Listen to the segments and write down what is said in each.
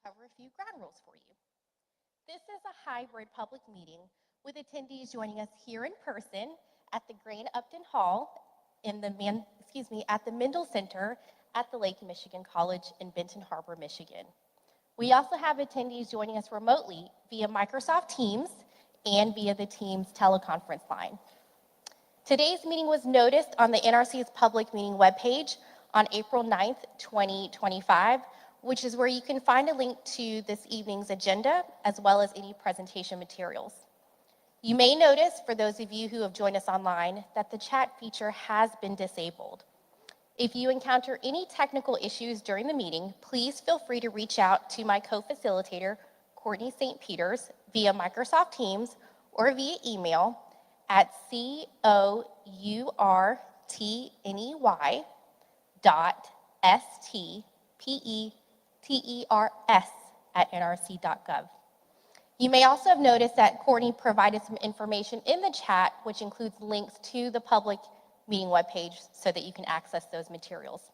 cover a few ground rules for you. This is a hybrid public meeting with attendees joining us here in person at the Grand Upton Hall at the Mendel Center at the Lake Michigan College in Benton Harbor, Michigan. We also have attendees joining us remotely via Microsoft Teams and via the Teams teleconference line. Today's meeting was noticed on the NRC's public meeting webpage on April 9th, 2025, which is where you can find a link to this evening's agenda as well as any presentation materials. You may notice, for those of you who have joined us online, that the chat feature has been disabled. If you encounter any technical issues during the meeting, please feel free to reach out to my co-facilitator, Courtney St. Peters, via Microsoft Teams or via email at courtney.stpeters@nrc.gov. You may also have noticed that Courtney provided some information in the chat, which includes links to the public meeting webpage so that you can access those materials.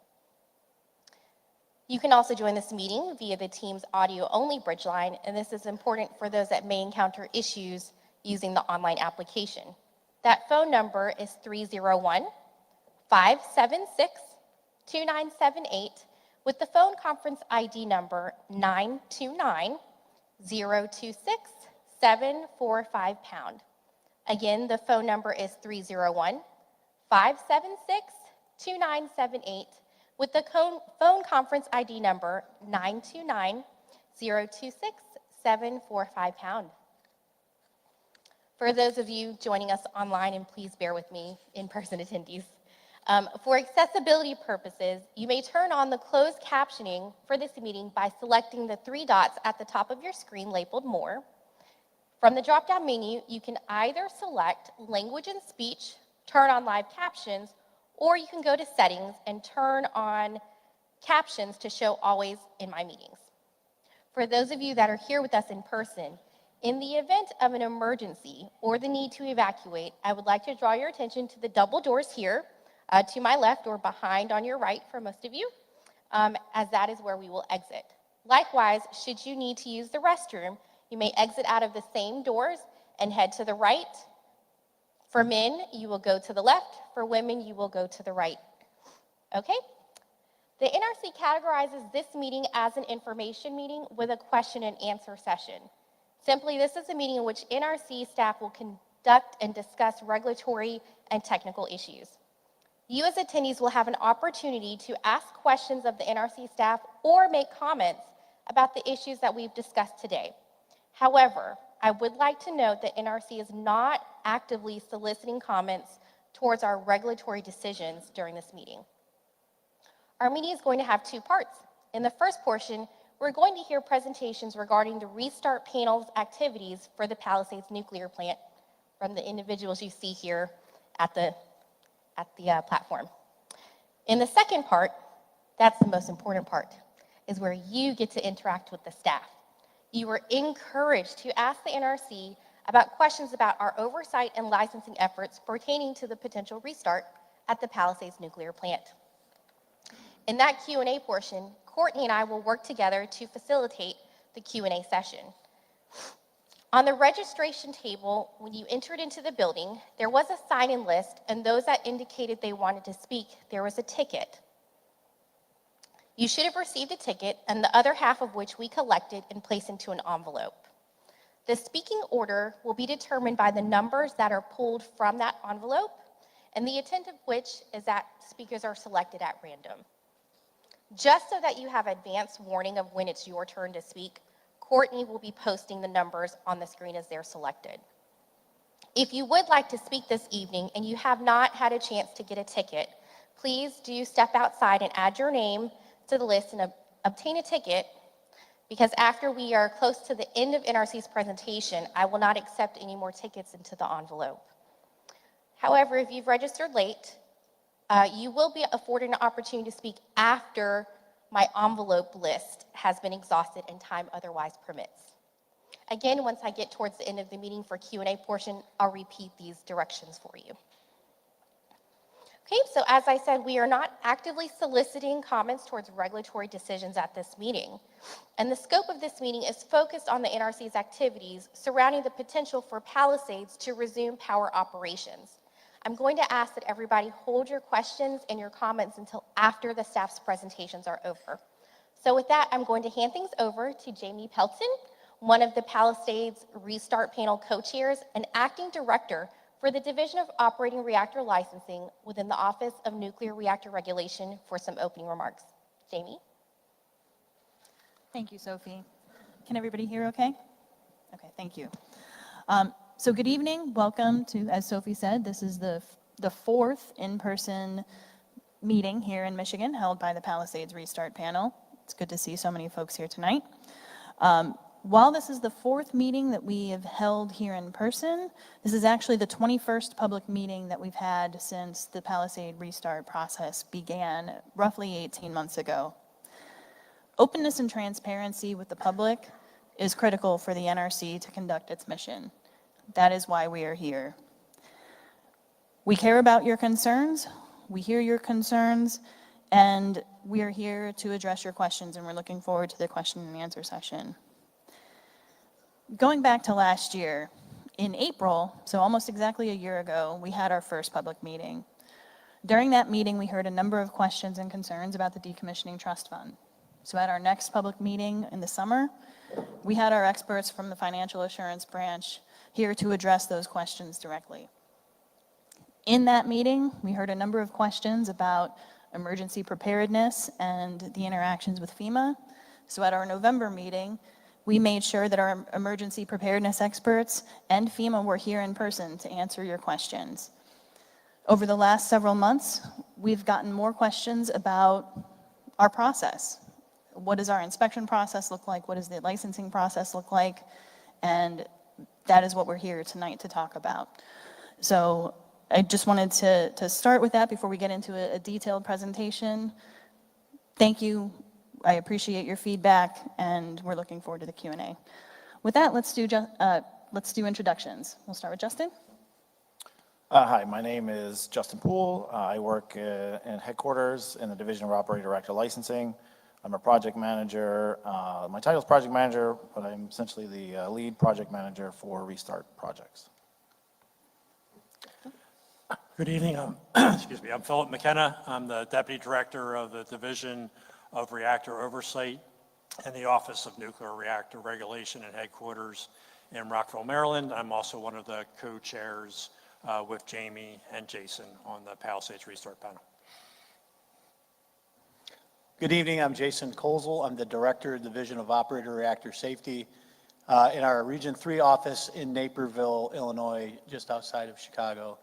You can also join this meeting via the Teams audio-only bridge line, and this is important for those that may encounter issues using the online application. That phone number is 301-576-2978 with the phone conference ID number 929-026-745#. Again, the phone number is 301-576-2978 with the phone conference ID number 929-026-745#. For those of you joining us online, and please bear with me, in-person attendees, for accessibility purposes, you may turn on the closed captioning for this meeting by selecting the three dots at the top of your screen labeled More. From the drop-down menu, you can either select Language and Speech, turn on live captions, or you can go to Settings and turn on captions to show always in my meetings. For those of you that are here with us in person, in the event of an emergency or the need to evacuate, I would like to draw your attention to the double doors here to my left or behind on your right for most of you, as that is where we will exit. Likewise, should you need to use the restroom, you may exit out of the same doors and head to the right. For men, you will go to the left. For women, you will go to the right. Okay? The NRC categorizes this meeting as an information meeting with a question and answer session. Simply, this is a meeting in which NRC staff will conduct and discuss regulatory and technical issues. You as attendees will have an opportunity to ask questions of the NRC staff or make comments about the issues that we've discussed today. However, I would like to note that NRC is not actively soliciting comments towards our regulatory decisions during this meeting. Our meeting is going to have two parts. In the first portion, we're going to hear presentations regarding the Restart Panel's activities for the Palisades Nuclear Plant from the individuals you see here at the platform. In the second part, that's the most important part, is where you get to interact with the staff. You are encouraged to ask the NRC about questions about our oversight and licensing efforts pertaining to the potential restart at the Palisades Nuclear Plant. In that Q&A portion, Courtney and I will work together to facilitate the Q&A session. On the registration table, when you entered into the building, there was a sign-in list, and those that indicated they wanted to speak, there was a ticket. You should have received a ticket, and the other half of which we collected and placed into an envelope. The speaking order will be determined by the numbers that are pulled from that envelope, and the intent of which is that speakers are selected at random. Just so that you have advance warning of when it's your turn to speak, Courtney will be posting the numbers on the screen as they're selected. If you would like to speak this evening and you have not had a chance to get a ticket, please do step outside and add your name to the list and obtain a ticket, because after we are close to the end of NRC's presentation, I will not accept any more tickets into the envelope. However, if you've registered late, you will be afforded an opportunity to speak after my envelope list has been exhausted and time otherwise permits. Again, once I get towards the end of the meeting for Q&A portion, I'll repeat these directions for you. Okay, so as I said, we are not actively soliciting comments towards regulatory decisions at this meeting. And the scope of this meeting is focused on the NRC's activities surrounding the potential for Palisades to resume power operations. I'm going to ask that everybody hold your questions and your comments until after the staff's presentations are over. So with that, I'm going to hand things over to Jamie Pelton, one of the Palisades Restart Panel co-chairs and acting director for the Division of Operating Reactor Licensing within the Office of Nuclear Reactor Regulation, for some opening remarks. Jamie? Thank you, Sophie. Can everybody hear okay? Okay, thank you. So good evening, welcome to, as Sophie said, this is the fourth in-person meeting here in Michigan held by the Palisades Restart Panel. It's good to see so many folks here tonight. While this is the fourth meeting that we have held here in person, this is actually the 21st public meeting that we've had since the Palisades restart process began roughly 18 months ago. Openness and transparency with the public is critical for the NRC to conduct its mission. That is why we are here. We care about your concerns, we hear your concerns, and we are here to address your questions, and we're looking forward to the question and answer session. Going back to last year, in April, so almost exactly a year ago, we had our first public meeting. During that meeting, we heard a number of questions and concerns about the Decommissioning Trust Fund. So at our next public meeting in the summer, we had our experts from the Financial Assurance Branch here to address those questions directly. In that meeting, we heard a number of questions about emergency preparedness and the interactions with FEMA. So at our November meeting, we made sure that our emergency preparedness experts and FEMA were here in person to answer your questions. Over the last several months, we've gotten more questions about our process. What does our inspection process look like? What does the licensing process look like? And that is what we're here tonight to talk about. So I just wanted to start with that before we get into a detailed presentation. Thank you. I appreciate your feedback, and we're looking forward to the Q&A. With that, let's do introductions. We'll start with Justin. Hi, my name is Justin Poole. I work in headquarters in the Division of Operator Reactor Licensing. I'm a project manager. My title is project manager, but I'm essentially the lead project manager for restart projects. Good evening. Excuse me. I'm Philip McKenna. I'm the Deputy Director of the Division of Reactor Oversight in the Office of Nuclear Reactor Regulation and headquarters in Rockville, Maryland. I'm also one of the co-chairs with Jamie and Jason on the Palisades Restart Panel. Good evening, I'm Jason Colesel. I'm the Director of Division of Operator Reactor Safety in our Region 3 office in Naperville, Illinois, just outside of Chicago.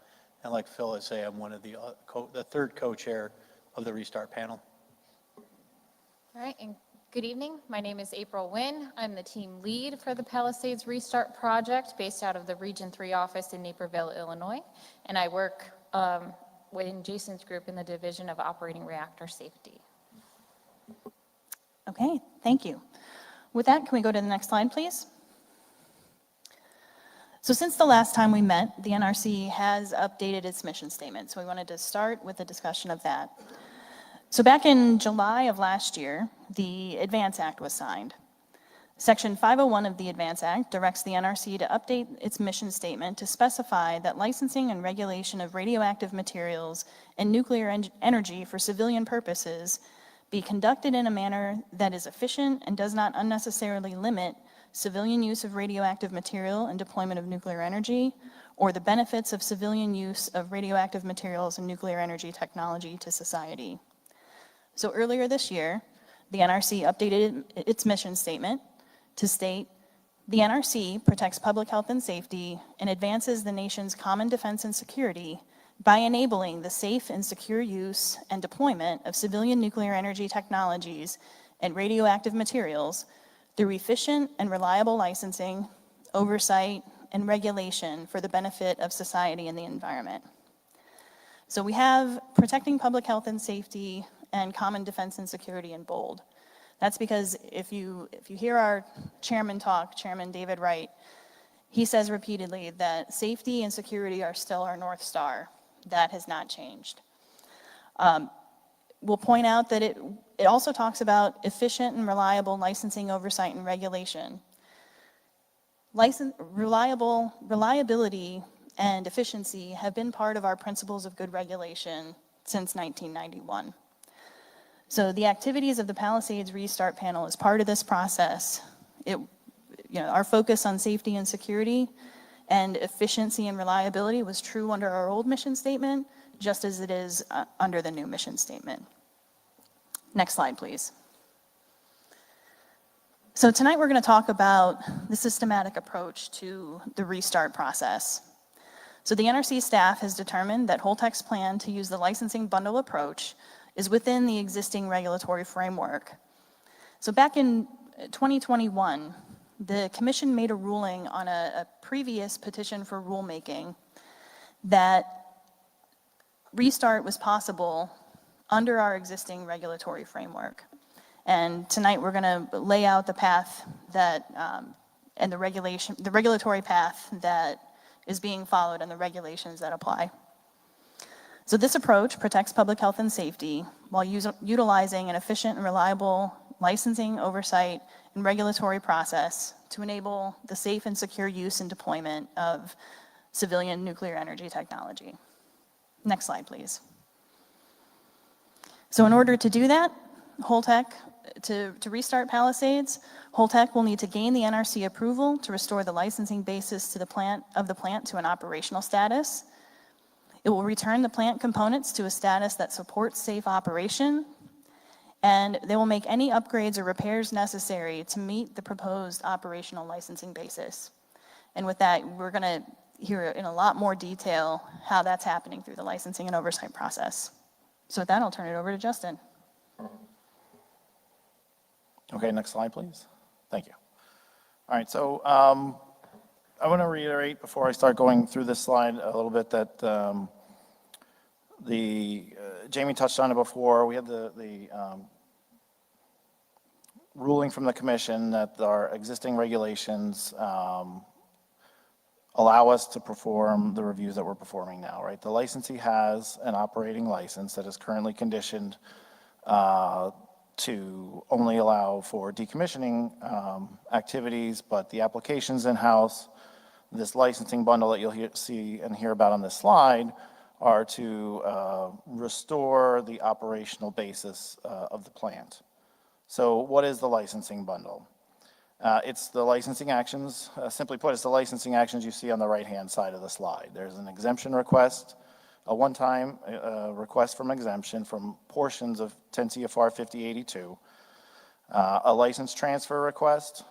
And like Phil would say, I'm one of the third co-chair of the Restart Panel. All right, and good evening. My name is April Nguyen. I'm the team lead for the Palisades Restart Project based out of the Region 3 office in Naperville, Illinois. And I work within Jason's group in the Division of Operating Reactor Safety. Okay, thank you. With that, can we go to the next slide, please? So since the last time we met, the NRC has updated its mission statement. So we wanted to start with a discussion of that. So back in July of last year, the ADVANCE Act was signed. Section 501 of the ADVANCE Act directs the NRC to update its mission statement to specify that licensing and regulation of radioactive materials and nuclear energy for civilian purposes be conducted in a manner that is efficient and does not unnecessarily limit civilian use of radioactive material and deployment of nuclear energy, or the benefits of civilian use of radioactive materials and nuclear energy technology to society. So earlier this year, the NRC updated its mission statement to state, the NRC protects public health and safety and advances the nation's common defense and security by enabling the safe and secure use and deployment of civilian nuclear energy technologies and radioactive materials through efficient and reliable licensing, oversight, and regulation for the benefit of society and the environment. So we have protecting public health and safety and common defense and security in bold. That's because if you hear our chairman talk, Chairman David Wright, he says repeatedly that safety and security are still our North Star. That has not changed. We'll point out that it also talks about efficient and reliable licensing oversight and regulation. Reliability and efficiency have been part of our principles of good regulation since 1991. So the activities of the Palisades Restart Panel is part of this process. Our focus on safety and security and efficiency and reliability was true under our old mission statement, just as it is under the new mission statement. Next slide, please. So tonight we're going to talk about the systematic approach to the restart process. So the NRC staff has determined that Holtec's plan to use the licensing bundle approach is within the existing regulatory framework. So back in 2021, the commission made a ruling on a previous petition for rulemaking that restart was possible under our existing regulatory framework. And tonight we're going to lay out the path that, and the regulatory path that is being followed and the regulations that apply. So this approach protects public health and safety while utilizing an efficient and reliable licensing, oversight, and regulatory process to enable the safe and secure use and deployment of civilian nuclear energy technology. Next slide, please. So in order to do that, Holtec, to restart Palisades, Holtec will need to gain the NRC approval to restore the licensing basis to the plant to an operational status. It will return the plant components to a status that supports safe operation, and they will make any upgrades or repairs necessary to meet the proposed operational licensing basis. And with that, we're going to hear in a lot more detail how that's happening through the licensing and oversight process. So with that, I'll turn it over to Justin. Okay, next slide, please. Thank you. All right, so I want to reiterate before I start going through this slide a little bit that Jamie touched on it before. We had the ruling from the commission that our existing regulations allow us to perform the reviews that we're performing now, right? The licensee has an operating license that is currently conditioned to only allow for decommissioning activities, but the applications in-house, this licensing bundle that you'll see and hear about on this slide, are to restore the operational basis of the plant. So what is the licensing bundle? It's the licensing actions, simply put, it's the licensing actions you see on the right-hand side of the slide. There's an exemption request, a one-time request from exemption from portions of 10 CFR 5082, a license transfer request,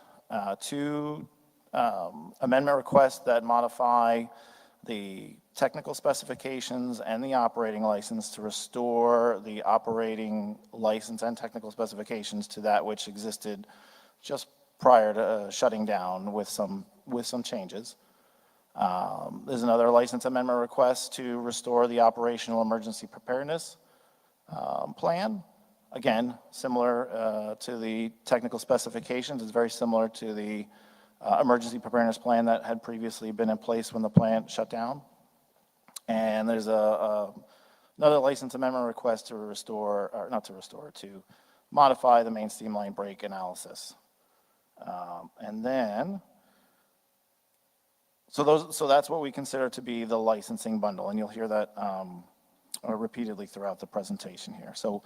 two amendment requests that modify the technical specifications and the operating license to restore the operating license and technical specifications to that which existed just prior to shutting down with some changes. There's another license amendment request to restore the operational emergency preparedness plan. Again, similar to the technical specifications, it's very similar to the emergency preparedness plan that had previously been in place when the plant shut down. And there's another license amendment request to restore, or not to restore, to modify the main steam line break analysis. And then, so that's what we consider to be the licensing bundle, and you'll hear that repeatedly throughout the presentation here. So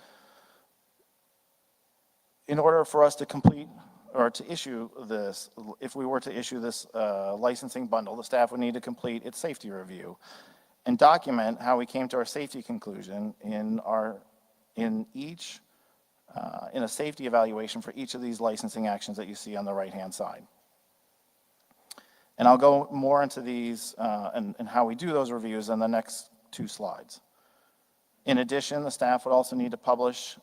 in order for us to complete or to issue this, if we were to issue this licensing bundle, the staff would need to complete its safety review and document how we came to our safety conclusion in a safety evaluation for each of these licensing actions that you see on the right-hand side. And I'll go more into these and how we do those reviews in the next two slides. In addition, the staff would also need to publish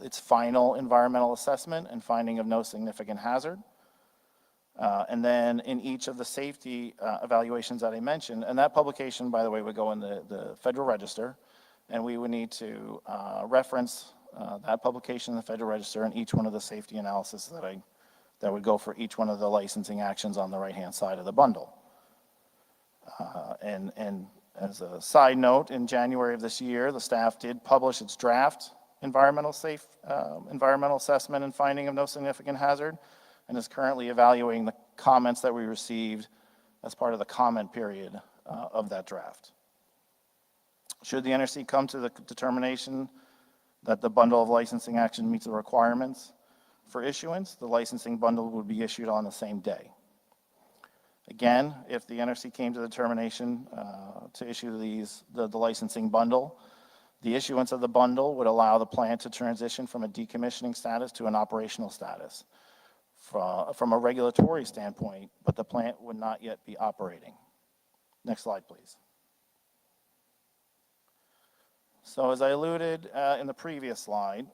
its final environmental assessment and finding of no significant hazard. And then in each of the safety evaluations that I mentioned, and that publication, by the way, would go in the Federal Register, and we would need to reference that publication in the Federal Register and each one of the safety analysis that would go for each one of the licensing actions on the right-hand side of the bundle. And As a side note, in January of this year, the staff did publish its draft environmental assessment and finding of no significant hazard, and is currently evaluating the comments that we received as part of the comment period of that draft. Should the NRC come to the determination that the bundle of licensing action meets the requirements for issuance, the licensing bundle would be issued on the same day. Again, if the NRC came to the determination to issue the licensing bundle, the issuance of the bundle would allow the plant to transition from a decommissioning status to an operational status from a regulatory standpoint, but the plant would not yet be operating. Next slide, please. So as I alluded in the previous slide,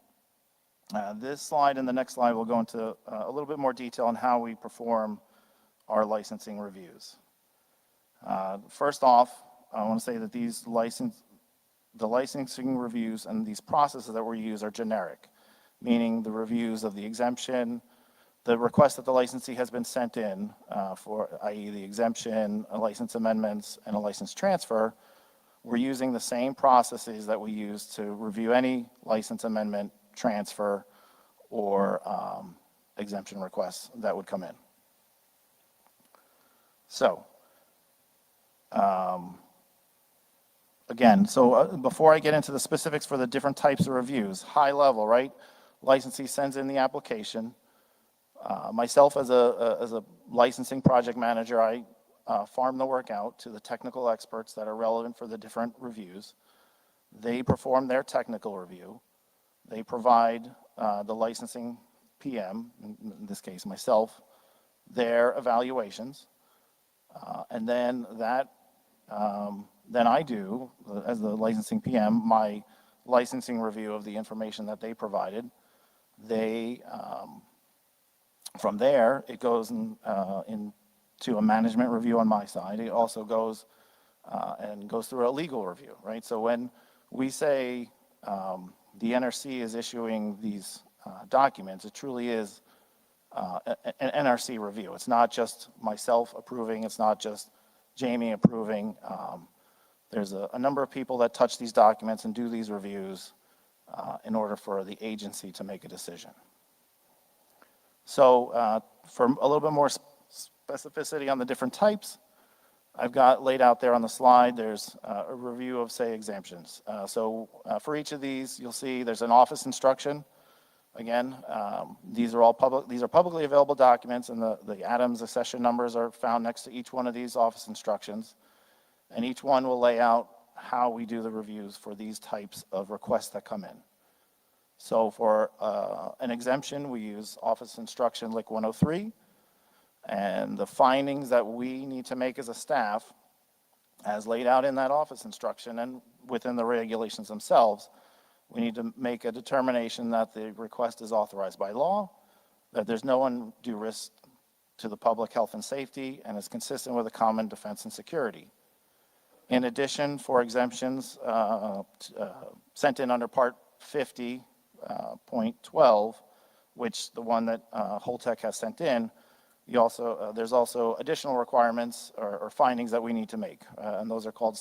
this slide and the next slide will go into a little bit more detail on how we perform our licensing reviews. First off, I want to say that the licensing reviews and these processes that we use are generic, meaning the reviews of the exemption, the request that the licensee has been sent in for, i.e. the exemption, license amendments, and a license transfer. We're using the same processes that we use to review any license amendment, transfer, or exemption requests that would come in. So, again, before I get into the specifics for the different types of reviews, high level, right? Licensee sends in the application. Myself as a licensing project manager, I farm the work out to the technical experts that are relevant for the different reviews. They perform their technical review. They provide the licensing PM, in this case myself, their evaluations. And then I do, as the licensing PM, my licensing review of the information that they provided. From there, it goes into a management review on my side. It also goes through a legal review, right? So when we say the NRC is issuing these documents, it truly is an NRC review. It's not just myself approving. It's not just Jamie approving. There's a number of people that touch these documents and do these reviews in order for the agency to make a decision. So for a little bit more specificity on the different types, I've got laid out there on the slide, there's a review of, say, exemptions. For each of these, you'll see there's an office instruction. Again, these are publicly available documents, and the items, the session numbers are found next to each one of these office instructions. And each one will lay out how we do the reviews for these types of requests that come in. So for an exemption, we use Office Instruction LIC 103, and the findings that we need to make as a staff, as laid out in that office instruction and within the regulations themselves, we need to make a determination that the request is authorized by law, that there's no undue risk to the public health and safety, and is consistent with the common defense and security. In addition, for exemptions sent in under Part 50.12, which the one that Holtec has sent in, there's also additional requirements or findings that we need to make, and those are called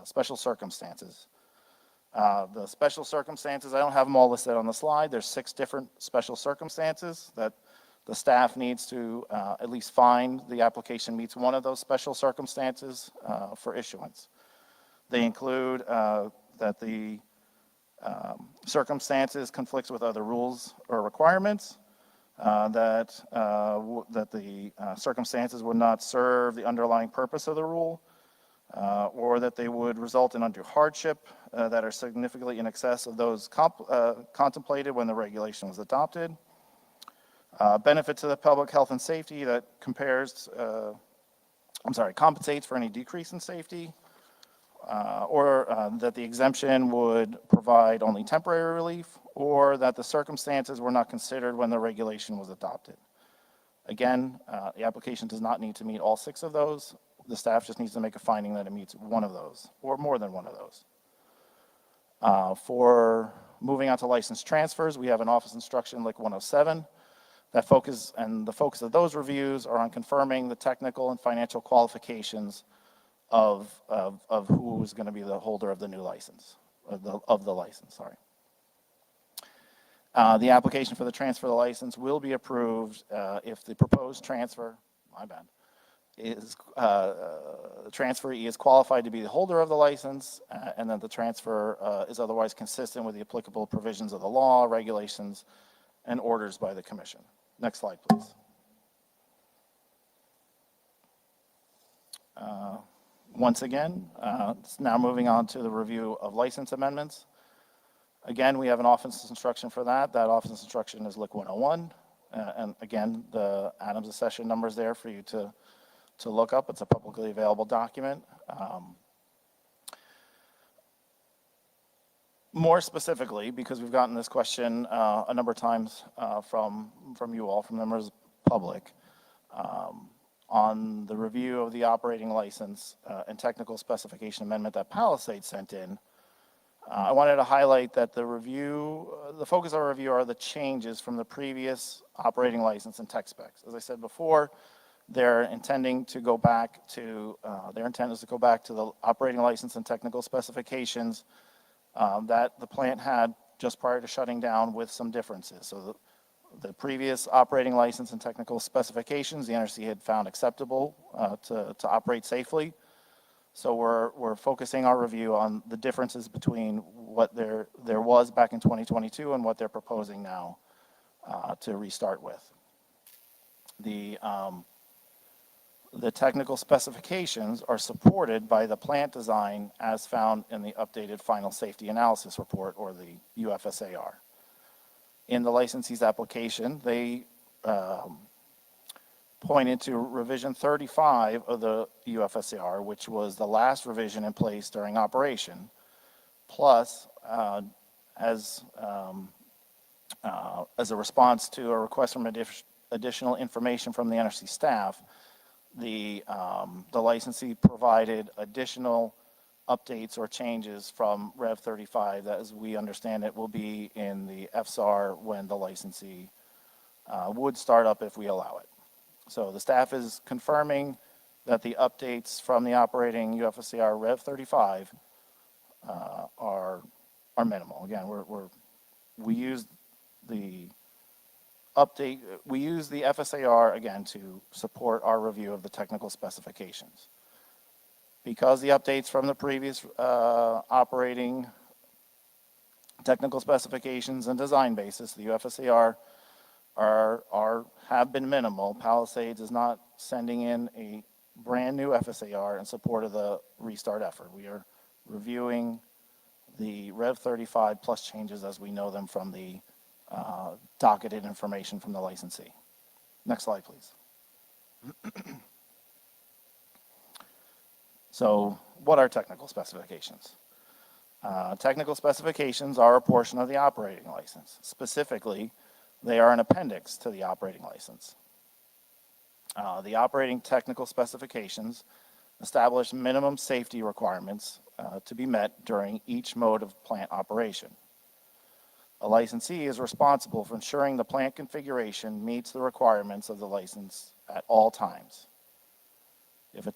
special circumstances. The special circumstances, I don't have them all listed on the slide. There's 6 different special circumstances that the staff needs to at least find the application meets one of those special circumstances for issuance. They include that the circumstances conflicts with other rules or requirements, that the circumstances would not serve the underlying purpose of the rule, or that they would result in undue hardship that are significantly in excess of those contemplated when the regulation was adopted. Benefit to the public health and safety that compensates for any decrease in safety, or that the exemption would provide only temporary relief, or that the circumstances were not considered when the regulation was adopted. Again, the application does not need to meet all 6 of those. The staff just needs to make a finding that it meets one of those, or more than one of those. For moving on to license transfers, we have an office instruction like 107 that the focus of those reviews are on confirming the technical and financial qualifications of who is going to be the holder of the new license, of the license, sorry. The application for the transfer of the license will be approved if the proposed transfer, my bad, is, the transferee is qualified to be the holder of the license, and that the transfer is otherwise consistent with the applicable provisions of the law, regulations, and orders by the commission. Next slide, please. Once again, now moving on to the review of license amendments. Again, we have an office instruction for that. That office instruction is LIC 101. And again, the Adams accession number is there for you to look up. It's a publicly available document. More specifically, because we've gotten this question a number of times from you all, from members of the public, on the review of the operating license and technical specification amendment that Palisades sent in, I wanted to highlight that the focus of our review are the changes from the previous operating license and tech specs. As I said before, they're intending to go back to, their intent is to go back to the operating license and technical specifications that the plant had just prior to shutting down, with some differences. So the previous operating license and technical specifications, the NRC had found acceptable to operate safely. So we're focusing our review on the differences between what there was back in 2022 and what they're proposing now to restart with. The technical specifications are supported by the plant design as found in the updated final safety analysis report, or the UFSAR. In the licensee's application, they pointed to revision 35 of the UFSAR, which was the last revision in place during operation, plus as a response to a request from additional information from the NRC staff, the licensee provided additional updates or changes from Rev 35 that, as we understand it, will be in the FSAR when the licensee would start up if we allow it. So the staff is confirming that the updates from the operating UFSAR Rev 35 are minimal. Again, we use the FSAR again to support our review of the technical specifications. Because the updates from the previous operating technical specifications and design basis, the UFSAR, have been minimal, Palisades is not sending in a brand new FSAR in support of the restart effort. We are reviewing the Rev 35 plus changes as we know them from the docketed information from the licensee. Next slide, please. So what are technical specifications? Technical specifications are a portion of the operating license. Specifically, they are an appendix to the operating license. The operating technical specifications establish minimum safety requirements to be met during each mode of plant operation. A licensee is responsible for ensuring the plant configuration meets the requirements of the license at all times. If a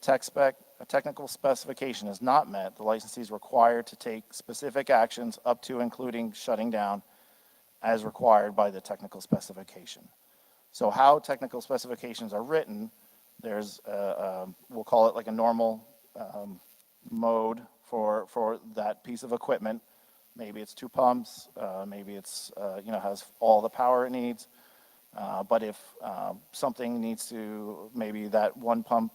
technical specification is not met, the licensee is required to take specific actions up to including shutting down as required by the technical specification. So how technical specifications are written, there's, we'll call it like a normal mode for that piece of equipment. Maybe it's 2 pumps, maybe it's, has all the power it needs. But if something needs to, maybe that 1 pump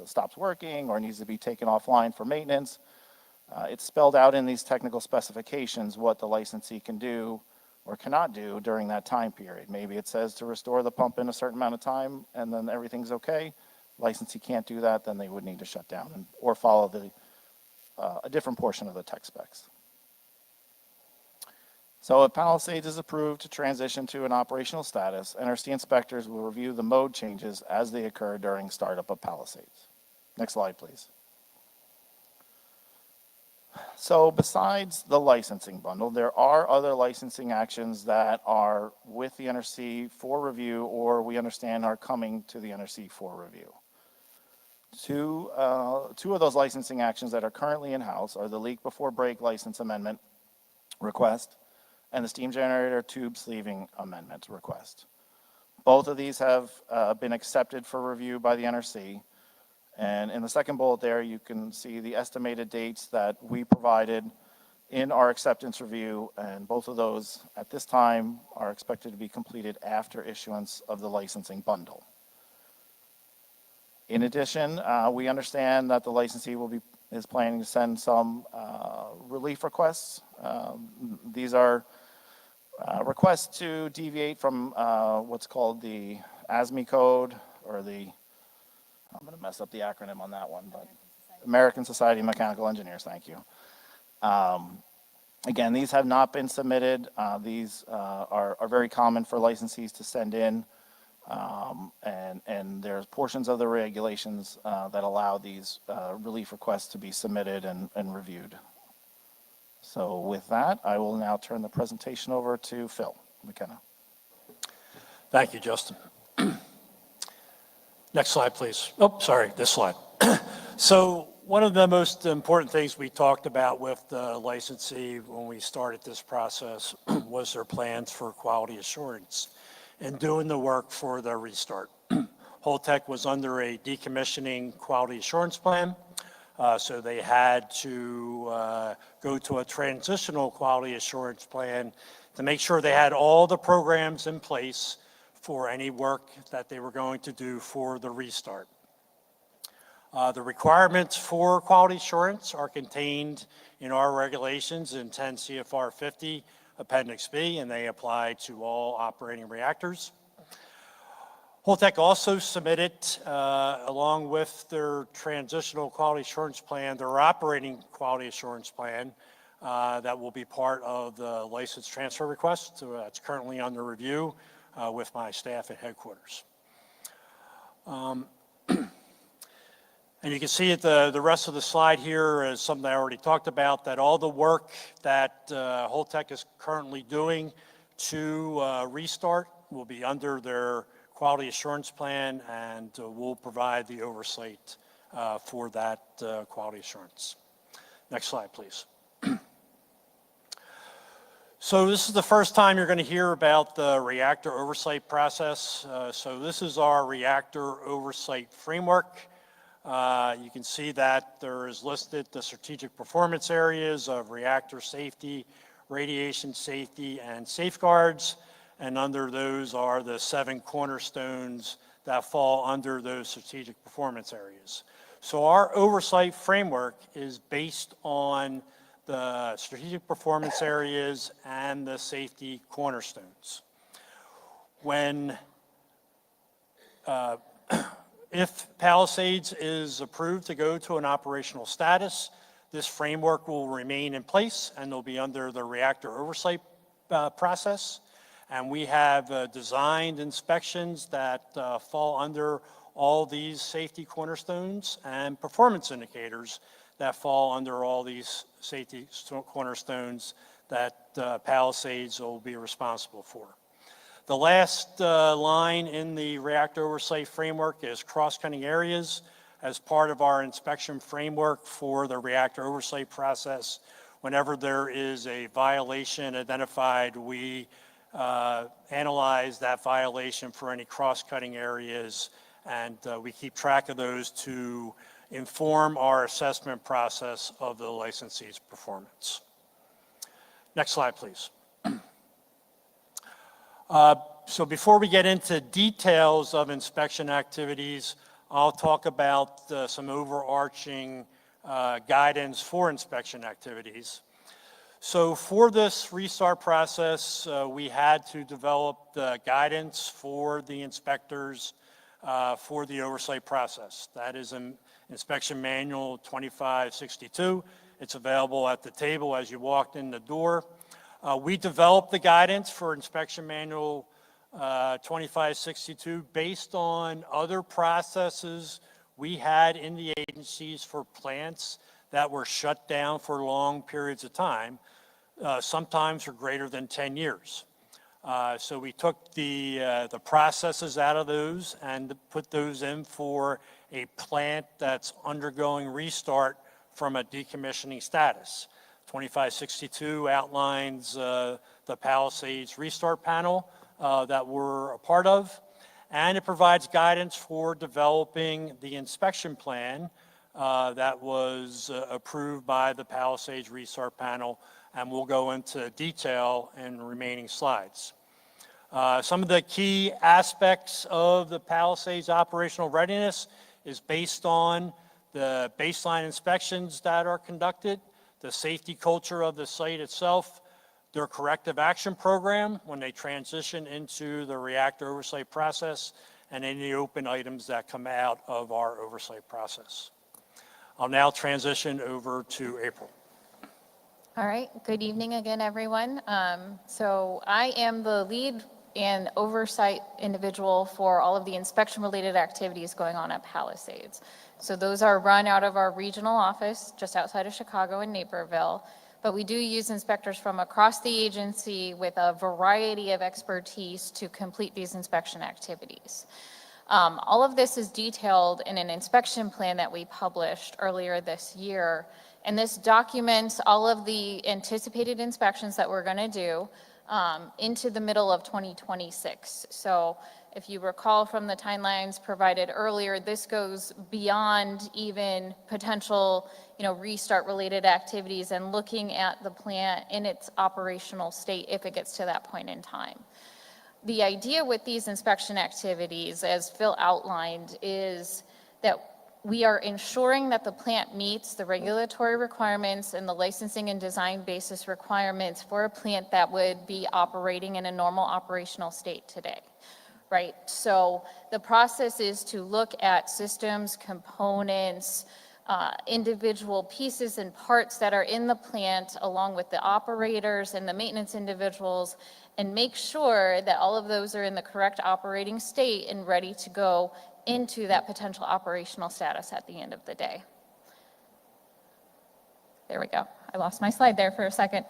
stops working or needs to be taken offline for maintenance, it's spelled out in these technical specifications what the licensee can do or cannot do during that time period. Maybe it says to restore the pump in a certain amount of time and then everything's okay. Licensee can't do that, then they would need to shut down or follow a different portion of the tech specs. So if Palisades is approved to transition to an operational status, NRC inspectors will review the mode changes as they occur during startup of Palisades. Next slide, please. So besides the licensing bundle, there are other licensing actions that are with the NRC for review, or we understand are coming to the NRC for review. Two of those licensing actions that are currently in-house are the leak before break license amendment request and the steam generator tube sleeving amendment request. Both of these have been accepted for review by the NRC. And in the second bullet there, you can see the estimated dates that we provided in our acceptance review, and both of those at this time are expected to be completed after issuance of the licensing bundle. In addition, we understand that the licensee is planning to send some relief requests. These are requests to deviate from what's called the ASME code, or I'm going to mess up the acronym on that one, but American Society of Mechanical Engineers, thank you. Again, these have not been submitted. These are very common for licensees to send in, and there's portions of the regulations that allow these relief requests to be submitted and reviewed. So with that, I will now turn the presentation over to Phil McKenna. Thank you, Justin. Next slide, please. Oh, sorry, this slide. So one of the most important things we talked about with the licensee when we started this process was their plans for quality assurance and doing the work for the restart. Holtec was under a decommissioning quality assurance plan, so they had to go to a transitional quality assurance plan to make sure they had all the programs in place for any work that they were going to do for the restart. The requirements for quality assurance are contained in our regulations in 10 CFR 50 Appendix B, and they apply to all operating reactors. Holtec also submitted, along with their transitional quality assurance plan, their operating quality assurance plan that will be part of the license transfer request. So that's currently under review with my staff at headquarters. And you can see at the rest of the slide here is something I already talked about, that all the work that Holtec is currently doing to restart will be under their quality assurance plan, and we'll provide the oversight for that quality assurance. Next slide, please. So this is the first time you're going to hear about the reactor oversight process. So this is our reactor oversight framework. You can see that there is listed the strategic performance areas of reactor safety, radiation safety, and safeguards. And under those are the 7 cornerstones that fall under those strategic performance areas. So our oversight framework is based on the strategic performance areas and the safety cornerstones. If Palisades is approved to go to an operational status, this framework will remain in place and will be under the reactor oversight process. And we have designed inspections that fall under all these safety cornerstones and performance indicators that fall under all these safety cornerstones that Palisades will be responsible for. The last line in the reactor oversight framework is cross-cutting areas. As part of our inspection framework for the reactor oversight process, whenever there is a violation identified, we analyze that violation for any cross-cutting areas, and we keep track of those to inform our assessment process of the licensee's performance. Next slide, please. So before we get into details of inspection activities, I'll talk about some overarching guidance for inspection activities. So for this restart process, we had to develop the guidance for the inspectors for the oversight process. That is in Inspection Manual 2562. It's available at the table as you walked in the door. We developed the guidance for Inspection Manual 2562 based on other processes we had in the agencies for plants that were shut down for long periods of time, sometimes for greater than 10 years. So we took the processes out of those and put those in for a plant that's undergoing restart from a decommissioning status. 2562 outlines the Palisades Restart Panel that we're a part of, and it provides guidance for developing the inspection plan that was approved by the Palisades Restart Panel, and we'll go into detail in the remaining slides. Some of the key aspects of the Palisades operational readiness is based on the baseline inspections that are conducted, the safety culture of the site itself, their corrective action program when they transition into the reactor oversight process, and any open items that come out of our oversight process. I'll now transition over to April. All right, good evening again, everyone. So I am the lead and oversight individual for all of the inspection-related activities going on at Palisades. So those are run out of our regional office just outside of Chicago in Naperville, but we do use inspectors from across the agency with a variety of expertise to complete these inspection activities. All of this is detailed in an inspection plan that we published earlier this year, and this documents all of the anticipated inspections that we're going to do into the middle of 2026. So if you recall from the timelines provided earlier, this goes beyond even potential, restart-related activities and looking at the plant in its operational state if it gets to that point in time. The idea with these inspection activities, as Phil outlined, is that we are ensuring that the plant meets the regulatory requirements and the licensing and design basis requirements for a plant that would be operating in a normal operational state today, right? So the process is to look at systems, components, individual pieces and parts that are in the plant, along with the operators and the maintenance individuals, and make sure that all of those are in the correct operating state and ready to go into that potential operational status at the end of the day. There we go. I lost my slide there for a second.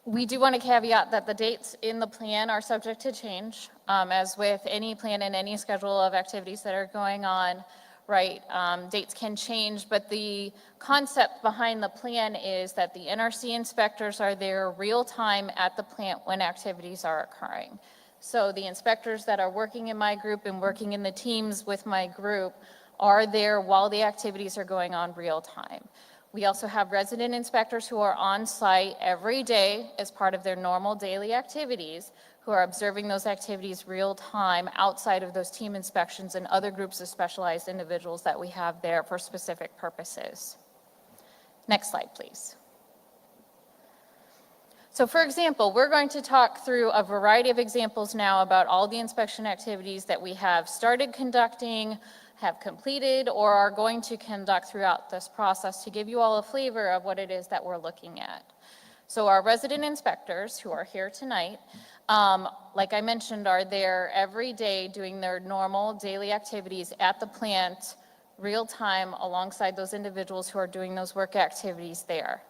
We do want to caveat that the dates in the plan are subject to change, as with any plan and any schedule of activities that are going on, right? Dates can change, but the concept behind the plan is that the NRC inspectors are there real time at the plant when activities are occurring. So the inspectors that are working in my group and working in the teams with my group are there while the activities are going on real time. We also have resident inspectors who are on site every day as part of their normal daily activities, who are observing those activities real time outside of those team inspections and other groups of specialized individuals that we have there for specific purposes. Next slide, please. So for example, we're going to talk through a variety of examples now about all the inspection activities that we have started conducting, have completed, or are going to conduct throughout this process to give you all a flavor of what it is that we're looking at. So our resident inspectors who are here tonight, like I mentioned, are there every day doing their normal daily activities at the plant, real time, alongside those individuals who are doing those work activities there.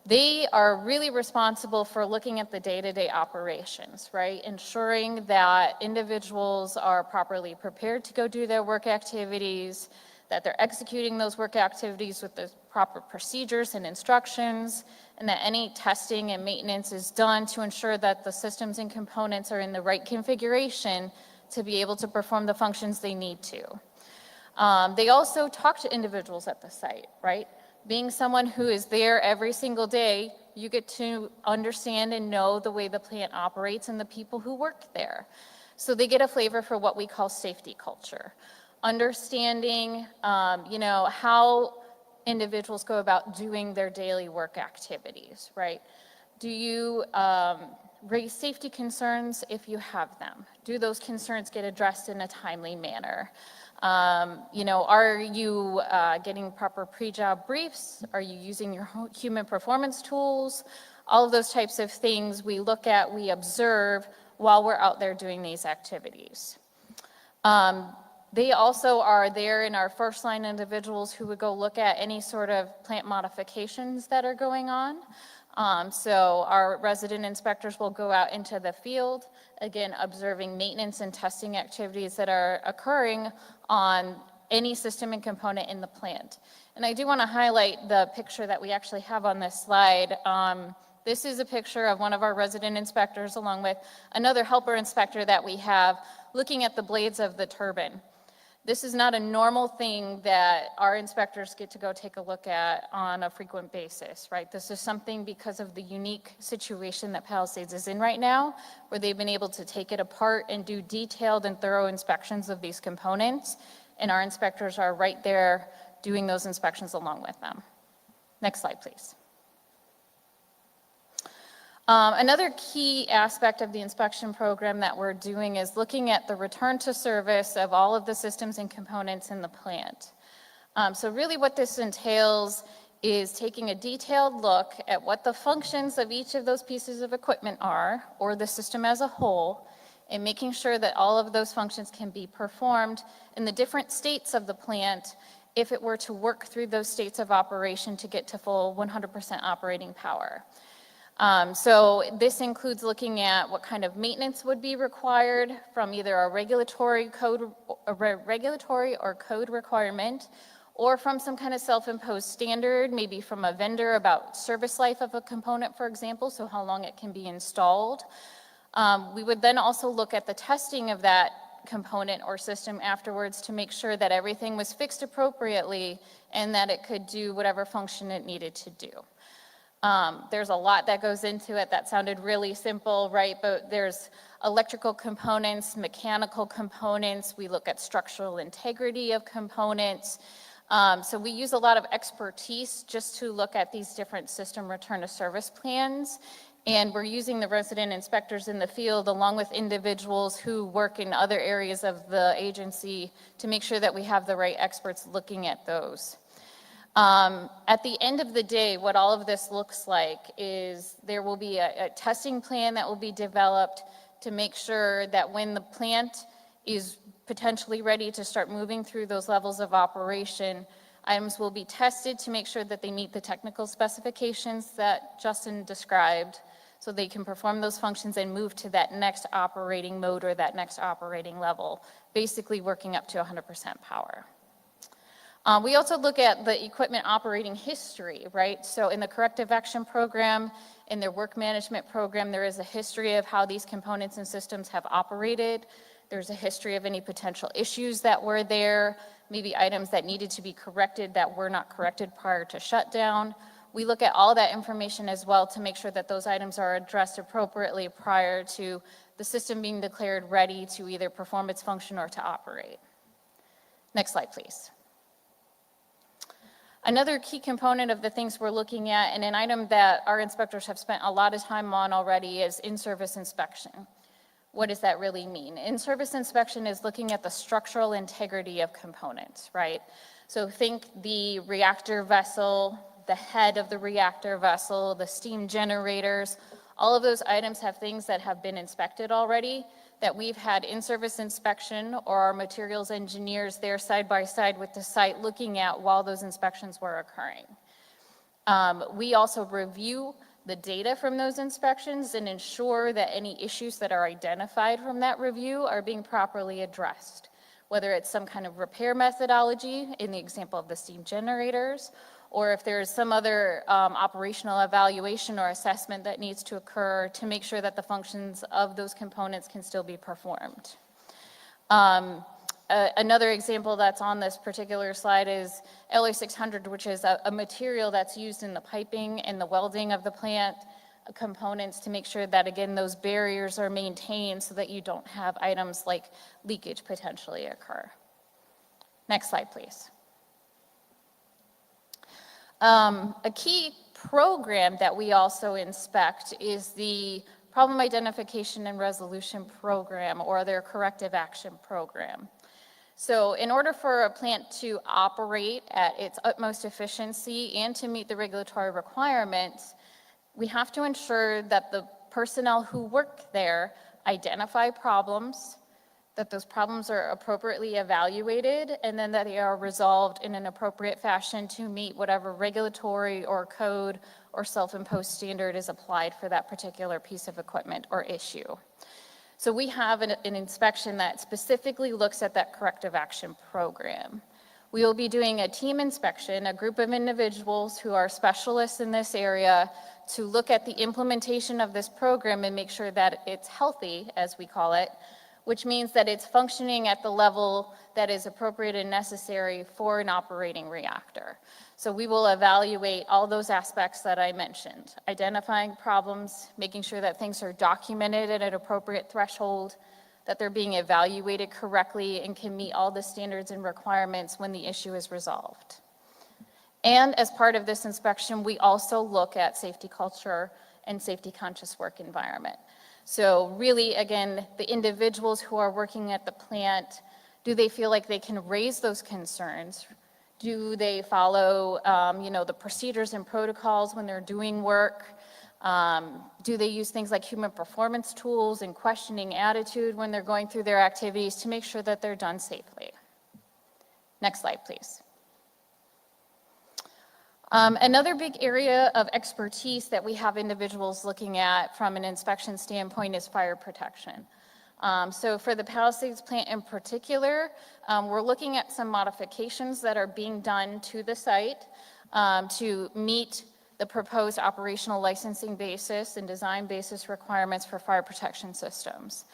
They are really responsible for looking at the day-to-day operations, right? Ensuring that individuals are properly prepared to go do their work activities, that they're executing those work activities with the proper procedures and instructions, and that any testing and maintenance is done to ensure that the systems and components are in the right configuration to be able to perform the functions they need to. They also talk to individuals at the site, right? Being someone who is there every single day, you get to understand and know the way the plant operates and the people who work there. So they get a flavor for what we call safety culture. Understanding, how individuals go about doing their daily work activities, right? Do you raise safety concerns if you have them? Do those concerns get addressed in a timely manner? Are you getting proper pre-job briefs? Are you using your human performance tools? All of those types of things we look at, we observe while we're out there doing these activities. They also are there in our first line individuals who would go look at any sort of plant modifications that are going on. So our resident inspectors will go out into the field, again, observing maintenance and testing activities that are occurring on any system and component in the plant. And I do want to highlight the picture that we actually have on this slide. This is a picture of one of our resident inspectors along with another helper inspector that we have looking at the blades of the turbine. This is not a normal thing that our inspectors get to go take a look at on a frequent basis, right? This is something because of the unique situation that Palisades is in right now, where they've been able to take it apart and do detailed and thorough inspections of these components, and our inspectors are right there doing those inspections along with them. Next slide, please. Another key aspect of the inspection program that we're doing is looking at the return to service of all of the systems and components in the plant. So really what this entails is taking a detailed look at what the functions of each of those pieces of equipment are, or the system as a whole, and making sure that all of those functions can be performed in the different states of the plant if it were to work through those states of operation to get to full 100% operating power. So this includes looking at what kind of maintenance would be required from either a regulatory or code requirement, or from some kind of self-imposed standard, maybe from a vendor about service life of a component, for example, so how long it can be installed. We would then also look at the testing of that component or system afterwards to make sure that everything was fixed appropriately and that it could do whatever function it needed to do. There's a lot that goes into it. That sounded really simple, right? But there's electrical components, mechanical components. We look at structural integrity of components. So we use a lot of expertise just to look at these different system return to service plans. And we're using the resident inspectors in the field along with individuals who work in other areas of the agency to make sure that we have the right experts looking at those. At the end of the day, what all of this looks like is there will be a testing plan that will be developed to make sure that when the plant is potentially ready to start moving through those levels of operation, items will be tested to make sure that they meet the technical specifications that Justin described, so they can perform those functions and move to that next operating mode or that next operating level, basically working up to 100% power. We also look at the equipment operating history, right? So in the corrective action program, in their work management program, there is a history of how these components and systems have operated. There's a history of any potential issues that were there, maybe items that needed to be corrected that were not corrected prior to shutdown. We look at all that information as well to make sure that those items are addressed appropriately prior to the system being declared ready to either perform its function or to operate. Next slide, please. Another key component of the things we're looking at, and an item that our inspectors have spent a lot of time on already, is in-service inspection. What does that really mean? In-service inspection is looking at the structural integrity of components, right? So think the reactor vessel, the head of the reactor vessel, the steam generators. All of those items have things that have been inspected already, that we've had in-service inspection or our materials engineers there side by side with the site looking at while those inspections were occurring. We also review the data from those inspections and ensure that any issues that are identified from that review are being properly addressed, whether it's some kind of repair methodology in the example of the steam generators, or if there's some other operational evaluation or assessment that needs to occur to make sure that the functions of those components can still be performed. Another example that's on this particular slide is LA 600, which is a material that's used in the piping and the welding of the plant components to make sure that, again, those barriers are maintained so that you don't have items like leakage potentially occur. Next slide, please. A key program that we also inspect is the Problem Identification and Resolution Program, or their Corrective Action Program. So in order for a plant to operate at its utmost efficiency and to meet the regulatory requirements, we have to ensure that the personnel who work there identify problems, that those problems are appropriately evaluated, and then that they are resolved in an appropriate fashion to meet whatever regulatory or code or self-imposed standard is applied for that particular piece of equipment or issue. So we have an inspection that specifically looks at that corrective action program. We will be doing a team inspection, a group of individuals who are specialists in this area to look at the implementation of this program and make sure that it's healthy, as we call it, which means that it's functioning at the level that is appropriate and necessary for an operating reactor. So we will evaluate all those aspects that I mentioned, identifying problems, making sure that things are documented at an appropriate threshold, that they're being evaluated correctly and can meet all the standards and requirements when the issue is resolved. And as part of this inspection, we also look at safety culture and safety conscious work environment. So really, again, the individuals who are working at the plant, do they feel like they can raise those concerns? Do they follow, the procedures and protocols when they're doing work? Do they use things like human performance tools and questioning attitude when they're going through their activities to make sure that they're done safely? Next slide, please. Another big area of expertise that we have individuals looking at from an inspection standpoint is fire protection. So for the Palisades plant in particular, we're looking at some modifications that are being done to the site to meet the proposed operational licensing basis and design basis requirements for fire protection systems.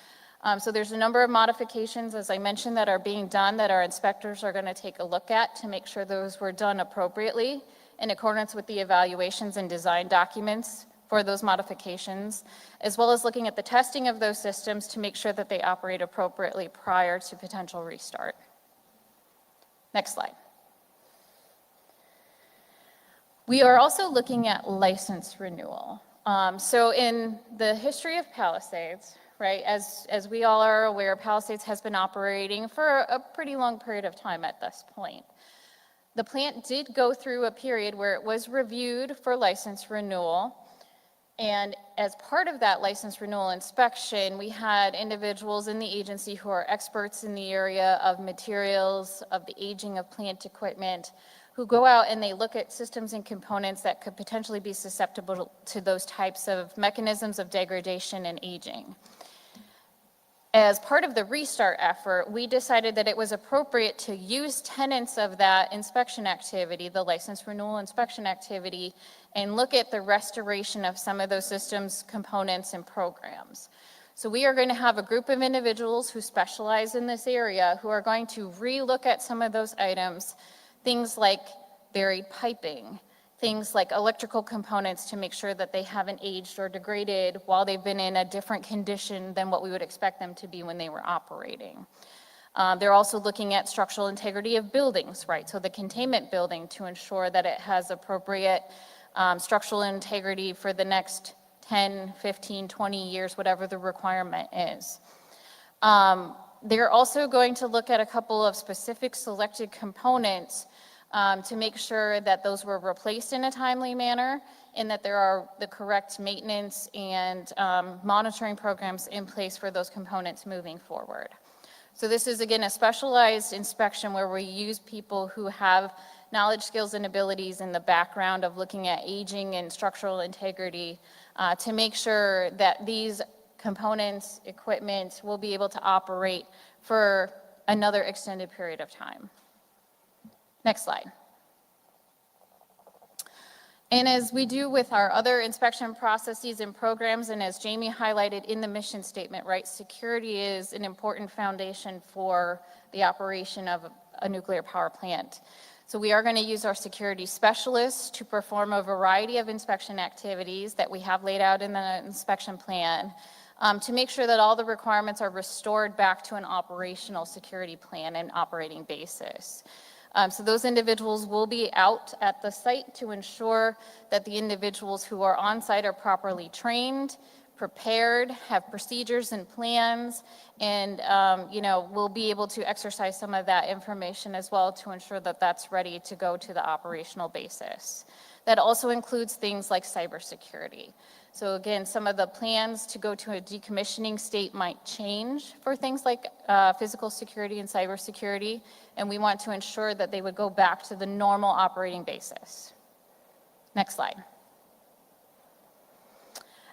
So there's a number of modifications, as I mentioned, that are being done that our inspectors are going to take a look at to make sure those were done appropriately in accordance with the evaluations and design documents for those modifications, as well as looking at the testing of those systems to make sure that they operate appropriately prior to potential restart. Next slide. We are also looking at license renewal. So in the history of Palisades, right, as we all are aware, Palisades has been operating for a pretty long period of time at this point. The plant did go through a period where it was reviewed for license renewal. And as part of that license renewal inspection, we had individuals in the agency who are experts in the area of materials, of the aging of plant equipment, who go out and they look at systems and components that could potentially be susceptible to those types of mechanisms of degradation and aging. As part of the restart effort, we decided that it was appropriate to use tenets of that inspection activity, the license renewal inspection activity, and look at the restoration of some of those systems, components, and programs. So we are going to have a group of individuals who specialize in this area who are going to re-look at some of those items, things like buried piping, things like electrical components to make sure that they haven't aged or degraded while they've been in a different condition than what we would expect them to be when they were operating. They're also looking at structural integrity of buildings, right? So the containment building to ensure that it has appropriate structural integrity for the next 10, 15, 20 years, whatever the requirement is. They're also going to look at a couple of specific selected components to make sure that those were replaced in a timely manner and that there are the correct maintenance and monitoring programs in place for those components moving forward. So this is, again, a specialized inspection where we use people who have knowledge, skills, and abilities in the background of looking at aging and structural integrity to make sure that these components, equipment will be able to operate for another extended period of time. Next slide. And as we do with our other inspection processes and programs, and as Jamie highlighted in the mission statement, right, security is an important foundation for the operation of a nuclear power plant. So we are going to use our security specialists to perform a variety of inspection activities that we have laid out in the inspection plan to make sure that all the requirements are restored back to an operational security plan and operating basis. So those individuals will be out at the site to ensure that the individuals who are on site are properly trained, prepared, have procedures and plans, and will be able to exercise some of that information as well to ensure that that's ready to go to the operational basis. That also includes things like cybersecurity. So again, some of the plans to go to a decommissioning state might change for things like physical security and cybersecurity, and we want to ensure that they would go back to the normal operating basis. Next slide.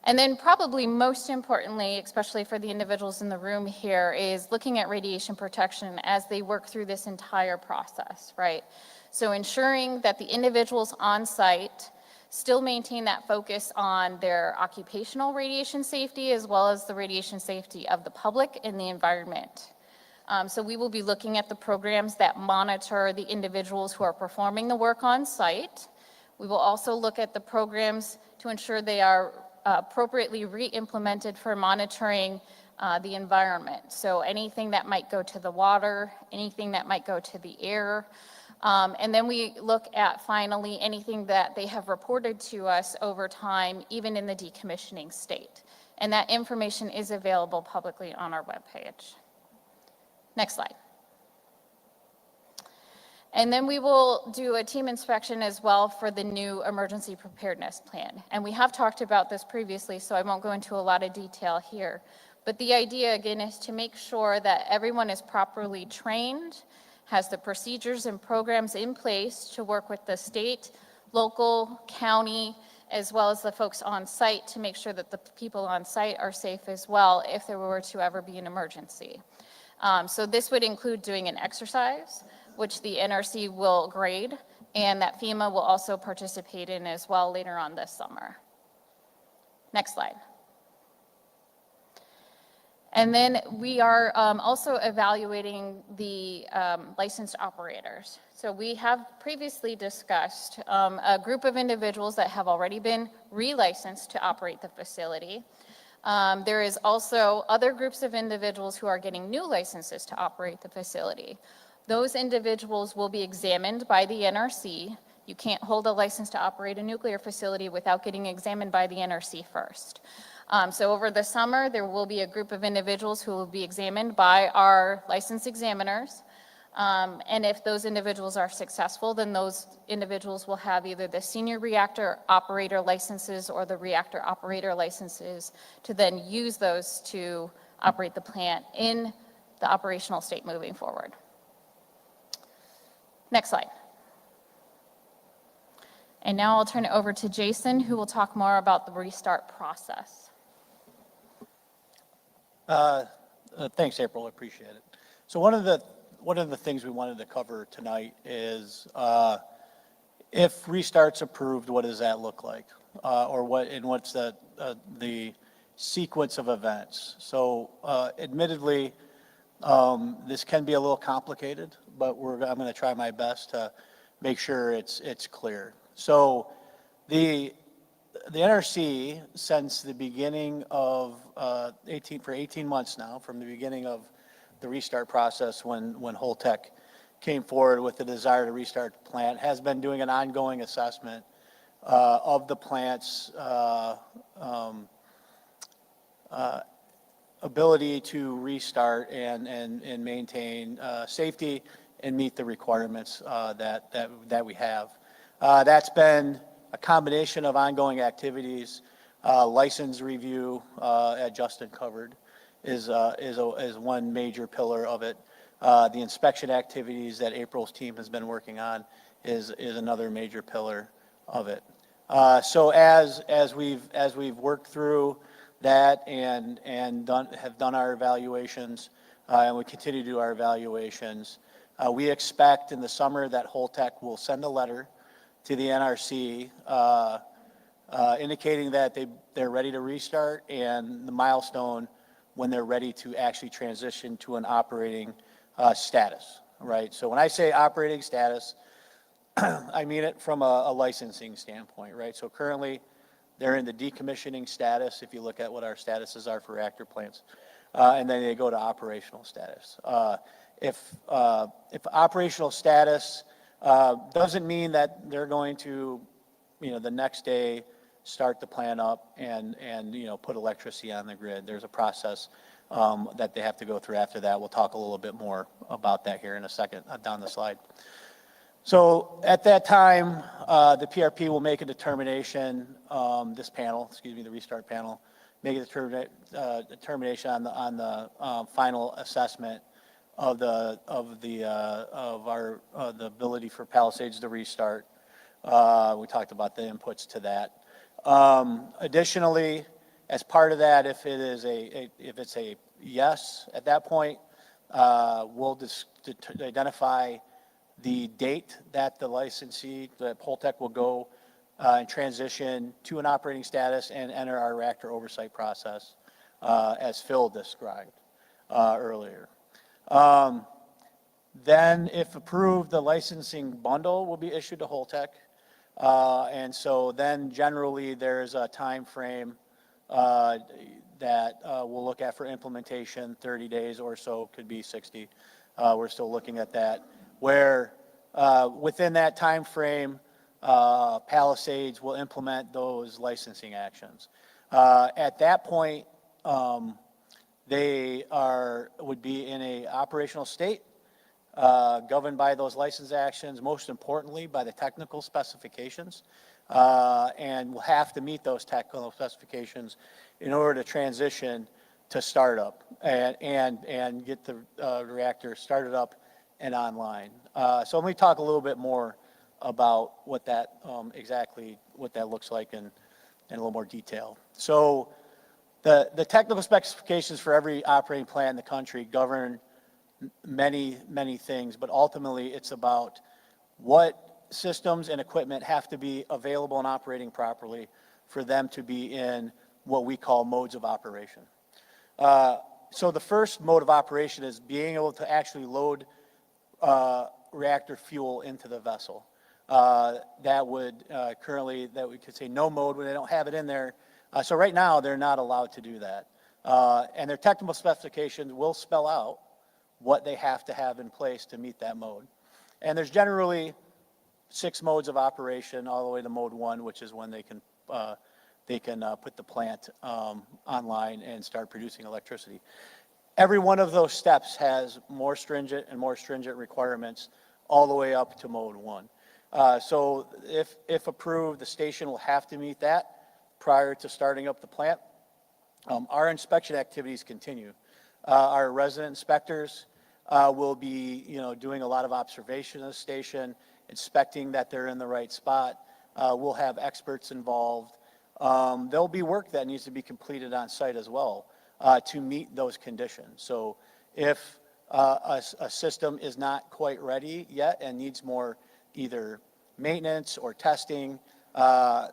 And then probably most importantly, especially for the individuals in the room here, is looking at radiation protection as they work through this entire process, right? So ensuring that the individuals on site still maintain that focus on their occupational radiation safety as well as the radiation safety of the public and the environment. So we will be looking at the programs that monitor the individuals who are performing the work on site. We will also look at the programs to ensure they are appropriately re-implemented for monitoring the environment. So anything that might go to the water, anything that might go to the air. And then we look at finally anything that they have reported to us over time, even in the decommissioning state. And that information is available publicly on our webpage. Next slide. And then we will do a team inspection as well for the new emergency preparedness plan. And we have talked about this previously, so I won't go into a lot of detail here. But the idea, again, is to make sure that everyone is properly trained, has the procedures and programs in place to work with the state, local, county, as well as the folks on site to make sure that the people on site are safe as well if there were to ever be an emergency. So this would include doing an exercise, which the NRC will grade, and that FEMA will also participate in as well later on this summer. Next slide. And then we are also evaluating the licensed operators. So we have previously discussed a group of individuals that have already been relicensed to operate the facility. There is also other groups of individuals who are getting new licenses to operate the facility. Those individuals will be examined by the NRC. You can't hold a license to operate a nuclear facility without getting examined by the NRC first. So over the summer, there will be a group of individuals who will be examined by our license examiners. And if those individuals are successful, then those individuals will have either the senior reactor operator licenses or the reactor operator licenses to then use those to operate the plant in the operational state moving forward. Next slide. And now I'll turn it over to Jason, who will talk more about the restart process. Thanks, April, I appreciate it. So one of the things we wanted to cover tonight is if restart's approved, what does that look like? Or what's the sequence of events? So admittedly, this can be a little complicated, but I'm going to try my best to make sure it's clear. So the NRC, since the beginning of 18 months now, from the beginning of the restart process when Holtec came forward with the desire to restart the plant, has been doing an ongoing assessment of the plant's ability to restart and maintain safety and meet the requirements that we have. That's been a combination of ongoing activities. License review, as Justin covered, is one major pillar of it. The inspection activities that April's team has been working on is another major pillar of it. So as we've worked through that and have done our evaluations, and we continue to do our evaluations, we expect in the summer that Holtec will send a letter to the NRC indicating that they're ready to restart and the milestone when they're ready to actually transition to an operating status, right? So when I say operating status, I mean it from a licensing standpoint, right? So currently, they're in the decommissioning status, if you look at what our statuses are for reactor plants, and then they go to operational status. If operational status doesn't mean that they're going to, the next day start the plant up and put electricity on the grid. There's a process that they have to go through after that. We'll talk a little bit more about that here in a second down the slide. So at that time, the PRP will make a determination, the restart panel, make a determination on the final assessment of the ability for Palisades to restart. We talked about the inputs to that. Additionally, As part of that, if it's a yes at that point, we'll identify the date that the licensee, that Holtec will go and transition to an operating status and enter our reactor oversight process, as Phil described earlier. Then, if approved, the licensing bundle will be issued to Holtec. And so then generally there's a time frame that we'll look at for implementation, 30 days or so, could be 60. We're still looking at that. Where within that time frame, Palisades will implement those licensing actions. At that point, they would be in a operational state, governed by those license actions, most importantly by the technical specifications, and will have to meet those technical specifications in order to transition to startup and get the reactor started up and online. So let me talk a little bit more about what that exactly what that looks like in a little more detail. So the technical specifications for every operating plant in the country govern many things, but ultimately it's about what systems and equipment have to be available and operating properly for them to be in what we call modes of operation. So the first mode of operation is being able to actually load reactor fuel into the vessel. That would currently, that we could say no mode when they don't have it in there. So right now they're not allowed to do that. And their technical specifications will spell out what they have to have in place to meet that mode. And there's generally 6 modes of operation all the way to mode 1, which is when they can put the plant online and start producing electricity. Every one of those steps has more stringent and more stringent requirements all the way up to mode 1. So if approved, the station will have to meet that prior to starting up the plant. Our inspection activities continue. Our resident inspectors will be, doing a lot of observation of the station, inspecting that they're in the right spot. We'll have experts involved. There'll be work that needs to be completed on site as well to meet those conditions. So if a system is not quite ready yet and needs more either maintenance or testing, Holtec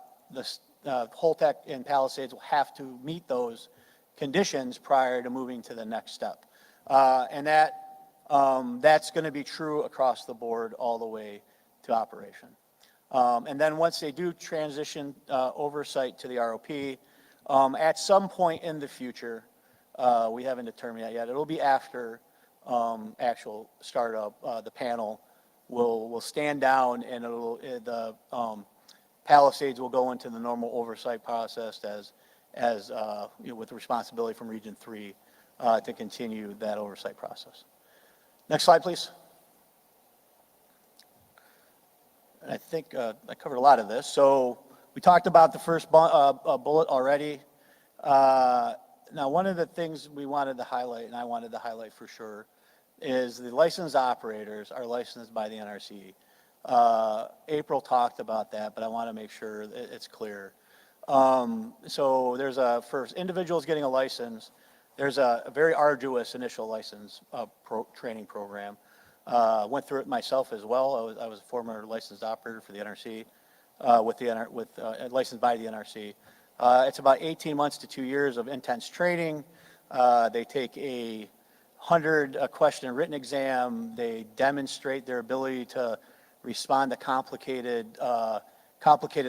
and Palisades will have to meet those conditions prior to moving to the next step. And that's going to be true across the board all the way to operation. And then once they do transition oversight to the ROP, at some point in the future, we haven't determined that yet, it'll be after actual startup, the panel will stand down and the Palisades will go into the normal oversight process as with responsibility from Region 3 to continue that oversight process. Next slide, please. And I think I covered a lot of this. So we talked about the first bullet already. Now, one of the things we wanted to highlight, and I wanted to highlight for sure, is the licensed operators are licensed by the NRC. April talked about that, but I want to make sure it's clear. So there's for individuals getting a license, there's a very arduous initial license training program. Went through it myself as well. I was a former licensed operator for the NRC, licensed by the NRC. It's about 18 months to 2 years of intense training. They take a 100-question written exam. They demonstrate their ability to respond to complicated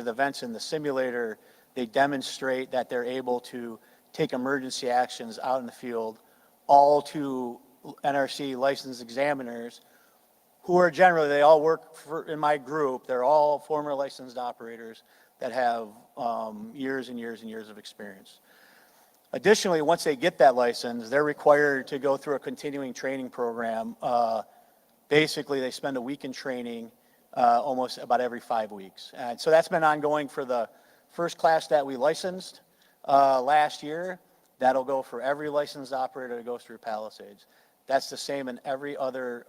events in the simulator. They demonstrate that they're able to take emergency actions out in the field, all to NRC licensed examiners who are generally, they all work in my group. They're all former licensed operators that have years and years and years of experience. Additionally, once they get that license, they're required to go through a continuing training program. Basically, they spend a week in training almost about every 5 weeks. And so that's been ongoing for the first class that we licensed last year. That'll go for every licensed operator that goes through Palisades. That's the same in every other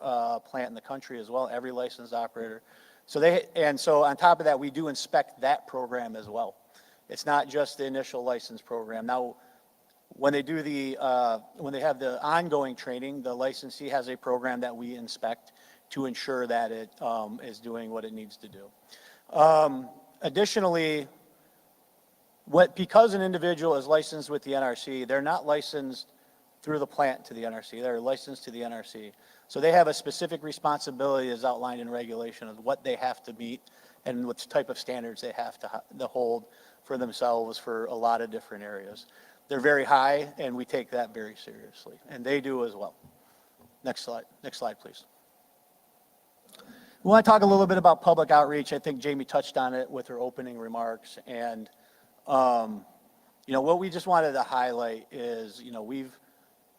plant in the country as well, every licensed operator. So on top of that, we do inspect that program as well. It's not just the initial license program. Now, when they do when they have the ongoing training, the licensee has a program that we inspect to ensure that it is doing what it needs to do. Additionally, because an individual is licensed with the NRC, they're not licensed through the plant to the NRC. They're licensed to the NRC. So they have a specific responsibility as outlined in regulation of what they have to meet and what type of standards they have to hold for themselves for a lot of different areas. They're very high, and we take that very seriously, and they do as well. Next slide. Next slide, please. We want to talk a little bit about public outreach. I think Jamie touched on it with her opening remarks, and what we just wanted to highlight is,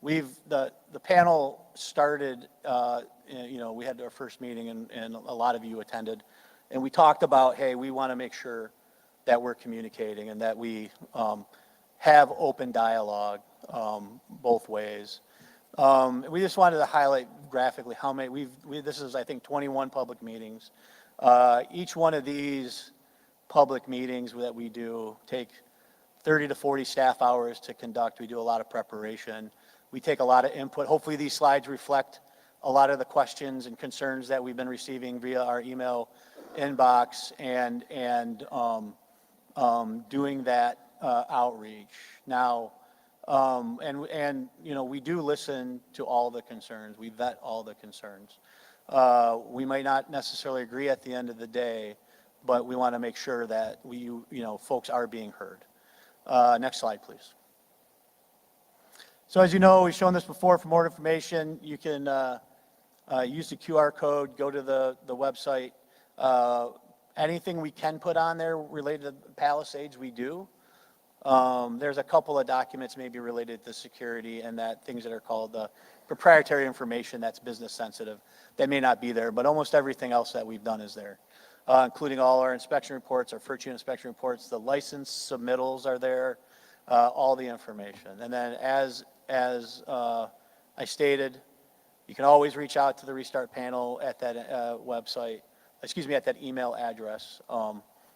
the panel started, we had our first meeting and a lot of you attended, and we talked about, hey, we want to make sure that we're communicating and that we have open dialogue both ways. We just wanted to highlight graphically how many, this is, I think, 21 public meetings. Each one of these public meetings that we do take 30 to 40 staff hours to conduct. We do a lot of preparation. We take a lot of input. Hopefully these slides reflect a lot of the questions and concerns that we've been receiving via our email inbox and doing that outreach. Now, we do listen to all the concerns. We vet all the concerns. We might not necessarily agree at the end of the day, but we want to make sure that folks are being heard. Next slide, please. So as you know, we've shown this before. For more information, you can use the QR code, go to the website. Anything we can put on there related to Palisades, we do. There's a couple of documents maybe related to security and things that are called proprietary information that's business sensitive that may not be there, but almost everything else that we've done is there, including all our inspection reports, our first year inspection reports, the license submittals are there, all the information. And then as I stated, you can always reach out to the Restart Panel at that at that email address,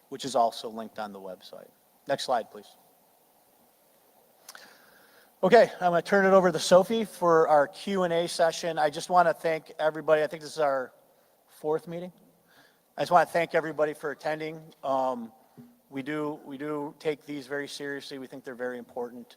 which is also linked on the website. Next slide, please. Okay, I'm going to turn it over to Sophie for our Q&A session. I just want to thank everybody. I think this is our 4th meeting. I just want to thank everybody for attending. We do take these very seriously. We think they're very important.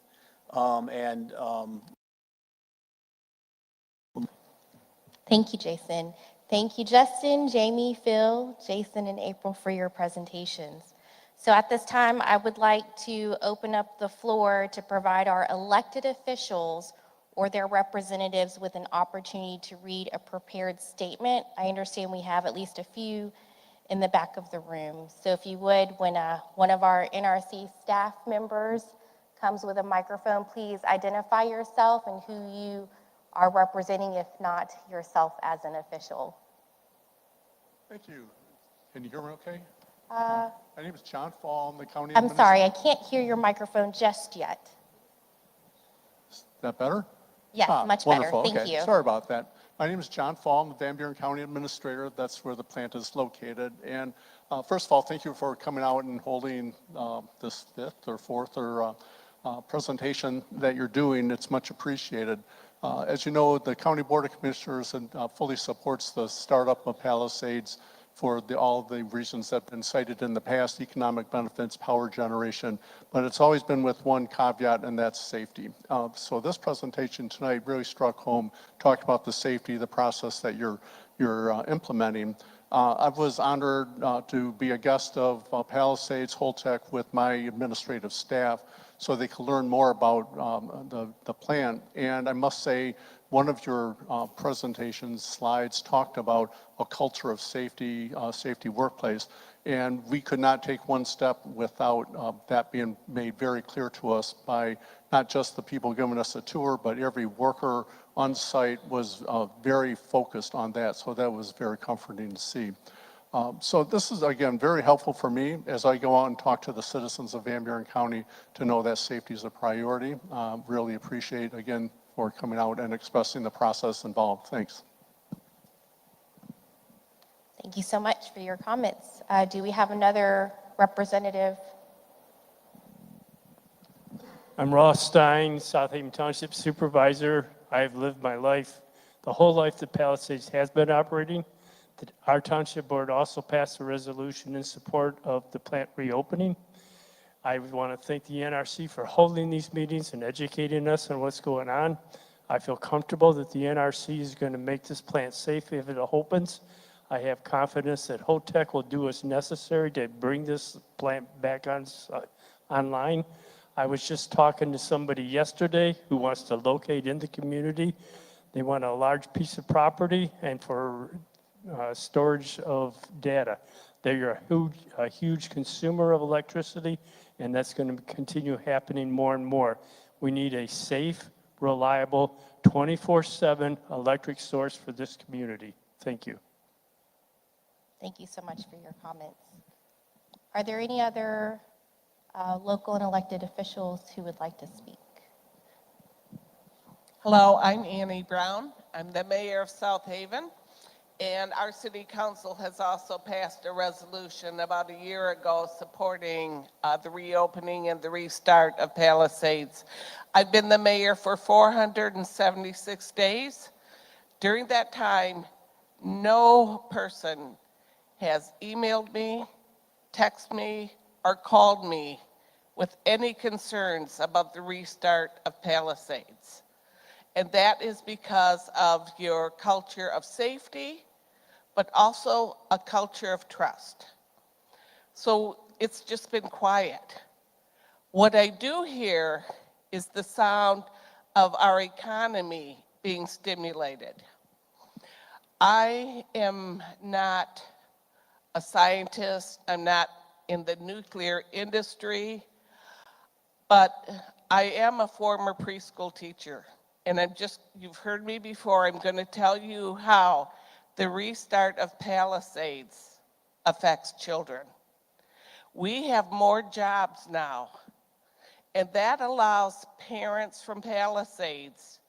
Thank you, Jason. Thank you, Justin, Jamie, Phil, Jason, and April for your presentations. So at this time, I would like to open up the floor to provide our elected officials or their representatives with an opportunity to read a prepared statement. I understand we have at least a few in the back of the room. So if you would, when one of our NRC staff members comes with a microphone, please identify yourself and who you are representing, if not yourself as an official. Thank you. Can you hear me okay? My name is John Fall. I'm the county I'm sorry, I can't hear your microphone just yet. Is that better? Yes, much wonderful. better. Thank Okay. you. Sorry about that. My name is John Fall. I'm the Van Buren County Administrator. That's where the plant is located. And first of all, thank you for coming out and holding this 5th or 4th or presentation that you're doing. It's much appreciated. As you know, the County Board of Commissioners fully supports the startup of Palisades for all the reasons that have been cited in the past, economic benefits, power generation, but it's always been with one caveat, and that's safety. So this presentation tonight really struck home, talked about the safety, the process that you're implementing. I was honored to be a guest of Palisades Holtec with my administrative staff so they could learn more about the plant. And I must say, one of your presentation slides talked about a culture of safety, safety workplace, and we could not take one step without that being made very clear to us by not just the people giving us a tour, but every worker on site was very focused on that, so that was very comforting to see. So this is, again, very helpful for me as I go out and talk to the citizens of Van Buren County to know that safety is a priority. Really appreciate, again, for coming out and expressing the process involved. Thanks. Thank you so much for your comments. Do we have another representative? I'm Ross Stein, South Haven Township Supervisor. I've lived my life, the whole life that Palisades has been operating. Our Township Board also passed a resolution in support of the plant reopening. I want to thank the NRC for holding these meetings and educating us on what's going on. I feel comfortable that the NRC is going to make this plant safe if it opens. I have confidence that HOTEC will do what's necessary to bring this plant back online. I was just talking to somebody yesterday who wants to locate in the community. They want a large piece of property and for storage of data. They're a huge consumer of electricity, and that's going to continue happening more and more. We need a safe, reliable, 24/7 electric source for this community. Thank you. Thank you so much for your comments. Are there any other local and elected officials who would like to speak? Hello, I'm Annie Brown. I'm the mayor of South Haven, and our city council has also passed a resolution about a year ago supporting the reopening and the restart of Palisades. I've been the mayor for 476 days. During that time, no person has emailed me, texted me, or called me with any concerns about the restart of Palisades. And that is because of your culture of safety, but also a culture of trust. So it's just been quiet. What I do hear is the sound of our economy being stimulated. I am not a scientist, I'm not in the nuclear industry, but I am a former preschool teacher. And you've heard me before, I'm going to tell you how the restart of Palisades affects children. We have more jobs now, and that allows parents from Palisades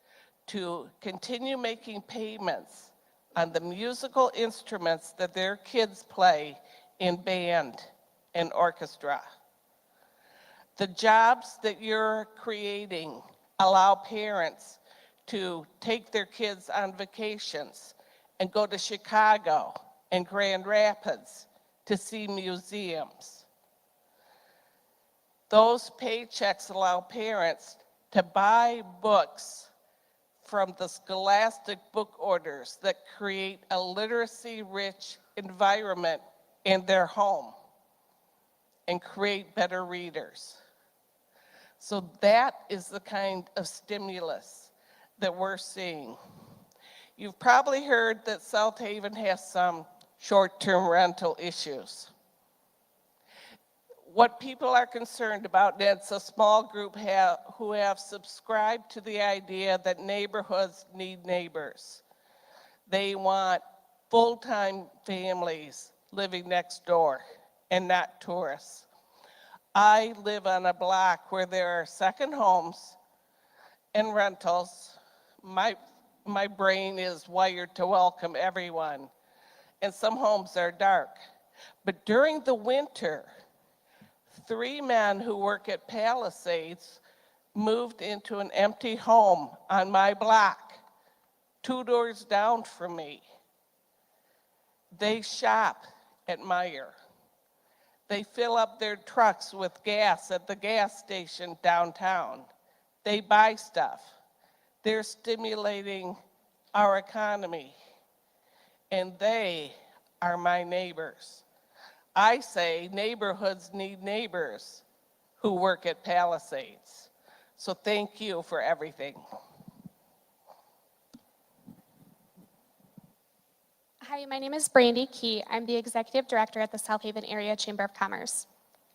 to continue making payments on the musical instruments that their kids play in band and orchestra. The jobs that you're creating allow parents to take their kids on vacations and go to Chicago and Grand Rapids to see museums. Those paychecks allow parents to buy books from the scholastic book orders that create a literacy-rich environment in their home and create better readers. So that is the kind of stimulus that we're seeing. You've probably heard that South Haven has some short-term rental issues. What people are concerned about, and it's a small group who have subscribed to the idea that neighborhoods need neighbors. They want full-time families living next door and not tourists. I live on a block where there are second homes and rentals. My brain is wired to welcome everyone, and some homes are dark. But during the winter, 3 men who work at Palisades moved into an empty home on my block, 2 doors down from me. They shop at Meijer. They fill up their trucks with gas at the gas station downtown. They buy stuff. They're stimulating our economy, and they are my neighbors. I say neighborhoods need neighbors who work at Palisades. So thank you for everything. Hi, my name is Brandy Key. I'm the Executive Director at the South Haven Area Chamber of Commerce.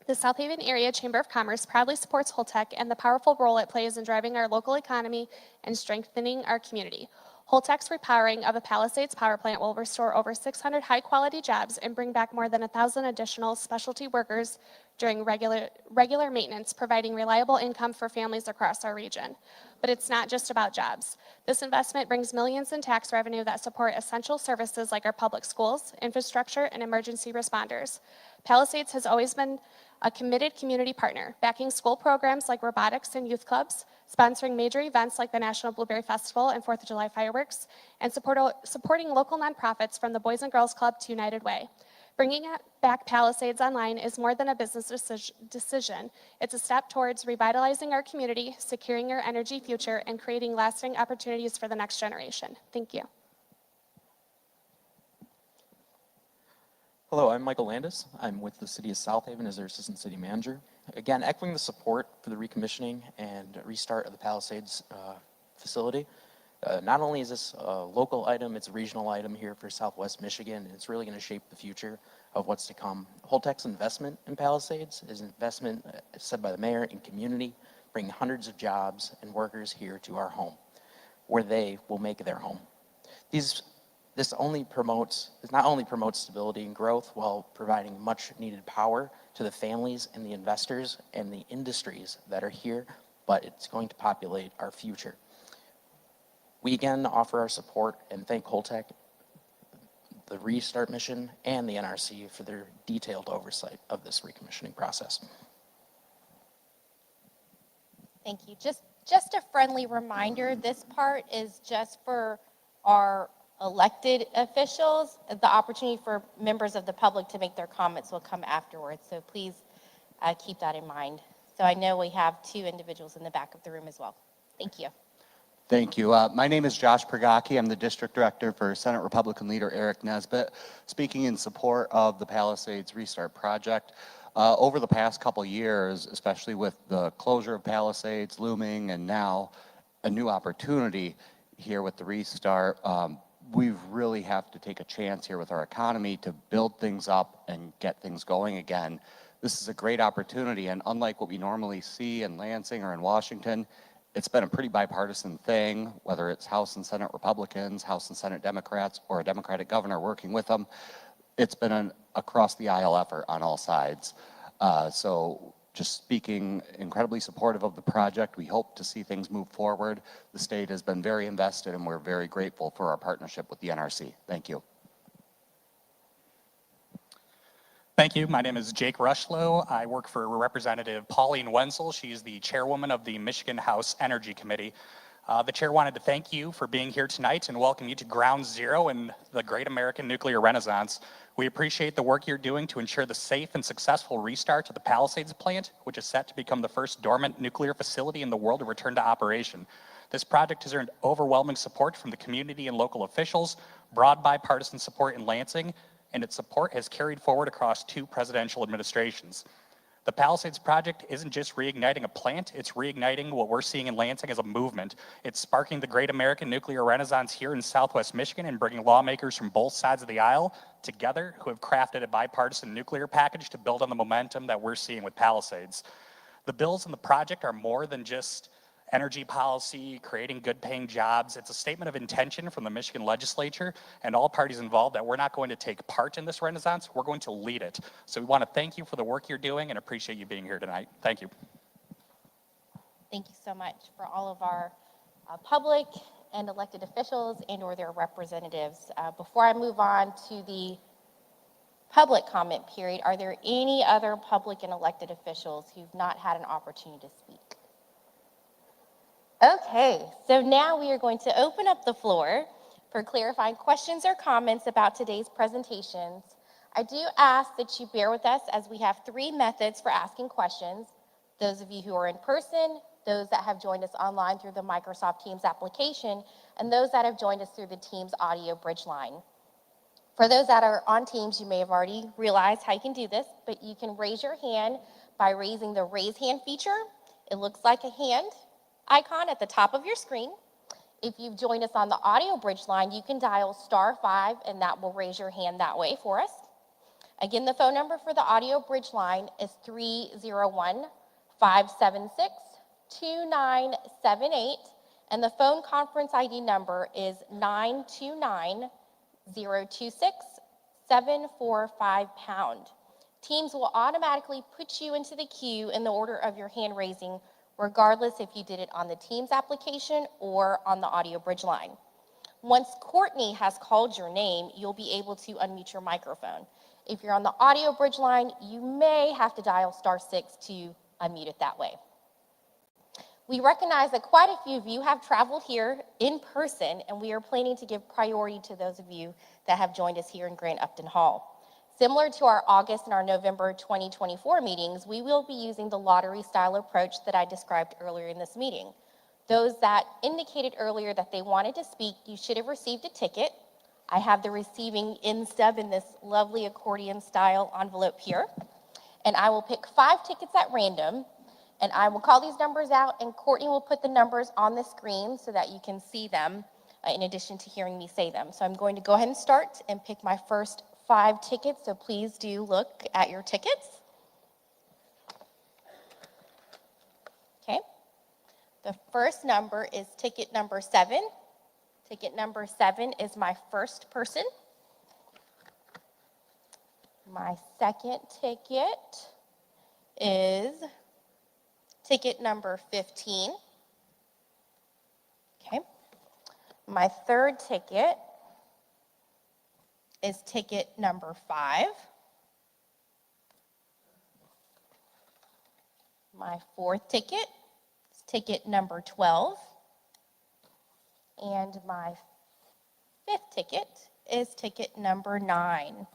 The South Haven Area Chamber of Commerce proudly supports Holtec and the powerful role it plays in driving our local economy and strengthening our community. Holtec's repowering of a Palisades power plant will restore over 600 high-quality jobs and bring back more than 1,000 additional specialty workers during regular maintenance, providing reliable income for families across our region. But it's not just about jobs. This investment brings millions in tax revenue that support essential services like our public schools, infrastructure, and emergency responders. Palisades has always been a committed community partner, backing school programs like robotics and youth clubs, sponsoring major events like the National Blueberry Festival and 4th of July fireworks, and supporting local nonprofits from the Boys and Girls Club to United Way. Bringing back Palisades online is more than a business decision. It's a step towards revitalizing our community, securing our energy future, and creating lasting opportunities for the next generation. Thank you. Hello, I'm Michael Landis. I'm with the City of South Haven as their Assistant City Manager. Again, echoing the support for the recommissioning and restart of the Palisades facility. Not only is this a local item, it's a regional item here for Southwest Michigan, and it's really going to shape the future of what's to come. Holtec's investment in Palisades is an investment said by the mayor in community, bringing hundreds of jobs and workers here to our home, where they will make their home. This not only promotes stability and growth while providing much needed power to the families and the investors and the industries that are here, but it's going to populate our future. We again offer our support and thank Holtec, the Restart Mission, and the NRC for their detailed oversight of this recommissioning process. Thank you. Just a friendly reminder, this part is just for our elected officials. The opportunity for members of the public to make their comments will come afterwards, so please keep that in mind. So I know we have two individuals in the back of the room as well. Thank you. Thank you. My name is Josh Pragaki. I'm the District Director for Senate Republican Leader Eric Nesbitt, speaking in support of the Palisades Restart Project. Over the past couple years, especially with the closure of Palisades looming and now a new opportunity here with the restart, we really have to take a chance here with our economy to build things up and get things going again. This is a great opportunity, and unlike what we normally see in Lansing or in Washington, it's been a pretty bipartisan thing, whether it's House and Senate Republicans, House and Senate Democrats, or a Democratic governor working with them. It's been an across-the-aisle effort on all sides. So just speaking incredibly supportive of the project, we hope to see things move forward. The state has been very invested, and we're very grateful for our partnership with the NRC. Thank you. Thank you. My name is Jake Rushlow. I work for Representative Pauline Wenzel. She's the chairwoman of the Michigan House Energy Committee. The chair wanted to thank you for being here tonight and welcome you to Ground Zero in the Great American Nuclear Renaissance. We appreciate the work you're doing to ensure the safe and successful restart of the Palisades plant, which is set to become the first dormant nuclear facility in the world to return to operation. This project has earned overwhelming support from the community and local officials, broad bipartisan support in Lansing, and its support has carried forward across 2 presidential administrations. The Palisades project isn't just reigniting a plant, it's reigniting what we're seeing in Lansing as a movement. It's sparking the Great American Nuclear Renaissance here in Southwest Michigan and bringing lawmakers from both sides of the aisle together who have crafted a bipartisan nuclear package to build on the momentum that we're seeing with Palisades. The bills in the project are more than just energy policy, creating good-paying jobs. It's a statement of intention from the Michigan legislature and all parties involved that we're not going to take part in this renaissance, we're going to lead it. So we want to thank you for the work you're doing and appreciate you being here tonight. Thank you. Thank you so much for all of our public and elected officials and or their representatives. Before I move on to the public comment period, are there any other public and elected officials who've not had an opportunity to speak? Okay, so now we are going to open up the floor for clarifying questions or comments about today's presentations. I do ask that you bear with us as we have 3 methods for asking questions. Those of you who are in person, those that have joined us online through the Microsoft Teams application, and those that have joined us through the Teams audio bridge line. For those that are on Teams, you may have already realized how you can do this, but you can raise your hand by raising the raise hand feature. It looks like a hand icon at the top of your screen. If you've joined us on the audio bridge line, you can dial *5 and that will raise your hand that way for us. Again, the phone number for the audio bridge line is 301-576-2978 and the phone conference ID number is 929-026-745#. Teams will automatically put you into the queue in the order of your hand raising, regardless if you did it on the Teams application or on the audio bridge line. Once Courtney has called your name, you'll be able to unmute your microphone. If you're on the audio bridge line, you may have to dial *6 to unmute it that way. We recognize that quite a few of you have traveled here in person, and we are planning to give priority to those of you that have joined us here in Grand Upton Hall. Similar to our August and our November 2024 meetings, we will be using the lottery-style approach that I described earlier in this meeting. Those that indicated earlier that they wanted to speak, you should have received a ticket. I have the receiving in stub in this lovely accordion-style envelope here, and I will pick 5 tickets at random. And I will call these numbers out, and Courtney will put the numbers on the screen so that you can see them in addition to hearing me say them. So I'm going to go ahead and start and pick my first 5 tickets, so please do look at your tickets. Okay. The first number is ticket number 7. Ticket number 7 is my first person. My second ticket is ticket number 15. Okay. My third ticket is ticket number 5. My fourth ticket is ticket number 12. And my fifth ticket is ticket number 9.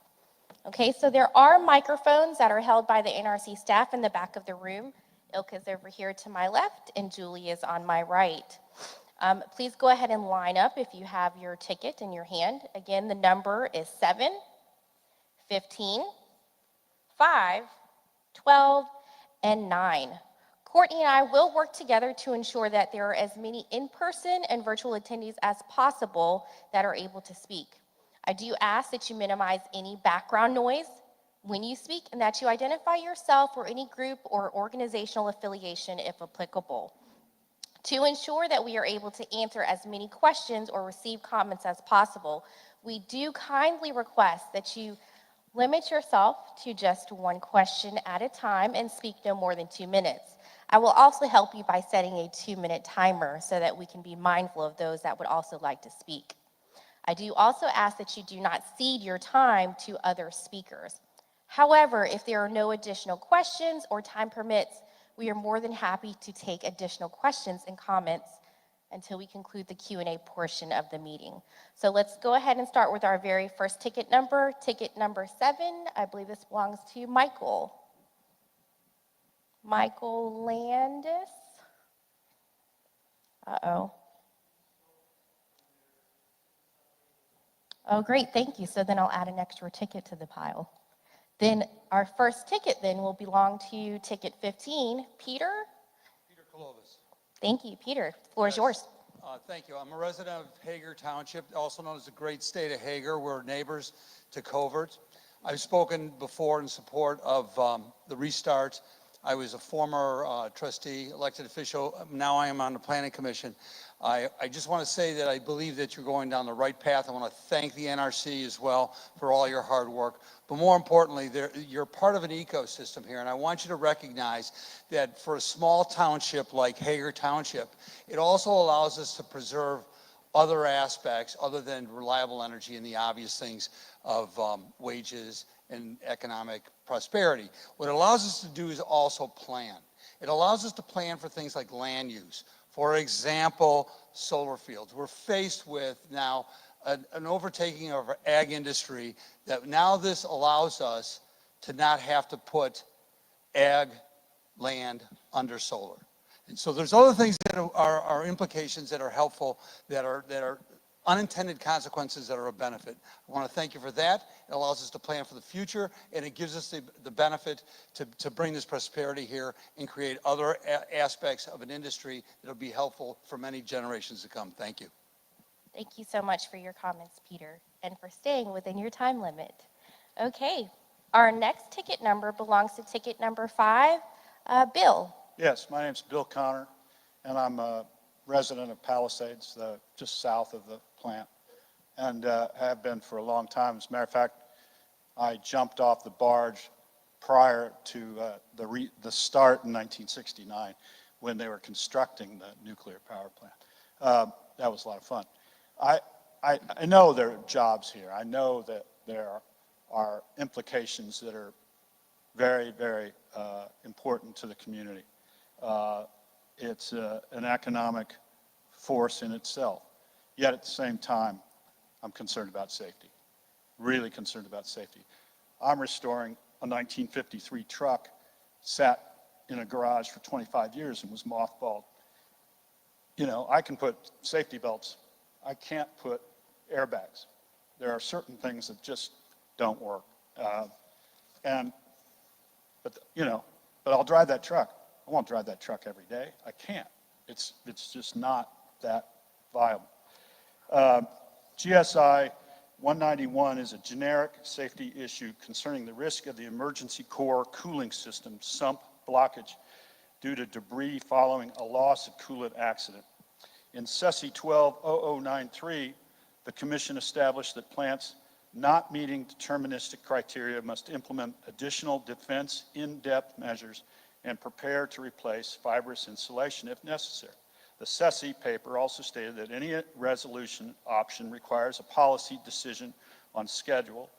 Okay, so there are microphones that are held by the NRC staff in the back of the room. Ilka's over here to my left, and Julie is on my right. Please go ahead and line up if you have your ticket in your hand. Again, the number is 7, 15, 5, 12, and 9. Courtney and I will work together to ensure that there are as many in-person and virtual attendees as possible that are able to speak. I do ask that you minimize any background noise when you speak, and that you identify yourself or any group or organizational affiliation if applicable. To ensure that we are able to answer as many questions or receive comments as possible, we do kindly request that you limit yourself to just 1 question at a time and speak no more than 2 minutes. I will also help you by setting a 2-minute timer so that we can be mindful of those that would also like to speak. I do also ask that you do not cede your time to other speakers. However, if there are no additional questions or time permits, we are more than happy to take additional questions and comments until we conclude the Q&A portion of the meeting. So let's go ahead and start with our very first ticket number 7. I believe this belongs to Michael. Michael Landis. Uh-oh. Oh, great, thank you. So then I'll add an extra ticket to the pile. Then our first ticket then will belong to ticket 15. Peter? Peter Clovis. Thank you, Peter. The floor is yours. Thank you. I'm a resident of Hager Township, also known as the great state of Hager. We're neighbors to Covert. I've spoken before in support of the restart. I was a former trustee, elected official. Now I am on the Planning Commission. I just want to say that I believe that you're going down the right path. I want to thank the NRC as well for all your hard work. But more importantly, you're part of an ecosystem here, and I want you to recognize that for a small township like Hager Township, it also allows us to preserve other aspects other than reliable energy and the obvious things of wages and economic prosperity. What it allows us to do is also plan. It allows us to plan for things like land use. For example, solar fields. We're faced with now an overtaking of our ag industry that now this allows us to not have to put ag land under solar. And so there's other things that are implications that are helpful, that are unintended consequences that are a benefit. I want to thank you for that. It allows us to plan for the future, and it gives us the benefit to bring this prosperity here and create other aspects of an industry that will be helpful for many generations to come. Thank you. Thank you so much for your comments, Peter, and for staying within your time limit. Okay, our next ticket number belongs to ticket number 5. Bill. Yes, my name's Bill Connor, and I'm a resident of Palisades, just south of the plant, and have been for a long time. As a matter of fact, I jumped off the barge prior to the start in 1969 when they were constructing the nuclear power plant. That was a lot of fun. I know there are jobs here. I know that there are implications that are very, very important to the community. It's an economic force in itself. Yet at the same time, I'm concerned about safety, really concerned about safety. I'm restoring a 1953 truck, sat in a garage for 25 years and was mothballed. You know, I can put safety belts. I can't put airbags. There are certain things that just don't work. But I'll drive that truck. I won't drive that truck every day. I can't. It's just not that viable. GSI 191 is a generic safety issue concerning the risk of the emergency core cooling system sump blockage due to debris following a loss of coolant accident. In SESI 120093, the Commission established that plants not meeting deterministic criteria must implement additional defense in-depth measures and prepare to replace fibrous insulation if necessary. The SESI paper also stated that any resolution option requires a policy decision on schedule,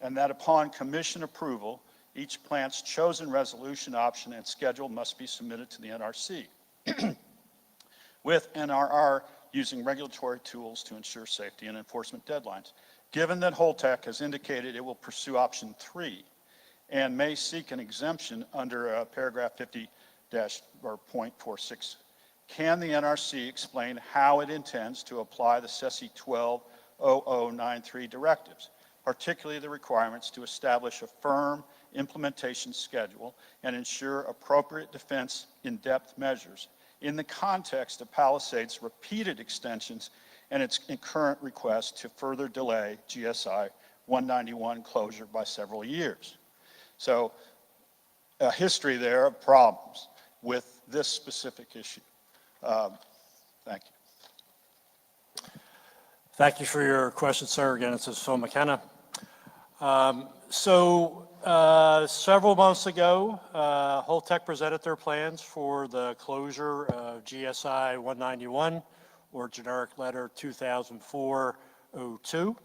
and that upon Commission approval, each plant's chosen resolution option and schedule must be submitted to the NRC, with NRR using regulatory tools to ensure safety and enforcement deadlines. Given that Holtec has indicated it will pursue option 3 and may seek an exemption under paragraph 50-.46, can the NRC explain how it intends to apply the SESI 120093 directives, particularly the requirements to establish a firm implementation schedule and ensure appropriate defense in-depth measures in the context of Palisades' repeated extensions and its current request to further delay GSI 191 closure by several years? So a history there of problems with this specific issue. Thank you. Thank you for your question, sir. Again, this is Phil McKenna. Several months ago, Holtec presented their plans for the closure of GSI 191, or generic letter 2004-02.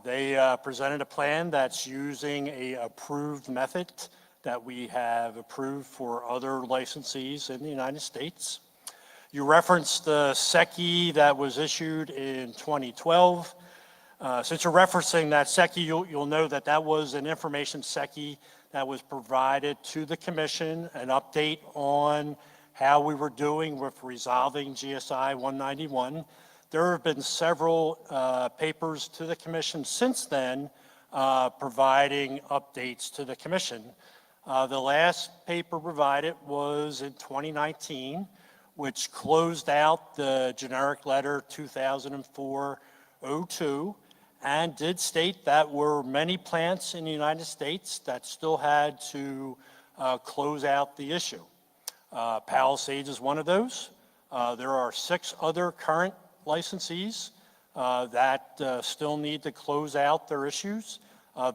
They presented a plan that's using a approved method that we have approved for other licensees in the United States. You referenced the SECI that was issued in 2012. Since you're referencing that SECI, you'll know that that was an information SECI that was provided to the Commission, an update on how we were doing with resolving GSI 191. There have been several papers to the Commission since then providing updates to the Commission. The last paper provided was in 2019, which closed out the generic letter 2004-02 and did state that were many plants in the United States that still had to close out the issue. Palisades is one of those. There are 6 other current licensees that still need to close out their issues.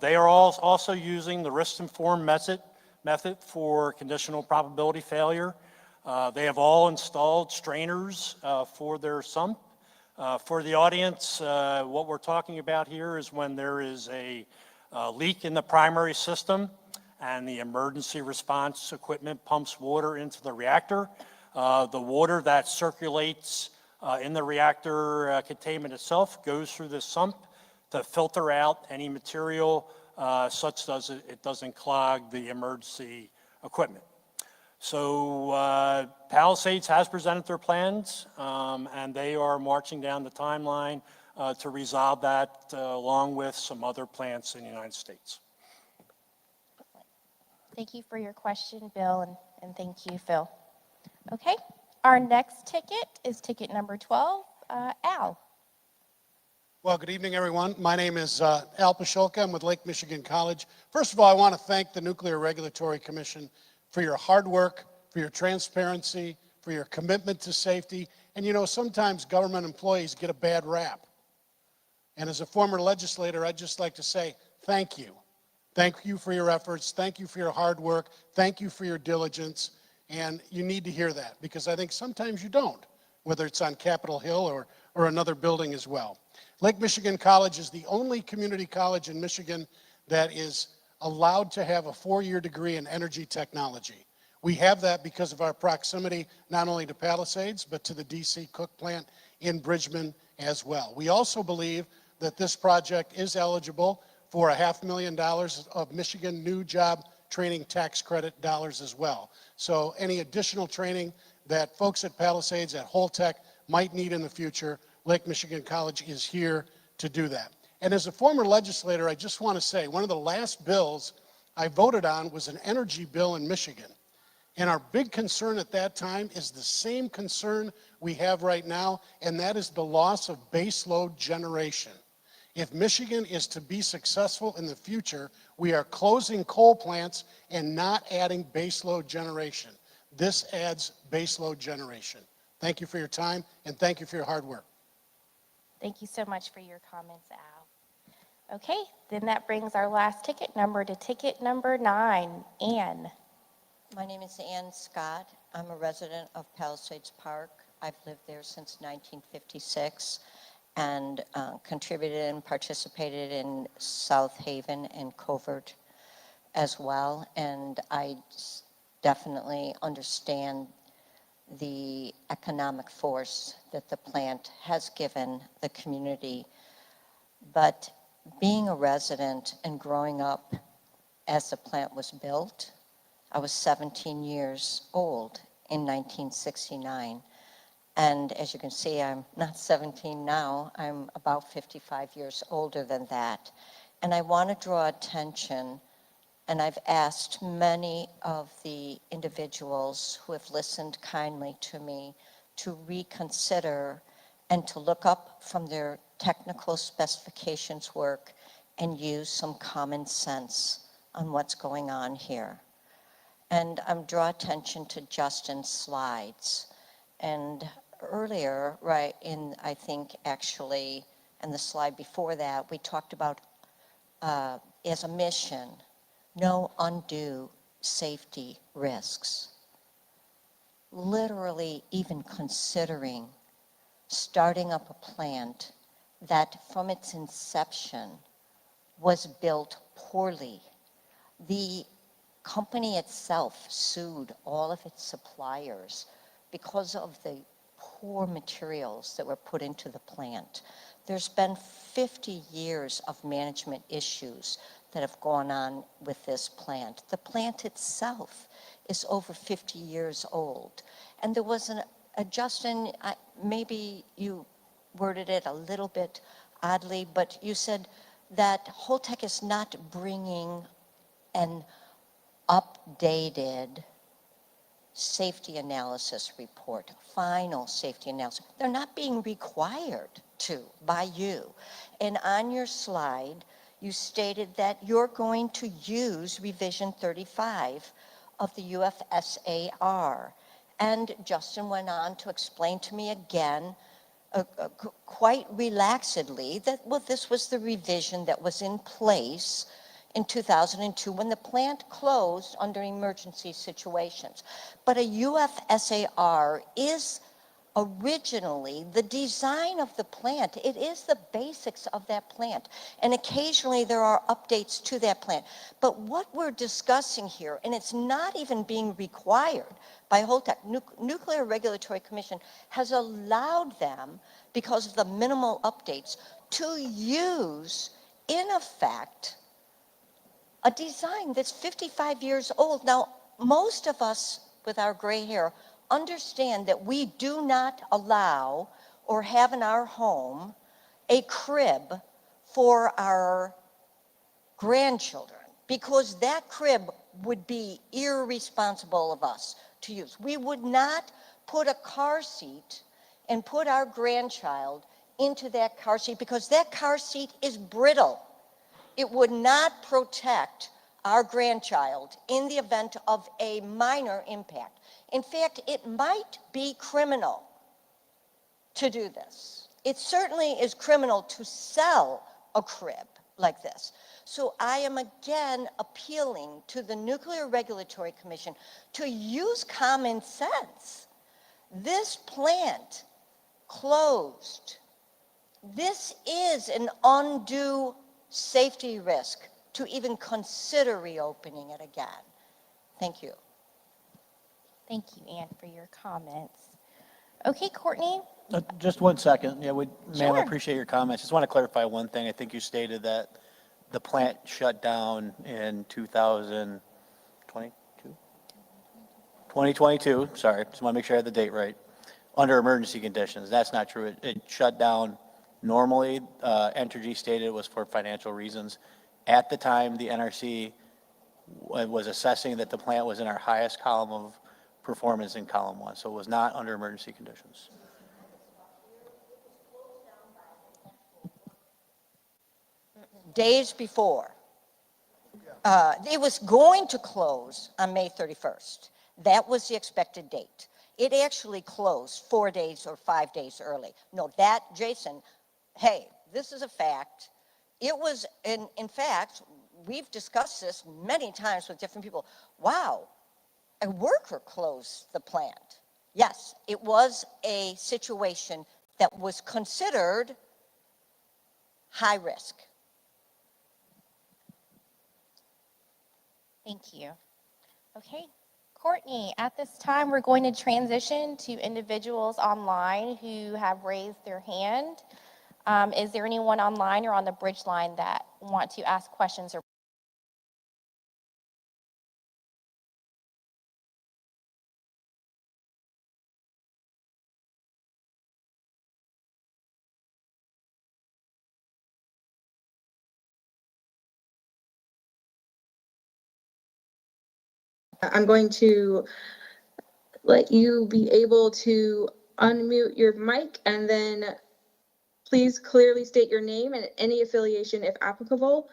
They are also using the risk-informed method for conditional probability failure. They have all installed strainers for their sump. For the audience, what we're talking about here is when there is a leak in the primary system and the emergency response equipment pumps water into the reactor. The water that circulates in the reactor containment itself goes through the sump to filter out any material such that it doesn't clog the emergency equipment. So Palisades has presented their plans, and they are marching down the timeline to resolve that along with some other plants in the United States. Thank you for your question, Bill, and thank you, Phil. Okay, our next ticket is ticket number 12. Al. Well, good evening, everyone. My name is Al Pasholka. I'm with Lake Michigan College. First of all, I want to thank the Nuclear Regulatory Commission for your hard work, for your transparency, for your commitment to safety. And you know, sometimes government employees get a bad rap. And as a former legislator, I'd just like to say thank you. Thank you for your efforts. Thank you for your hard work. Thank you for your diligence. And you need to hear that, because I think sometimes you don't, whether it's on Capitol Hill or another building as well. Lake Michigan College is the only community college in Michigan that is allowed to have a 4-year degree in energy technology. We have that because of our proximity not only to Palisades, but to the DC Cook plant in Bridgman as well. We also believe that this project is eligible for $500,000 of Michigan new job training tax credit dollars as well. So any additional training that folks at Palisades, at Holtec might need in the future, Lake Michigan College is here to do that. And as a former legislator, I just want to say, one of the last bills I voted on was an energy bill in Michigan. And our big concern at that time is the same concern we have right now, and that is the loss of baseload generation. If Michigan is to be successful in the future, we are closing coal plants and not adding baseload generation. This adds baseload generation. Thank you for your time, and thank you for your hard work. Thank you so much for your comments, Al. Okay, then that brings our last ticket number to ticket number 9, Ann. My name is Ann Scott. I'm a resident of Palisades Park. I've lived there since 1956 and contributed and participated in South Haven and Covert as well. And I definitely understand the economic force that the plant has given the community. But being a resident and growing up as the plant was built, I was 17 years old in 1969. And as you can see, I'm not 17 now, I'm about 55 years older than that. And I want to draw attention, and I've asked many of the individuals who have listened kindly to me to reconsider and to look up from their technical specifications work and use some common sense on what's going on here. And I'm draw attention to Justin's slides. And earlier, right in, I think actually, and the slide before that, we talked about as a mission, no undue safety risks. Literally even considering starting up a plant that from its inception was built poorly. The company itself sued all of its suppliers because of the poor materials that were put into the plant. There's been 50 years of management issues that have gone on with this plant. The plant itself is over 50 years old. And there was Justin, maybe you worded it a little bit oddly, but you said that Holtec is not bringing an updated safety analysis report, final safety analysis. They're not being required to by you. And on your slide, you stated that you're going to use revision 35 of the UFSAR. And Justin went on to explain to me again, quite relaxedly, that, well, this was the revision that was in place in 2002 when the plant closed under emergency situations. But a UFSAR is originally the design of the plant. It is the basics of that plant. And occasionally there are updates to that plant. But what we're discussing here, and it's not even being required by Holtec, Nuclear Regulatory Commission has allowed them, because of the minimal updates, to use, in effect, a design that's 55 years old. Now, most of us with our gray hair understand that we do not allow or have in our home a crib for our grandchildren, because that crib would be irresponsible of us to use. We would not put a car seat and put our grandchild into that car seat, because that car seat is brittle. It would not protect our grandchild in the event of a minor impact. In fact, it might be criminal to do this. It certainly is criminal to sell a crib like this. So I am again appealing to the Nuclear Regulatory Commission to use common sense. This plant closed This is an undue safety risk to even consider reopening it again. Thank you. Thank you, Ann, for your comments. Okay, Courtney? Just 1 second. Yeah, ma'am, I Sure. appreciate your comments. Just want to clarify one thing. I think you stated that the plant shut down in 2022, sorry, just want to make sure I had the date right, under emergency conditions. That's not true. It shut down normally. Entergy stated it was for financial reasons. At the time, the NRC was assessing that the plant was in our highest column of performance in column 1, so it was not under emergency conditions. Days before. It was going to close on May 31st. That was the expected date. It actually closed 4 days or 5 days early. No, that, Jason, hey, this is a fact. It was, in fact, we've discussed this many times with different people. Wow, a worker closed the plant. Yes, it was a situation that was considered high risk. Thank you. Okay, Courtney, at this time, we're going to transition to individuals online who have raised their hand. Is there anyone online or on the bridge line that want to ask questions or I'm going to let you be able to unmute your mic and then please clearly state your name and any affiliation if applicable.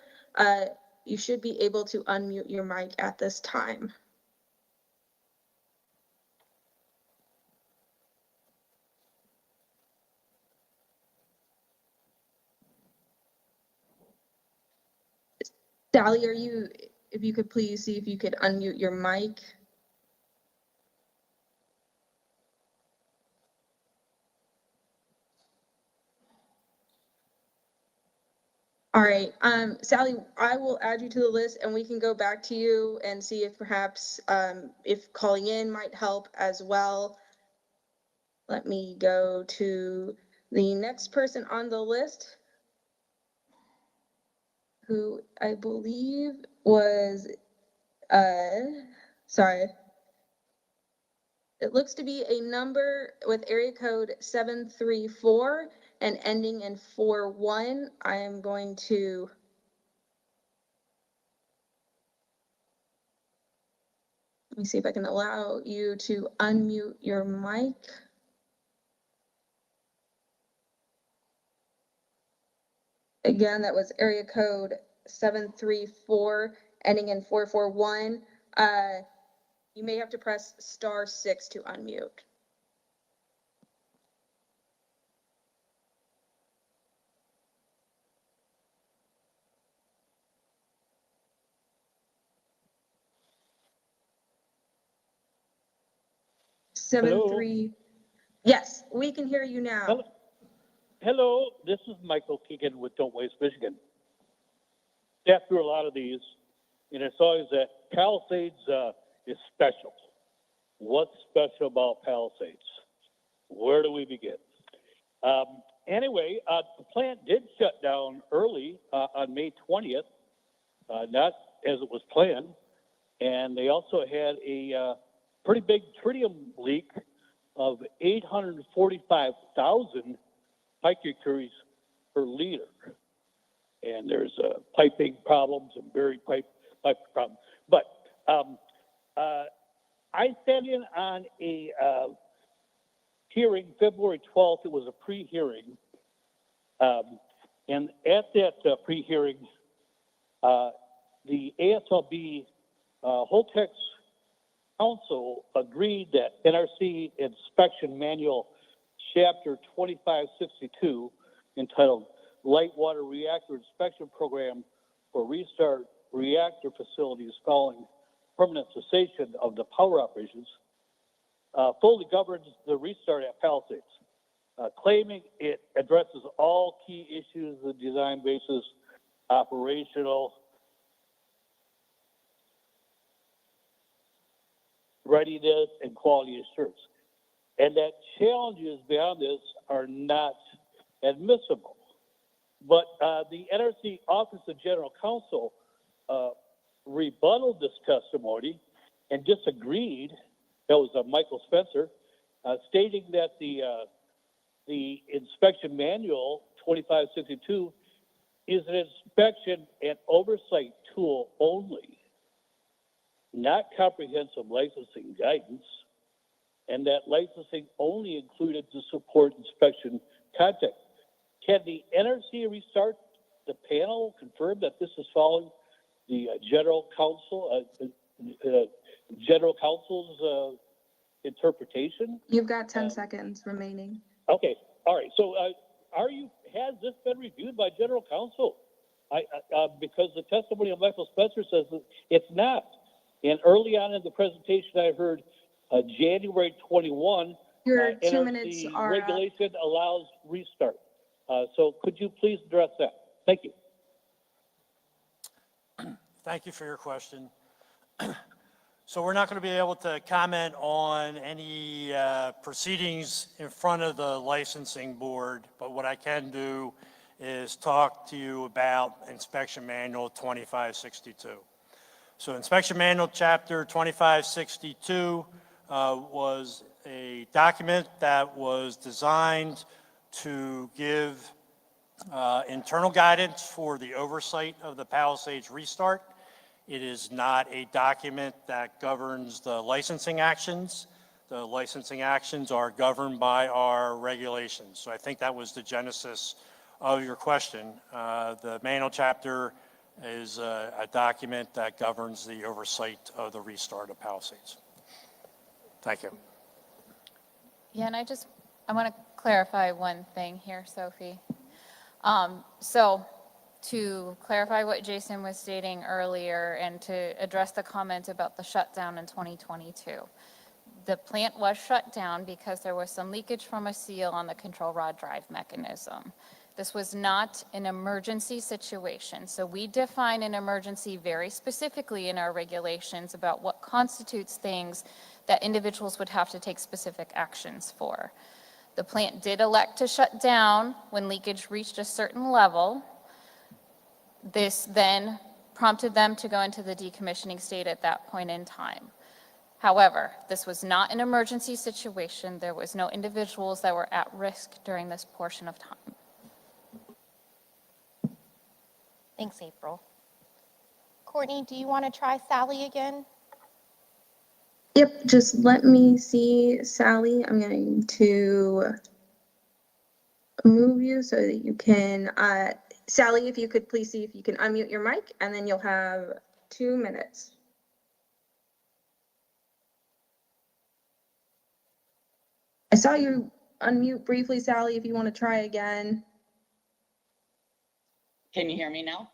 You should be able to unmute your mic at this time. Sally, if you could please see if you could unmute your mic. All right, Sally, I will add you to the list and we can go back to you and see if perhaps if calling in might help as well. Let me go to the next person on the list, who I believe was, sorry. It looks to be a number with area code 734 and ending in 41. I am going to let me see if I can allow you to unmute your mic. Again, that was area code 734 ending in 441. You may have to press *6 to unmute. Hello. Yes, we can hear you now. Hello, this is Michael Keegan with Don't Waste Michigan. Sat through a lot of these, and it's always that Palisades is special. What's special about Palisades? Where do we begin? Anyway, the plant did shut down early on May 20th, not as it was planned, and they also had a pretty big tritium leak of 845,000 picocuries per liter. And there's piping problems and buried pipe problems. But I sat in on a hearing February 12th. It was a pre-hearing. And at that pre-hearing, the ASLB Holtex Council agreed that NRC Inspection Manual Chapter 2562, entitled Light Water Reactor Inspection Program for Restart Reactor Facilities Following Permanent Cessation of the Power Operations, fully governs the restart at Palisades. claiming it addresses all key issues of design basis, operational, readiness, and quality assurance. And that challenges beyond this are not admissible. But the NRC Office of General Counsel rebutted this testimony and disagreed. That was Michael Spencer, stating that the inspection manual 2562 is an inspection and oversight tool only, not comprehensive licensing guidance, and that licensing only included to support inspection content. Can the NRC Restart the panel confirm that this is following the General Counsel's interpretation? You've got 10 seconds remaining. Okay, all right. So, has this been reviewed by General Counsel? Because the testimony of Michael Spencer says that it's not. And early on in the presentation, I heard January 21, Your 2 NRC minutes are up. regulation allows restart. So could you please address that? Thank you. Thank you for your question. So we're not going to be able to comment on any proceedings in front of the licensing board, but what I can do is talk to you about Inspection Manual 2562. So Inspection Manual Chapter 2562 was a document that was designed to give internal guidance for the oversight of the Palisades Restart. It is not a document that governs the licensing actions. The licensing actions are governed by our regulations. So I think that was the genesis of your question. The manual chapter is a document that governs the oversight of the restart of Palisades. Thank you. Yeah, and I want to clarify one thing here, Sophie. So to clarify what Jason was stating earlier and to address the comment about the shutdown in 2022. The plant was shut down because there was some leakage from a seal on the control rod drive mechanism. This was not an emergency situation. So we define an emergency very specifically in our regulations about what constitutes things that individuals would have to take specific actions for. The plant did elect to shut down when leakage reached a certain level. This then prompted them to go into the decommissioning state at that point in time. However, this was not an emergency situation. There was no individuals that were at risk during this portion of time. Thanks, April. Courtney, do you want to try Sally again? Yep, just let me see, Sally. I'm going to move you so that you can, Sally, if you could please see if you can unmute your mic, and then you'll have 2 minutes. I saw you unmute briefly, Sally, if you want to try again. Can you hear me now?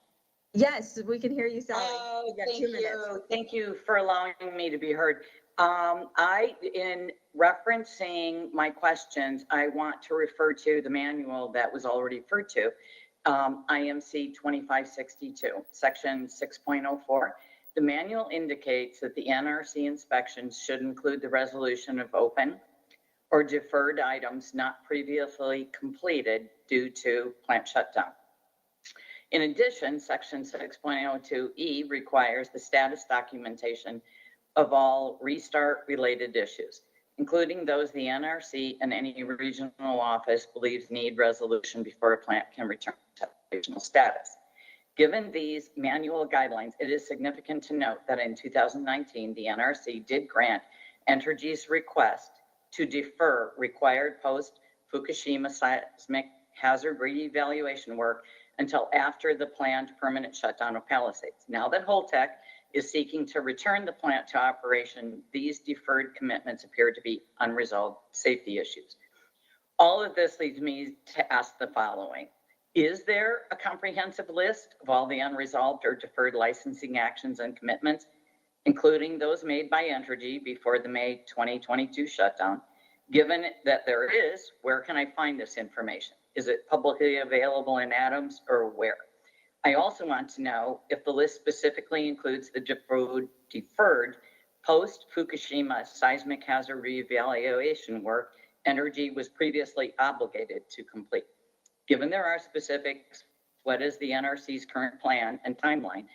Yes, we can hear you, Sally. Oh, You got thank 2 minutes. you. Thank you for allowing me to be heard. In referencing my questions, I want to refer to the manual that was already referred to, IMC 2562, section 6.04. The manual indicates that the NRC inspections should include the resolution of open or deferred items not previously completed due to plant shutdown. In addition, section 6.02E requires the status documentation of all restart-related issues, including those the NRC and any regional office believes need resolution before a plant can return to operational status. Given these manual guidelines, it is significant to note that in 2019, the NRC did grant Entergy's request to defer required post-Fukushima seismic hazard re-evaluation work until after the planned permanent shutdown of Palisades. Now that Holtec is seeking to return the plant to operation, these deferred commitments appear to be unresolved safety issues. All of this leads me to ask the following. Is there a comprehensive list of all the unresolved or deferred licensing actions and commitments, including those made by Entergy before the May 2022 shutdown? Given that there is, where can I find this information? Is it publicly available in Adams or where? I also want to know if the list specifically includes the deferred post-Fukushima seismic hazard reevaluation work Energy was previously obligated to complete. Given there are specifics, what is the NRC's current plan and timeline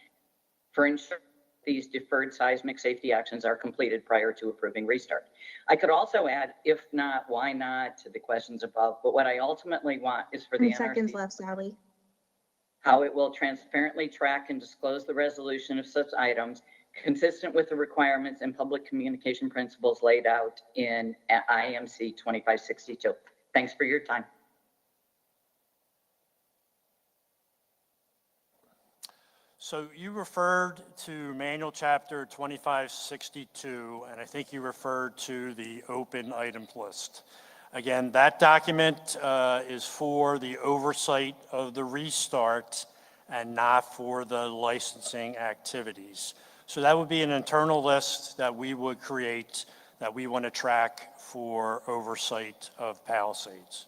for ensuring these deferred seismic safety actions are completed prior to approving restart? I could also add, if not, why not, to the questions above, but what I ultimately want is for the 10 seconds NRC, left, Sally. how it will transparently track and disclose the resolution of such items consistent with the requirements and public communication principles laid out in IMC 2562. Thanks for your time. So you referred to Manual Chapter 2562, and I think you referred to the open items list. Again, that document is for the oversight of the restart and not for the licensing activities. So that would be an internal list that we would create that we want to track for oversight of Palisades.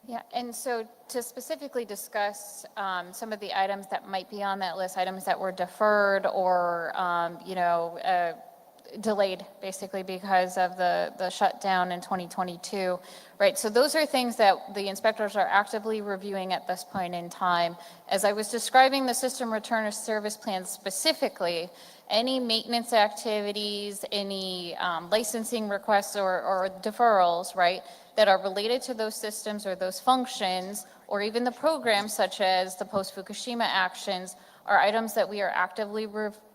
Yeah, and so to specifically discuss some of the items that might be on that list, items that were deferred or, delayed basically because of the shutdown in 2022, right? So those are things that the inspectors are actively reviewing at this point in time. As I was describing the system return of service plan specifically, any maintenance activities, any licensing requests or deferrals, right, that are related to those systems or those functions, or even the programs such as the post-Fukushima actions, are items that we are actively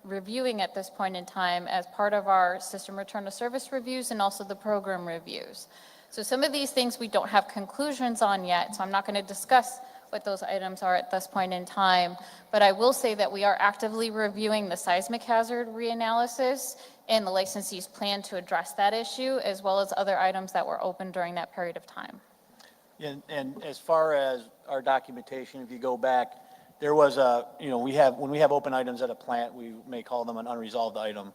reviewing at this point in time as part of our system return to service reviews and also the program reviews. So some of these things we don't have conclusions on yet, so I'm not going to discuss what those items are at this point in time, but I will say that we are actively reviewing the seismic hazard reanalysis and the licensee's plan to address that issue, as well as other items that were open during that period of time. And as far as our documentation, if you go back, there was when we have open items at a plant, we may call them an unresolved item.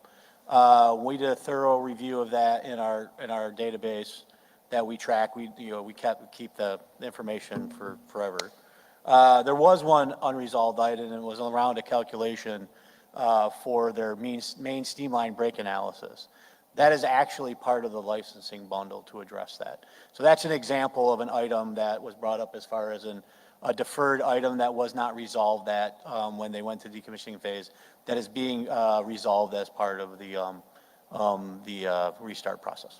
We did a thorough review of that in our database that we track. We keep the information for forever. There was one unresolved item, and it was around a calculation for their main steamline break analysis. That is actually part of the licensing bundle to address that. So that's an example of an item that was brought up as far as a deferred item that was not resolved when they went to decommissioning phase, that is being resolved as part of the restart process.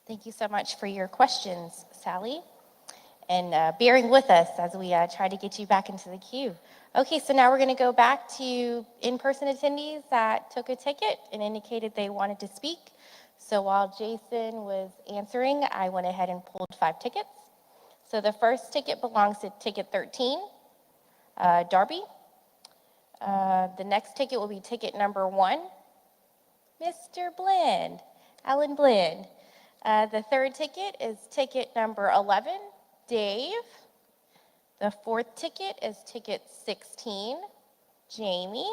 Thank you so much for your questions, Sally, and bearing with us as we try to get you back into the queue. Okay, so now we're going to go back to in-person attendees that took a ticket and indicated they wanted to speak. So while Jason was answering, I went ahead and pulled 5 tickets. So the first ticket belongs to ticket 13, Darby. The next ticket will be ticket number 1, Mr. Blend, Alan Blend. The third ticket is ticket number 11, Dave. The fourth ticket is ticket 16, Jamie.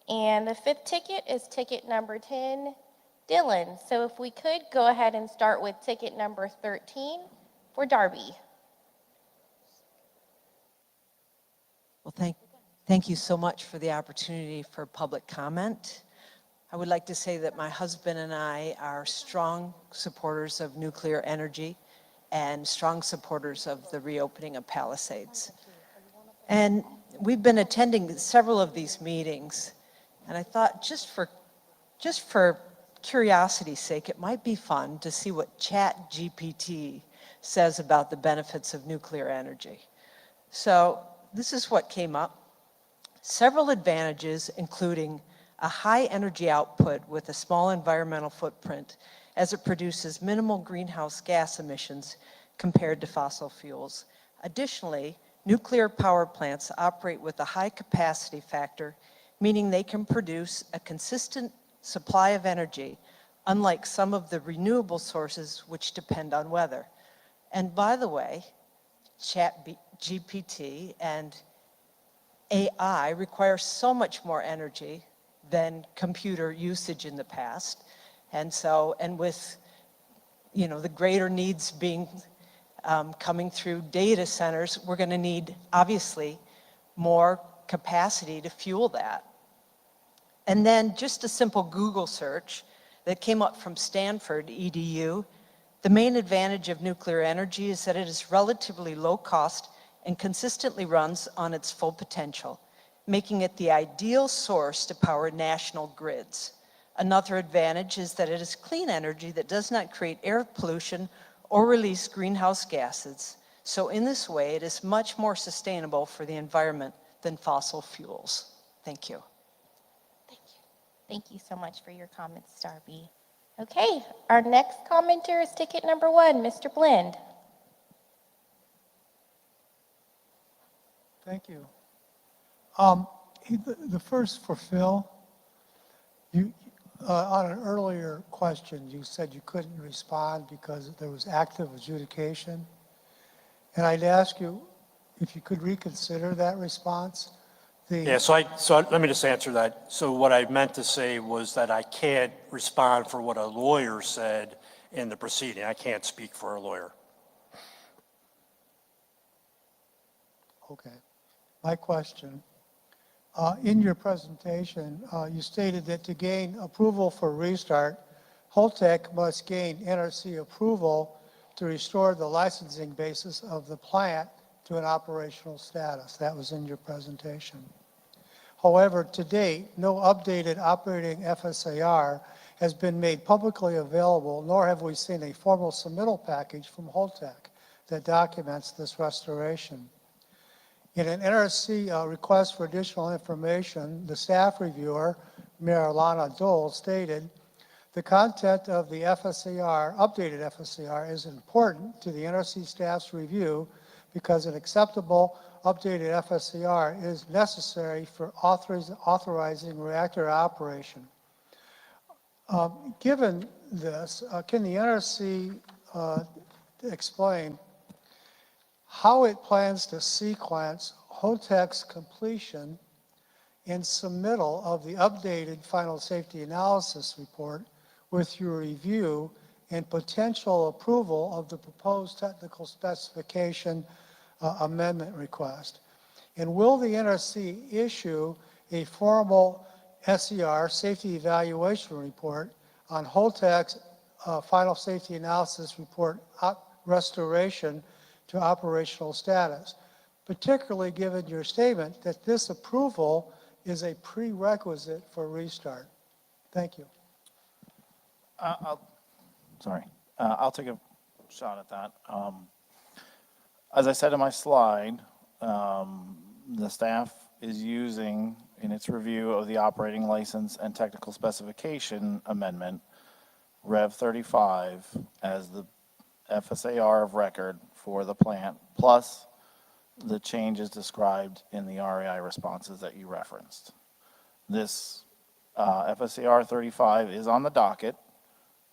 And the fifth ticket is ticket number 10, Dylan. So if we could go ahead and start with ticket number 13 for Darby. Well, thank you so much for the opportunity for public comment. I would like to say that my husband and I are strong supporters of nuclear energy and strong supporters of the reopening of Palisades. And we've been attending several of these meetings, and I thought just for curiosity's sake, it might be fun to see what ChatGPT says about the benefits of nuclear energy. So this is what came up. Several advantages, including a high energy output with a small environmental footprint, as it produces minimal greenhouse gas emissions compared to fossil fuels. Additionally, nuclear power plants operate with a high capacity factor, meaning they can produce a consistent supply of energy, unlike some of the renewable sources which depend on weather. And by the way, ChatGPT and AI require so much more energy than computer usage in the past. And so, and with, the greater needs being coming through data centers, we're going to need, obviously, more capacity to fuel that. And then just a simple Google search that came up from Stanford EDU. The main advantage of nuclear energy is that it is relatively low cost and consistently runs on its full potential, making it the ideal source to power national grids. Another advantage is that it is clean energy that does not create air pollution or release greenhouse gases. So in this way, it is much more sustainable for the environment than fossil fuels. Thank you. Thank you so much for your comments, Darby. Okay, our next commenter is ticket number 1, Mr. Blend. Thank you. The first for Phil. You, on an earlier question, you said you couldn't respond because there was active adjudication. And I'd ask you if you could reconsider that response. Yeah, so let me just answer that. So what I meant to say was that I can't respond for what a lawyer said in the proceeding. I can't speak for a lawyer. Okay. My question, in your presentation, you stated that to gain approval for restart, Holtec must gain NRC approval to restore the licensing basis of the plant to an operational status. That was in your presentation. However, to date, no updated operating FSAR has been made publicly available, nor have we seen a formal submittal package from Holtec that documents this restoration. In an NRC request for additional information, the staff reviewer, Marilana Dole, stated, the content of the FSAR, updated FSAR, is important to the NRC staff's review because an acceptable updated FSAR is necessary for authorizing reactor operation. Given this, can the NRC explain how it plans to sequence Holtec's completion and submittal of the updated final safety analysis report with your review and potential approval of the proposed technical specification amendment request? And will the NRC issue a formal SER, safety evaluation report, on Holtec's final safety analysis report restoration to operational status, particularly given your statement that this approval is a prerequisite for restart? Thank you. I'll take a shot at that. As I said in my slide, the staff is using, in its review of the operating license and technical specification amendment, Rev 35 as the FSAR of record for the plant, plus the changes described in the RAI responses that you referenced. This FSAR 35 is on the docket.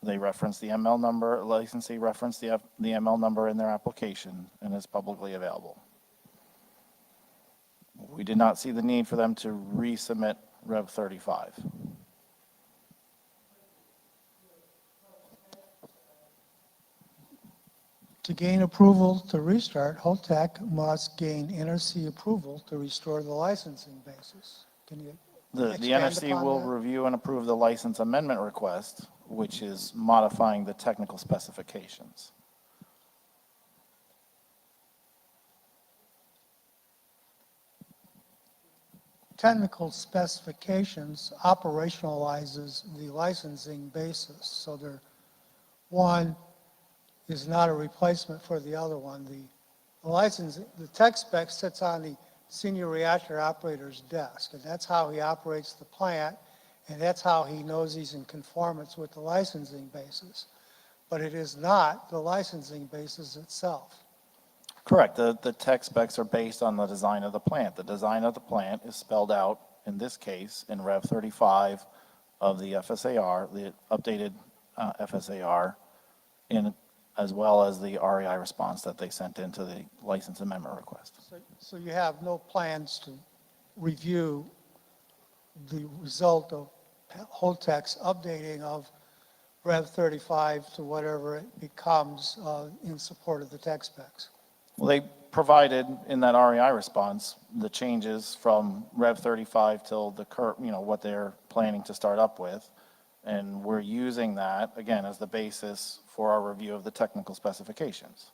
They reference the ML number, licensee referenced the ML number in their application, and is publicly available. We did not see the need for them to resubmit Rev 35. To gain approval to restart, Holtec must gain NRC approval to restore the licensing basis. Can you The expand NRC upon will that? review and approve the license amendment request, which is modifying the technical specifications. Technical specifications operationalizes the licensing basis. So one is not a replacement for the other one. The license, the tech spec sits on the senior reactor operator's desk, and that's how he operates the plant, and that's how he knows he's in conformance with the licensing basis. But it is not the licensing basis itself. Correct. The tech specs are based on the design of the plant. The design of the plant is spelled out, in this case, in Rev 35 of the FSAR, the updated FSAR, as well as the REI response that they sent into the license amendment request. So you have no plans to review the result of Holtec's updating of Rev 35 to whatever it becomes in support of the tech specs? Well, they provided in that REI response the changes from Rev 35 till the current, what they're planning to start up with. And we're using that, again, as the basis for our review of the technical specifications.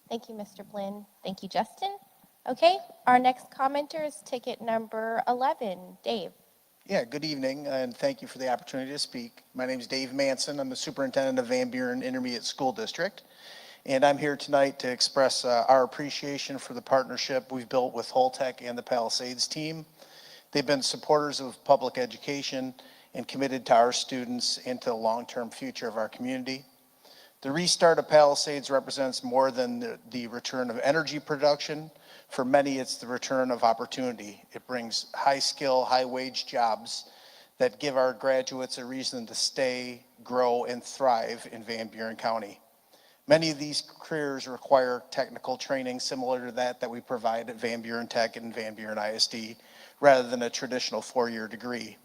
Thank you, Mr. Blinn. Thank you, Justin. Okay, our next commenter is ticket number 11, Dave. Yeah, good evening, and thank you for the opportunity to speak. My name is Dave Manson. I'm the superintendent of Van Buren Intermediate School District, and I'm here tonight to express our appreciation for the partnership we've built with Holtec and the Palisades team. They've been supporters of public education and committed to our students and to the long-term future of our community. The restart of Palisades represents more than the return of energy production. For many, it's the return of opportunity. It brings high-skill, high-wage jobs that give our graduates a reason to stay, grow, and thrive in Van Buren County. Many of these careers require technical training similar to that we provide at Van Buren Tech and Van Buren ISD, rather than a traditional four-year degree.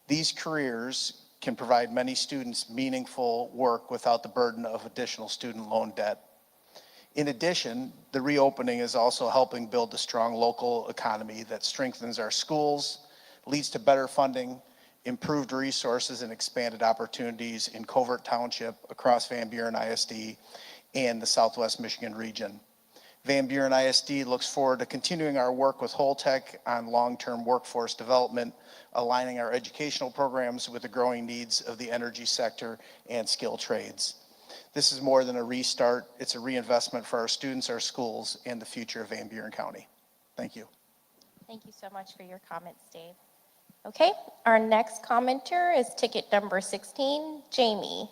These careers can provide many students meaningful work without the burden of additional student loan debt. In addition, the reopening is also helping build a strong local economy that strengthens our schools, leads to better funding, improved resources, and expanded opportunities in Covert Township, across Van Buren ISD, and the Southwest Michigan region. Van Buren ISD looks forward to continuing our work with Holtec on long-term workforce development, aligning our educational programs with the growing needs of the energy sector and skilled trades. This is more than a restart. It's a reinvestment for our students, our schools, and the future of Van Buren County. Thank you. Thank you so much for your comments, Dave. Okay, our next commenter is ticket number 16, Jamie.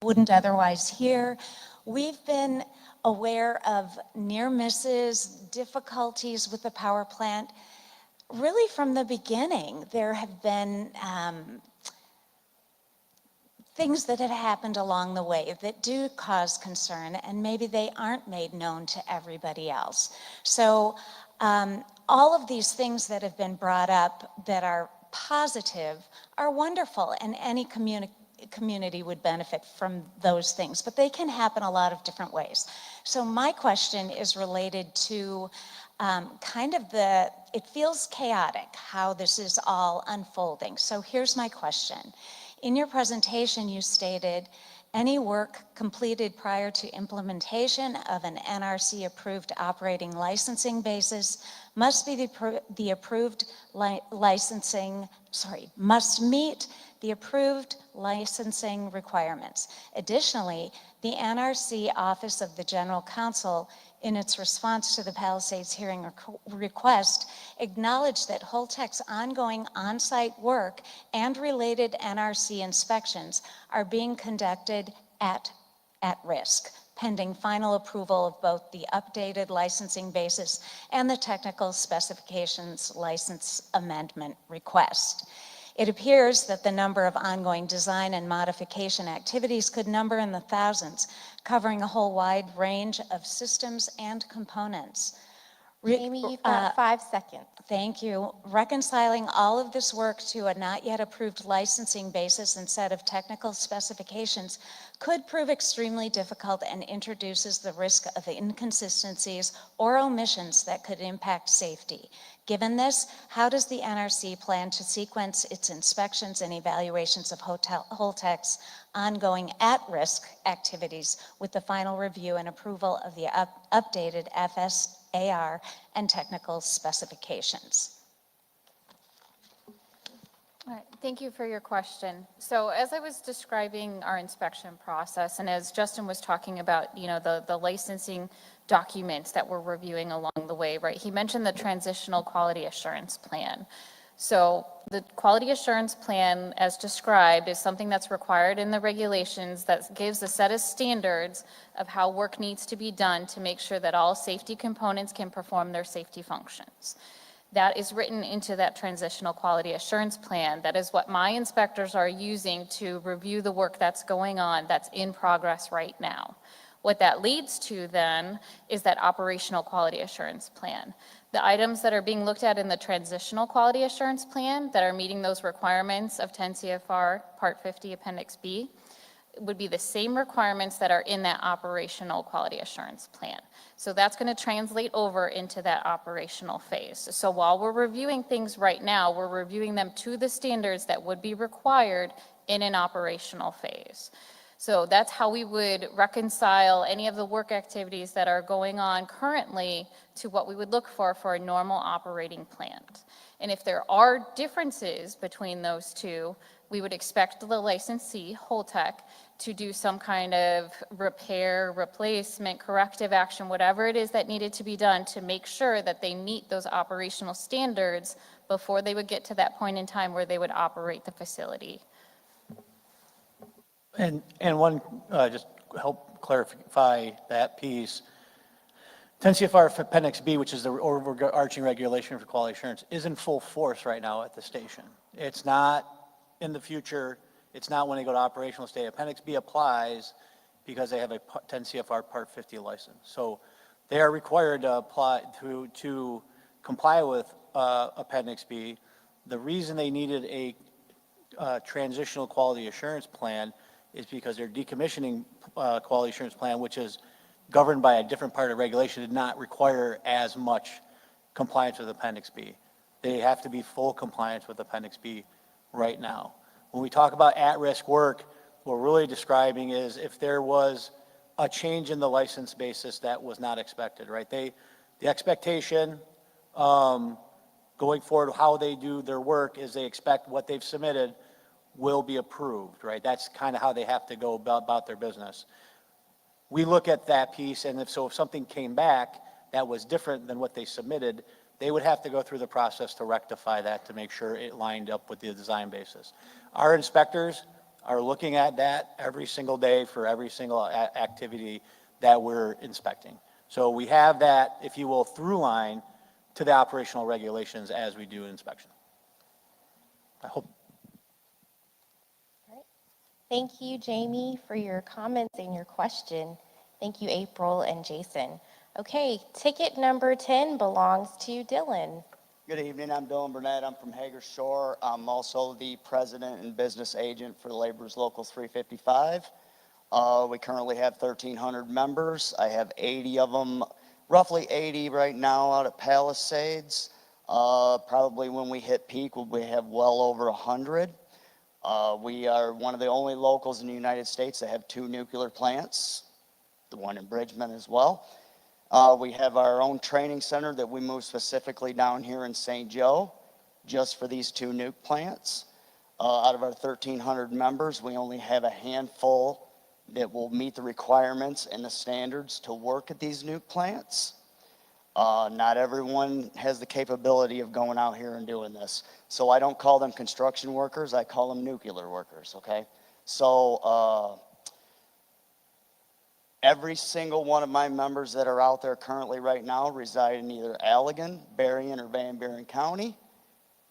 Wouldn't otherwise hear. We've been aware of near misses, difficulties with the power plant. Really from the beginning, there have been things that have happened along the way that do cause concern, and maybe they aren't made known to everybody else. So all of these things that have been brought up that are positive are wonderful, and any community would benefit from those things, but they can happen a lot of different ways. So my question is related to it feels chaotic how this is all unfolding. So here's my question. In your presentation, you stated any work completed prior to implementation of an NRC approved operating licensing basis must be the approved licensing, must meet the approved licensing requirements. Additionally, the NRC Office of the General Counsel, in its response to the Palisades hearing request, acknowledged that Holtec's ongoing on-site work and related NRC inspections are being conducted at risk, pending final approval of both the updated licensing basis and the technical specifications license amendment request. It appears that the number of ongoing design and modification activities could number in the thousands, covering a whole wide range of systems and components. Jamie, you've got 5 seconds. Thank you. Reconciling all of this work to a not yet approved licensing basis and set of technical specifications could prove extremely difficult and introduces the risk of inconsistencies or omissions that could impact safety. Given this, how does the NRC plan to sequence its inspections and evaluations of Holtec's ongoing at-risk activities with the final review and approval of the updated FSAR and technical specifications? All right, thank you for your question. So as I was describing our inspection process, and as Justin was talking about, the licensing documents that we're reviewing along the way, right? He mentioned the transitional quality assurance plan. So the quality assurance plan, as described, is something that's required in the regulations that gives a set of standards of how work needs to be done to make sure that all safety components can perform their safety functions. That is written into that transitional quality assurance plan. That is what my inspectors are using to review the work that's going on, that's in progress right now. What that leads to then is that operational quality assurance plan. The items that are being looked at in the transitional quality assurance plan that are meeting those requirements of 10 CFR Part 50 Appendix B would be the same requirements that are in that operational quality assurance plan. So that's going to translate over into that operational phase. So while we're reviewing things right now, we're reviewing them to the standards that would be required in an operational phase. So that's how we would reconcile any of the work activities that are going on currently to what we would look for a normal operating plant. And if there are differences between those two, we would expect the licensee, Holtec, to do some kind of repair, replacement, corrective action, whatever it is that needed to be done to make sure that they meet those operational standards before they would get to that point in time where they would operate the facility. And one, just help clarify that piece. 10 CFR Appendix B, which is the overarching regulation for quality assurance, is in full force right now at the station. It's not in the future. It's not when they go to operational state. Appendix B applies because they have a 10 CFR Part 50 license. So they are required to apply to comply with Appendix B. The reason they needed a transitional quality assurance plan is because their decommissioning quality assurance plan, which is governed by a different part of regulation, did not require as much compliance with Appendix B. They have to be full compliance with Appendix B right now. When we talk about at-risk work, what we're really describing is if there was a change in the license basis that was not expected, right? The expectation going forward, how they do their work, is they expect what they've submitted will be approved, right? That's kind of how they have to go about their business. We look at that piece, and if something came back that was different than what they submitted, they would have to go through the process to rectify that to make sure it lined up with the design basis. Our inspectors are looking at that every single day for every single activity that we're inspecting. So we have that, if you will, through line to the operational regulations as we do inspection. I hope. Thank you, Jamie, for your comments and your question. Thank you, April and Jason. Okay, ticket number 10 belongs to Dylan. Good evening, I'm Dylan Burnett. I'm from Hager Shore. I'm also the president and business agent for the Laborers Local 355. We currently have 1,300 members. I have 80 of them, roughly 80 right now out at Palisades. Probably when we hit peak, we have well over 100. We are one of the only locals in the United States that have 2 nuclear plants, the one in Bridgman as well. We have our own training center that we moved specifically down here in St. Joe just for these 2 nuke plants. Out of our 1,300 members, we only have a handful that will meet the requirements and the standards to work at these nuke plants. Not everyone has the capability of going out here and doing this. So I don't call them construction workers, I call them nuclear workers, okay? So every single one of my members that are out there currently right now reside in either Allegan, Berrien, or Van Buren County.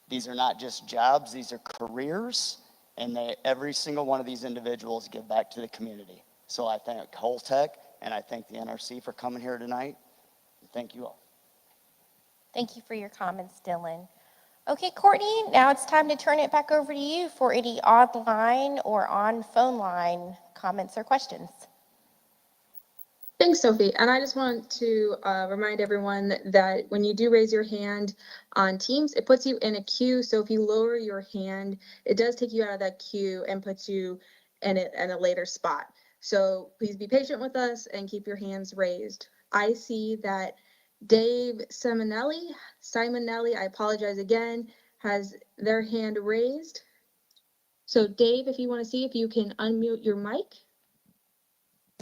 These are not just jobs, these are careers, and every single one of these individuals give back to the community. So I thank Holtec and I thank the NRC for coming here tonight. Thank you all. Thank you for your comments, Dylan. Okay, Courtney, now it's time to turn it back over to you for any online or on phone line comments or questions. Thanks, Sophie. And I just want to remind everyone that when you do raise your hand on Teams, it puts you in a queue. So if you lower your hand, it does take you out of that queue and puts you in a later spot. So please be patient with us and keep your hands raised. I see that Dave Simonelli, I apologize again, has their hand raised. So Dave, if you want to see if you can unmute your mic.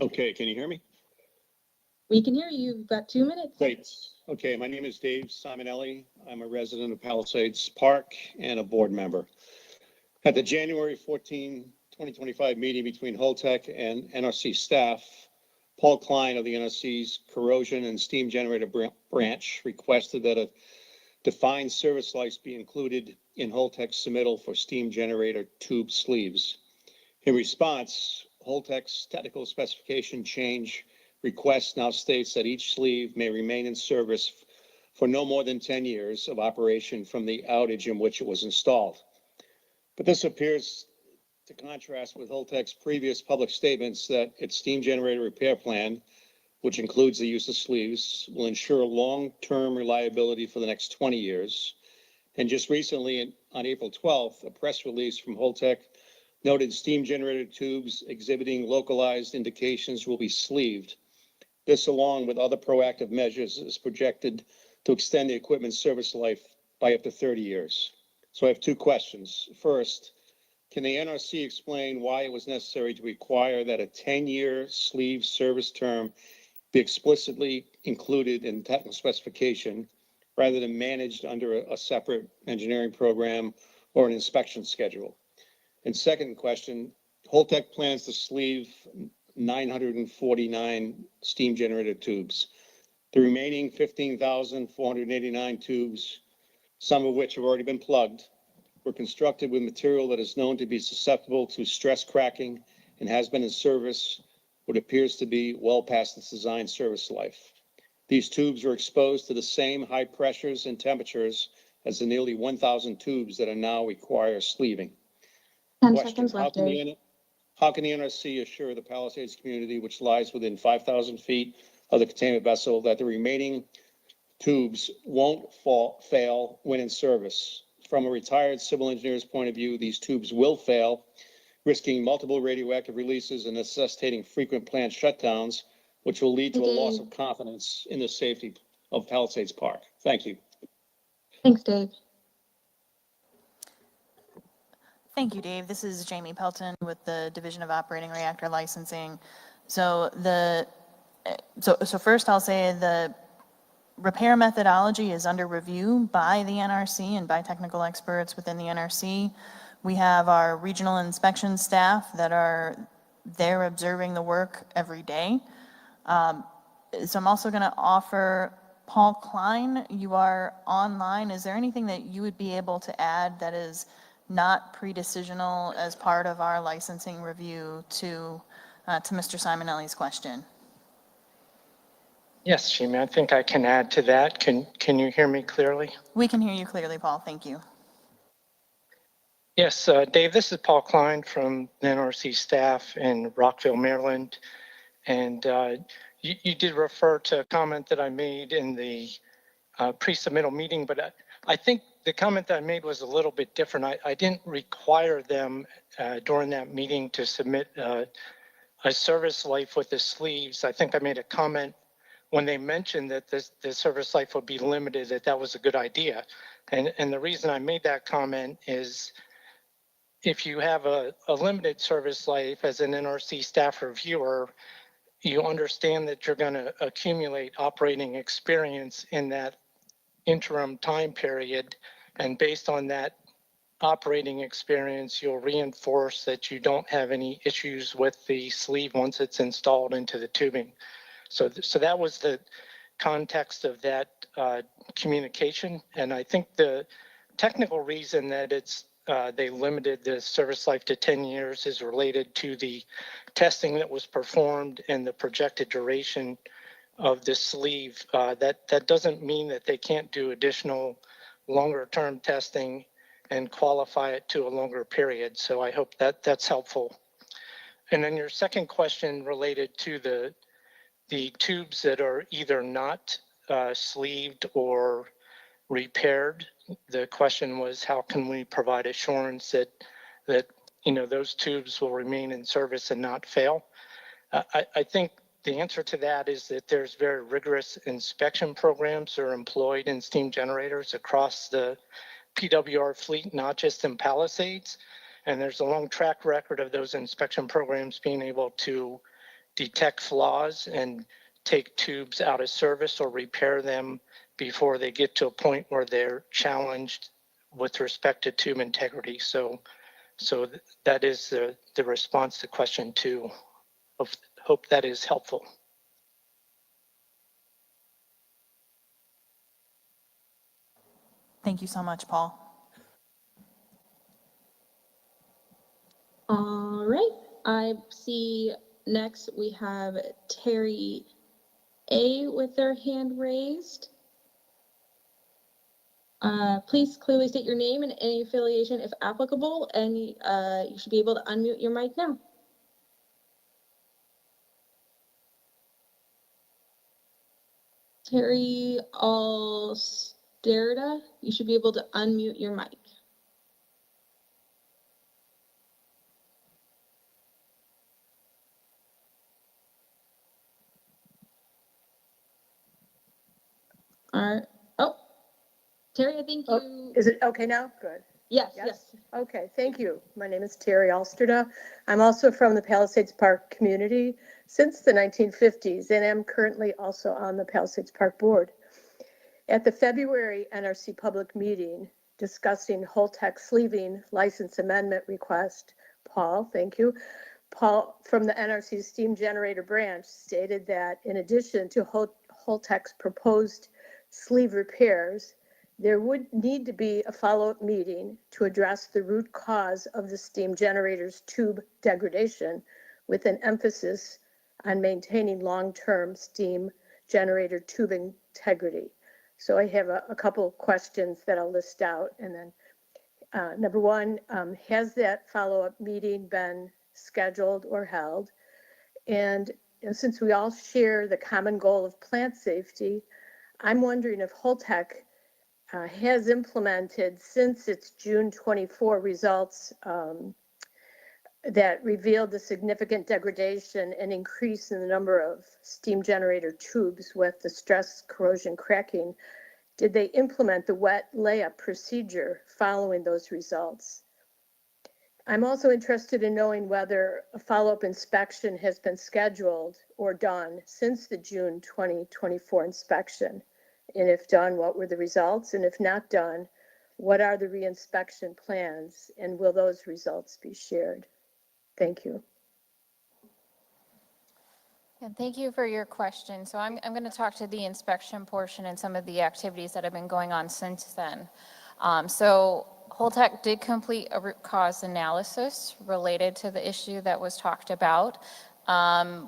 Okay, can you hear me? We can hear you. You've got 2 minutes. Great. Okay, my name is Dave Simonelli. I'm a resident of Palisades Park and a board member. At the January 14, 2025 meeting between Holtec and NRC staff, Paul Klein of the NRC's Corrosion and Steam Generator branch requested that a defined service life be included in Holtec's submittal for steam generator tube sleeves. In response, Holtec's technical specification change request now states that each sleeve may remain in service for no more than 10 years of operation from the outage in which it was installed. But this appears to contrast with Holtec's previous public statements that its steam generator repair plan, which includes the use of sleeves, will ensure long-term reliability for the next 20 years. And just recently, on April 12th, a press release from Holtec noted steam generator tubes exhibiting localized indications will be sleeved. This, along with other proactive measures, is projected to extend the equipment's service life by up to 30 years. So I have two questions. First, can the NRC explain why it was necessary to require that a 10-year sleeve service term be explicitly included in technical specification rather than managed under a separate engineering program or an inspection schedule? And second question, Holtec plans to sleeve 949 steam generator tubes. The remaining 15,489 tubes, some of which have already been plugged, were constructed with material that is known to be susceptible to stress cracking and has been in service what appears to be well past its design service life. These tubes were exposed to the same high pressures and temperatures as the nearly 1,000 tubes that are now require sleeving. 10 Question, seconds left, Dave. how can the NRC assure the Palisades community, which lies within 5,000 feet of the containment vessel, that the remaining tubes won't fail when in service? From a retired civil engineer's point of view, these tubes will fail, risking multiple radioactive releases and necessitating frequent plant shutdowns, which will lead to a loss of confidence in the safety of Palisades Park. Thank you. Thanks, Dave. Thank you, Dave. This is Jamie Pelton with the Division of Operating Reactor Licensing. So first I'll say the repair methodology is under review by the NRC and by technical experts within the NRC. We have our regional inspection staff that are there observing the work every day. So I'm also going to offer Paul Klein, you are online. Is there anything that you would be able to add that is not pre-decisional as part of our licensing review to Mr. Simonelli's question? Yes, Jamie, I think I can add to that. Can you hear me clearly? We can hear you clearly, Paul. Thank you. Yes, Dave, this is Paul Klein from the NRC staff in Rockville, Maryland. And you did refer to a comment that I made in the pre-submittal meeting, but I think the comment that I made was a little bit different. I didn't require them during that meeting to submit a service life with the sleeves. I think I made a comment when they mentioned that the service life would be limited, that was a good idea. And the reason I made that comment is if you have a limited service life as an NRC staff reviewer, you understand that you're going to accumulate operating experience in that interim time period. And based on that operating experience, you'll reinforce that you don't have any issues with the sleeve once it's installed into the tubing. So that was the context of that communication. And I think the technical reason that they limited the service life to 10 years is related to the testing that was performed and the projected duration of the sleeve. That doesn't mean that they can't do additional longer-term testing and qualify it to a longer period. So I hope that that's helpful. And then your second question related to the tubes that are either not sleeved or repaired. The question was, how can we provide assurance that those tubes will remain in service and not fail? I think the answer to that is that there's very rigorous inspection programs that are employed in steam generators across the PWR fleet, not just in Palisades. And there's a long track record of those inspection programs being able to detect flaws and take tubes out of service or repair them before they get to a point where they're challenged with respect to tube integrity. So that is the response to question 2. Hope that is helpful. Thank you so much, Paul. All right, I see next we have Terry A with their hand raised. Please clearly state your name and any affiliation if applicable, and you should be able to unmute your mic now. Terry Alsterda, you should be able to unmute your mic. All right. Oh, Terry, I think you. Is it okay now? Good. Yes, yes. Okay, thank you. My name is Terry Alsterda. I'm also from the Palisades Park community since the 1950s, and am currently also on the Palisades Park Board. At the February NRC public meeting discussing Holtec sleeving license amendment request, Paul, thank you. Paul from the NRC steam generator branch stated that in addition to Holtec's proposed sleeve repairs, there would need to be a follow-up meeting to address the root cause of the steam generator's tube degradation, with an emphasis on maintaining long-term steam generator tube integrity. So I have a couple questions that I'll list out. And then number one, has that follow-up meeting been scheduled or held? And since we all share the common goal of plant safety, I'm wondering if Holtec has implemented, since its June 24 results that revealed the significant degradation and increase in the number of steam generator tubes with the stress corrosion cracking, did they implement the wet layup procedure following those results? I'm also interested in knowing whether a follow-up inspection has been scheduled or done since the June 2024 inspection. And if done, what were the results? And if not done, what are the reinspection plans? And will those results be shared? Thank you. And thank you for your question. So I'm going to talk to the inspection portion and some of the activities that have been going on since then. So Holtec did complete a root cause analysis related to the issue that was talked about,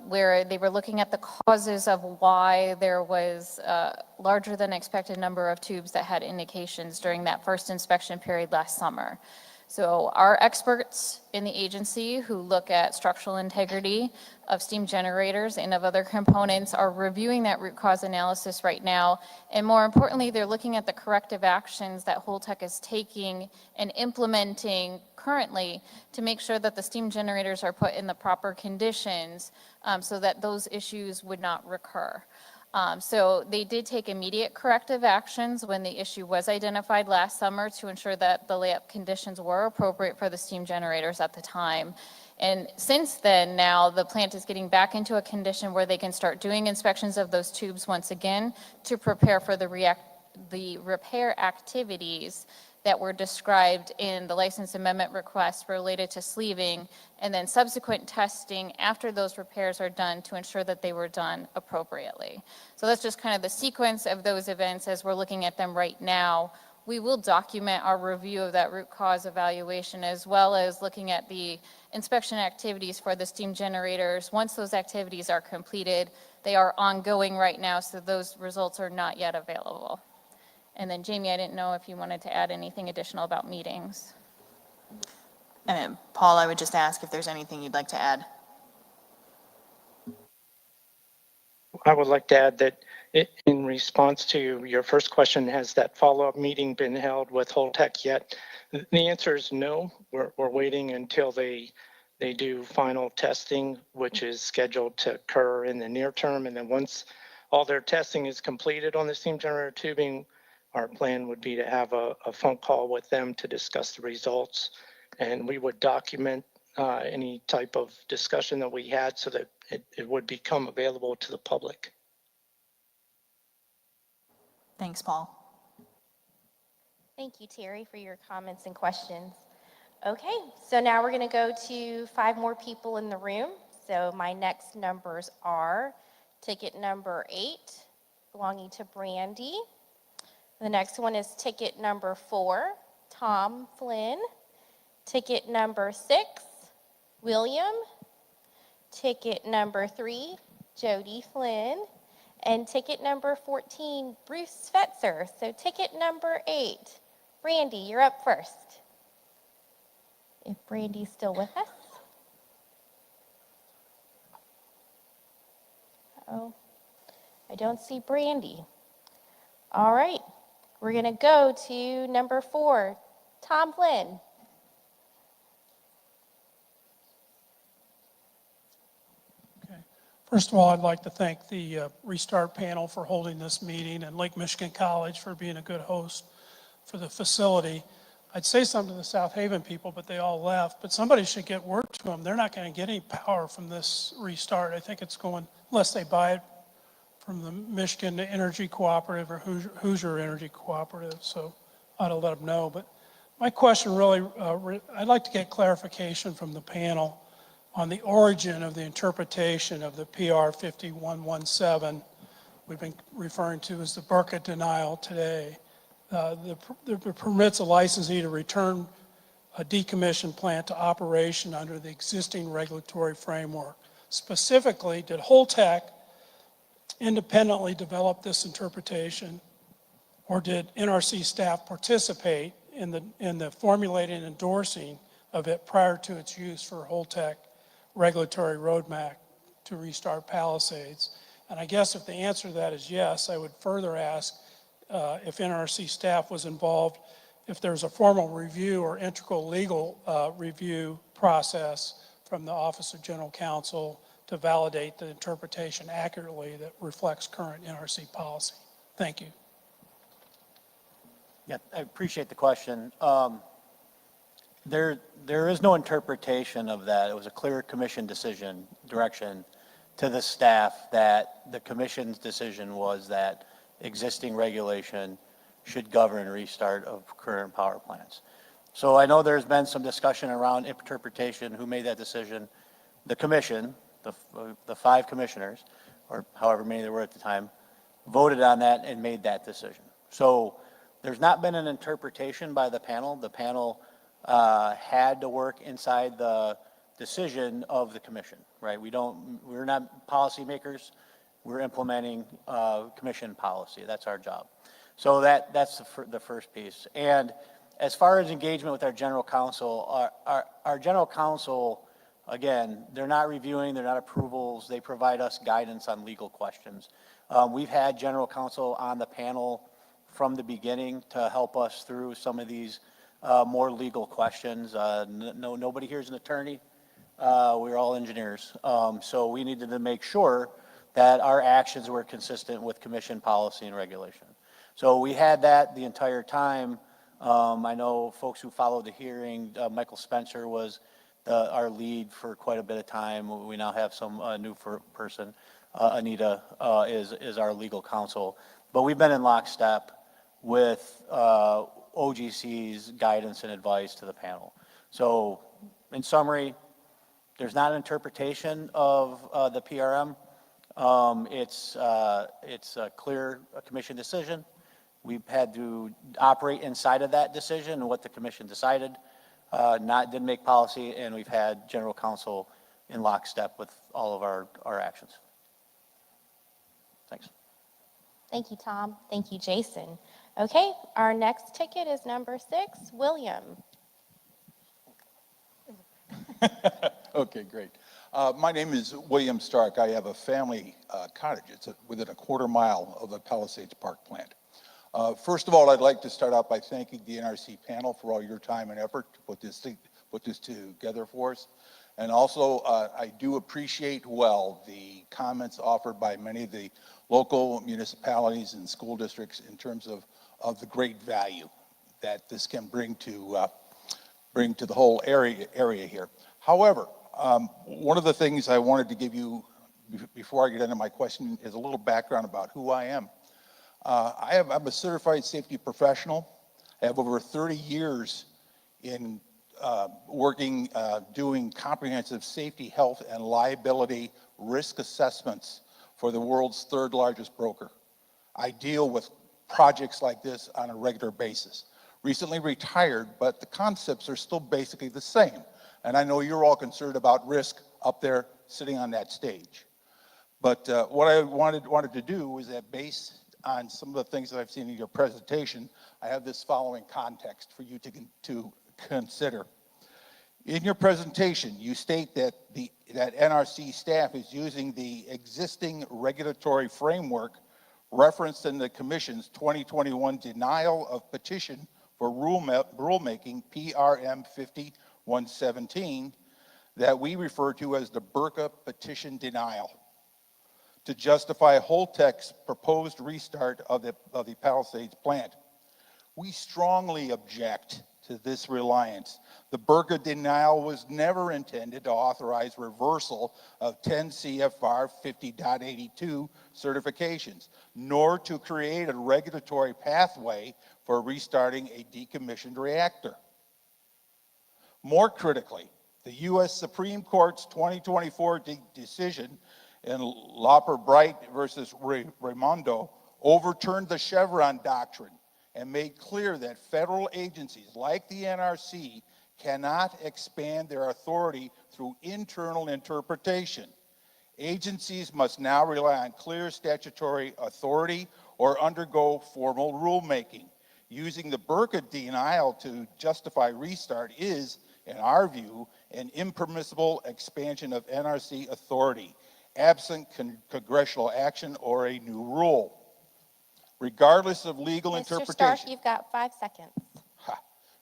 where they were looking at the causes of why there was a larger than expected number of tubes that had indications during that first inspection period last summer. So our experts in the agency who look at structural integrity of steam generators and of other components are reviewing that root cause analysis right now. And more importantly, they're looking at the corrective actions that Holtec is taking and implementing currently to make sure that the steam generators are put in the proper conditions so that those issues would not recur. So they did take immediate corrective actions when the issue was identified last summer to ensure that the layup conditions were appropriate for the steam generators at the time. And since then, now the plant is getting back into a condition where they can start doing inspections of those tubes once again to prepare for the repair activities that were described in the license amendment request related to sleeving, and then subsequent testing after those repairs are done to ensure that they were done appropriately. So that's just kind of the sequence of those events as we're looking at them right now. We will document our review of that root cause evaluation, as well as looking at the inspection activities for the steam generators once those activities are completed, They are ongoing right now, so those results are not yet available. And then Jamie, I didn't know if you wanted to add anything additional about meetings. And Paul, I would just ask if there's anything you'd like to add. I would like to add that in response to your first question, has that follow-up meeting been held with Holtec yet? The answer is no. We're waiting until they do final testing, which is scheduled to occur in the near term. And then once all their testing is completed on the steam generator tubing, our plan would be to have a phone call with them to discuss the results. And we would document any type of discussion that we had so that it would become available to the public. Thanks, Paul. Thank you, Terry, for your comments and questions. Okay, so now we're going to go to 5 more people in the room. So my next numbers are ticket number 8, belonging to Brandy. The next one is ticket number 4, Tom Flynn. Ticket number 6, William. Ticket number 3, Jody Flynn. And ticket number 14, Bruce Fetzer. So ticket number 8, Brandy, you're up first. If Brandy's still with us. Oh, I don't see Brandy. All right, we're going to go to number 4, Tom Flynn. First of all, I'd like to thank the Restart Panel for holding this meeting and Lake Michigan College for being a good host for the facility. I'd say something to the South Haven people, but they all left. But somebody should get word to them. They're not going to get any power from this restart. I think it's going, unless they buy it from the Michigan Energy Cooperative or Hoosier Energy Cooperative. So I ought to let them know. But my question really, I'd like to get clarification from the panel on the origin of the interpretation of the PR 5117 we've been referring to as the Burka denial today. That permits a licensee to return a decommissioned plant to operation under the existing regulatory framework. Specifically, did Holtec independently develop this interpretation, or did NRC staff participate in the formulating and endorsing of it prior to its use for Holtec regulatory roadmap to restart Palisades? And I guess if the answer to that is yes, I would further ask if NRC staff was involved, if there's a formal review or integral legal review process from the Office of General Counsel to validate the interpretation accurately that reflects current NRC policy. Thank you. Yeah, I appreciate the question. There is no interpretation of that. It was a clear commission decision, direction to the staff that the commission's decision was that existing regulation should govern restart of current power plants. So I know there's been some discussion around interpretation, who made that decision. The commission, the 5 commissioners, or however many there were at the time, voted on that and made that decision. So there's not been an interpretation by the panel. The panel had to work inside the decision of the commission, right? We're not policymakers. We're implementing commission policy. That's our job. So that's the first piece. And as far as engagement with our general counsel, our general counsel, again, they're not reviewing, they're not approvals. They provide us guidance on legal questions. We've had general counsel on the panel from the beginning to help us through some of these more legal questions. Nobody here is an attorney. We're all engineers. So we needed to make sure that our actions were consistent with commission policy and regulation. So we had that the entire time. I know folks who followed the hearing, Michael Spencer was our lead for quite a bit of time. We now have some new person. Anita is our legal counsel. But we've been in lockstep with OGC's guidance and advice to the panel. So in summary, there's not an interpretation of the PRM. It's a clear commission decision. We've had to operate inside of that decision and what the commission decided. Didn't make policy, and we've had general counsel in lockstep with all of our actions. Thanks. Thank you, Tom. Thank you, Jason. Okay, our next ticket is number 6, William. Okay, great. My name is William Stark. I have a family cottage. It's within a quarter mile of the Palisades Park plant. First of all, I'd like to start out by thanking the NRC panel for all your time and effort to put this together for us. And also, I do appreciate the comments offered by many of the local municipalities and school districts in terms of the great value that this can bring to the whole area here. However, one of the things I wanted to give you before I get into my question is a little background about who I am. I'm a certified safety professional. I have over 30 years in working, doing comprehensive safety, health, and liability risk assessments for the world's 3rd largest broker. I deal with projects like this on a regular basis. Recently retired, but the concepts are still basically the same. And I know you're all concerned about risk up there sitting on that stage. But what I wanted to do was that based on some of the things that I've seen in your presentation, I have this following context for you to consider. In your presentation, you state that that NRC staff is using the existing regulatory framework referenced in the Commission's 2021 denial of petition for rulemaking, PRM 5117, that we refer to as the Burka petition denial, to justify Holtec's proposed restart of the Palisades plant. We strongly object to this reliance. The Burka denial was never intended to authorize reversal of 10 CFR 50.82 certifications, nor to create a regulatory pathway for restarting a decommissioned reactor. More critically, the U.S. Supreme Court's 2024 decision in Lauper Bright versus Raimondo overturned the Chevron doctrine and made clear that federal agencies like the NRC cannot expand their authority through internal interpretation. Agencies must now rely on clear statutory authority or undergo formal rulemaking. Using the Burka denial to justify restart is, in our view, an impermissible expansion of NRC authority, absent congressional action or a new rule. Regardless of legal interpretation. Mr. Stark, you've got 5 seconds.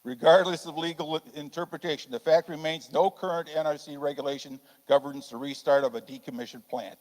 Regardless of legal interpretation, the fact remains no current NRC regulation governs the restart of a decommissioned plant.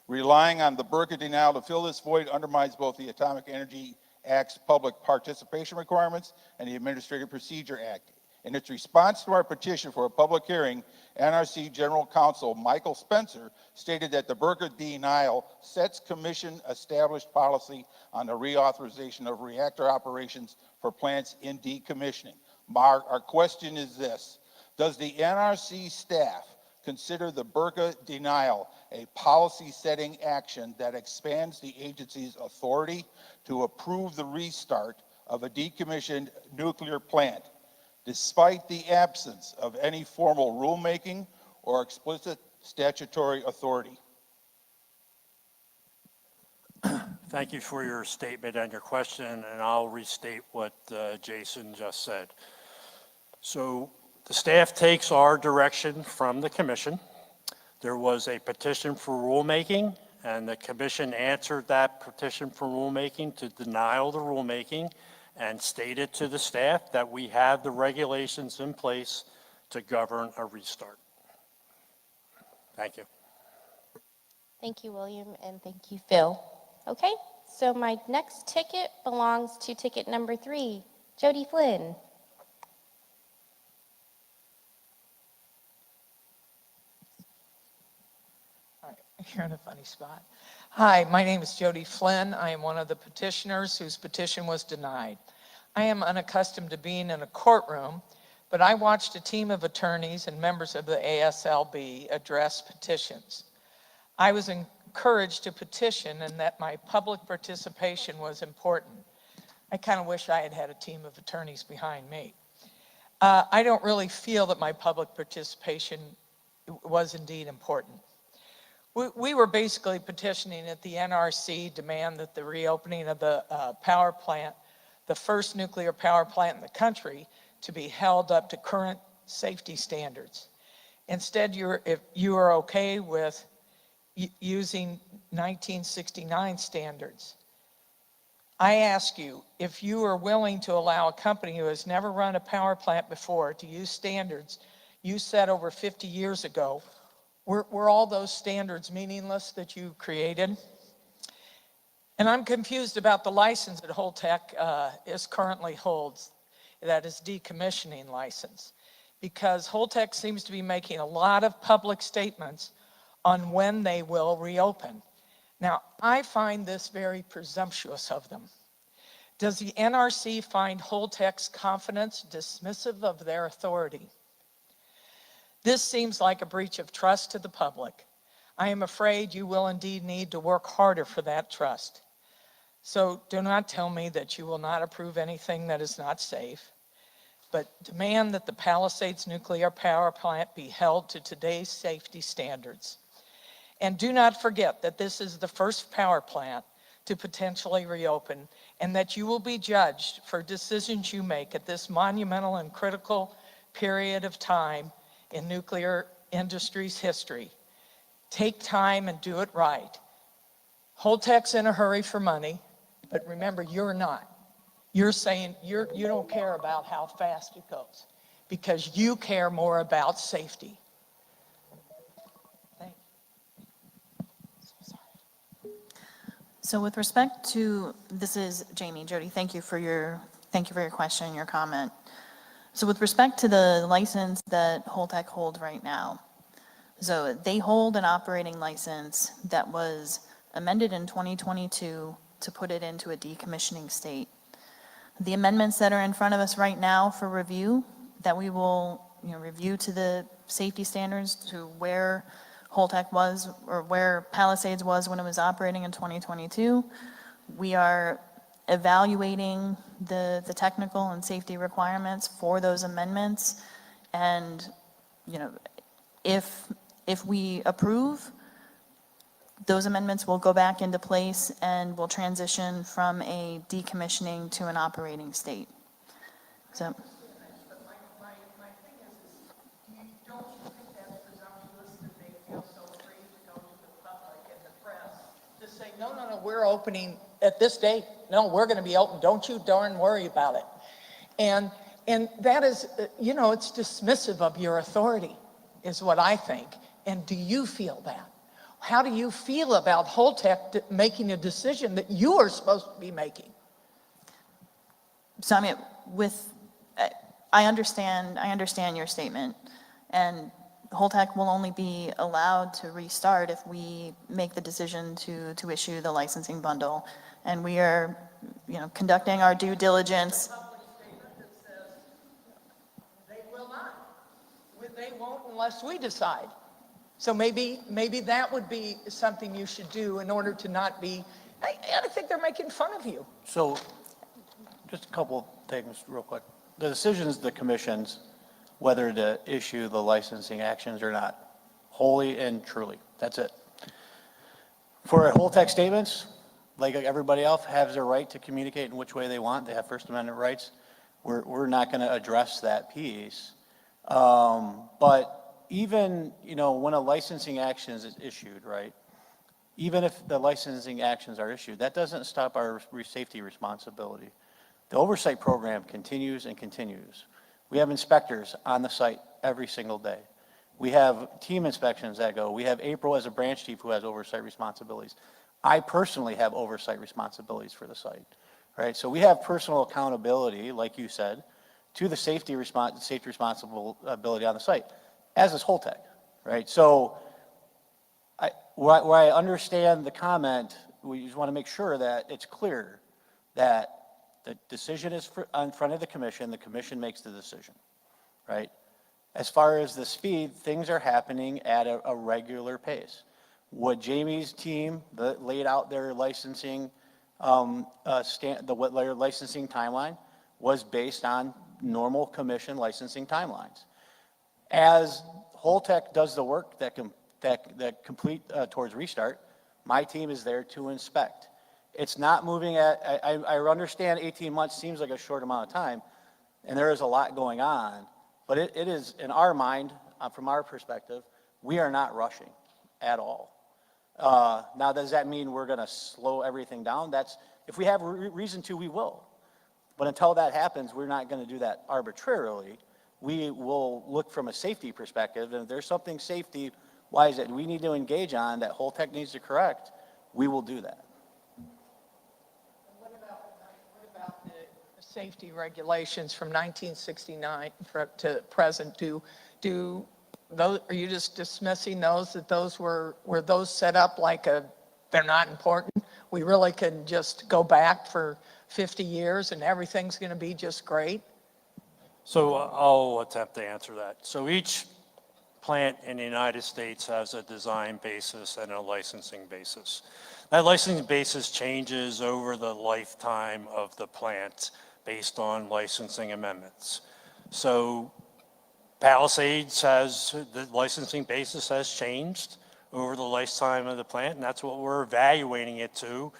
Relying on the Burka denial to fill this void undermines both the Atomic Energy Act's public participation requirements and the Administrative Procedure Act. In its response to our petition for a public hearing, NRC General Counsel Michael Spencer stated that the Burka denial sets commission-established policy on the reauthorization of reactor operations for plants in decommissioning. Our question is this: does the NRC staff consider the Burka denial a policy-setting action that expands the agency's authority to approve the restart of a decommissioned nuclear plant, despite the absence of any formal rulemaking or explicit statutory authority? Thank you for your statement and your question, and I'll restate what Jason just said. So the staff takes our direction from the commission. There was a petition for rulemaking, and the commission answered that petition for rulemaking to deny the rulemaking and stated to the staff that we have the regulations in place to govern a restart. Thank you. Thank you, William, and thank you, Phil. Okay, so my next ticket belongs to ticket number 3, Jody Flynn. You're in a funny spot. Hi, my name is Jody Flynn. I am one of the petitioners whose petition was denied. I am unaccustomed to being in a courtroom, but I watched a team of attorneys and members of the ASLB address petitions. I was encouraged to petition and that my public participation was important. I kind of wish I had had a team of attorneys behind me. I don't really feel that my public participation was indeed important. We were basically petitioning at the NRC demand that the reopening of the power plant, the first nuclear power plant in the country, to be held up to current safety standards. Instead, if you are okay with using 1969 standards, I ask you, if you are willing to allow a company who has never run a power plant before to use standards you set over 50 years ago, were all those standards meaningless that you created? And I'm confused about the license that Holtec currently holds, that is decommissioning license, because Holtec seems to be making a lot of public statements on when they will reopen. Now, I find this very presumptuous of them. Does the NRC find Holtec's confidence dismissive of their authority? This seems like a breach of trust to the public. I am afraid you will indeed need to work harder for that trust. So do not tell me that you will not approve anything that is not safe, but demand that the Palisades Nuclear Power Plant be held to today's safety standards. And do not forget that this is the first power plant to potentially reopen, and that you will be judged for decisions you make at this monumental and critical period of time in nuclear industry's history. Take time and do it right. Holtec's in a hurry for money, but remember, you're not. You're saying you don't care about how fast it goes because you care more about safety. Thank you. So with respect to, this is Jamie. Jody, thank you for your question and your comment. So with respect to the license that Holtec holds right now, so they hold an operating license that was amended in 2022 to put it into a decommissioning state. The amendments that are in front of us right now for review, that we will review to the safety standards to where Holtec was or where Palisades was when it was operating in 2022. We are evaluating the technical and safety requirements for those amendments. And, if we approve, those amendments will go back into place and will transition from a decommissioning to an operating state. So. No, we're opening at this date. No, we're going to be open. Don't you darn worry about it. And that is, it's dismissive of your authority, is what I think. And do you feel that? How do you feel about Holtec making a decision that you are supposed to be making? So I understand your statement, and Holtec will only be allowed to restart if we make the decision to issue the licensing bundle. And we are, conducting our due diligence. They will not. They won't unless we decide. So maybe that would be something you should do in order to not be, I think they're making fun of you. So just a couple things real quick. The decision is the commission's whether to issue the licensing actions or not, wholly and truly. That's it. For Holtec statements, like everybody else, has their right to communicate in which way they want. They have First Amendment rights. We're not going to address that piece. But even, when a licensing action is issued, right? Even if the licensing actions are issued, that doesn't stop our safety responsibility. The oversight program continues and continues. We have inspectors on the site every single day. We have team inspections that go. We have April as a branch chief who has oversight responsibilities. I personally have oversight responsibilities for the site, right? So we have personal accountability, like you said, to the safety responsibility on the site, as is Holtec, right? So where I understand the comment, we just want to make sure that it's clear that the decision is in front of the commission makes the decision, right? As far as the speed, things are happening at a regular pace. What Jamie's team laid out their licensing, their licensing timeline was based on normal commission licensing timelines. As Holtec does the work that that complete towards restart, my team is there to inspect. It's not moving at, I understand 18 months seems like a short amount of time, and there is a lot going on, but it is, in our mind, from our perspective, we are not rushing at all. Now, does that mean we're going to slow everything down? That's, if we have reason to, we will. But until that happens, we're not going to do that arbitrarily. We will look from a safety perspective, and if there's something safety-wise that we need to engage on that Holtec needs to correct, we will do that. What about the safety regulations from 1969 to present? Do those, are you just dismissing those, that those were those set up like they're not important? We really can just go back for 50 years and everything's going to be just great? So I'll attempt to answer that. So each plant in the United States has a design basis and a licensing basis. That licensing basis changes over the lifetime of the plant based on licensing amendments. So Palisades has, the licensing basis has changed over the lifetime of the plant, and that's what we're evaluating it to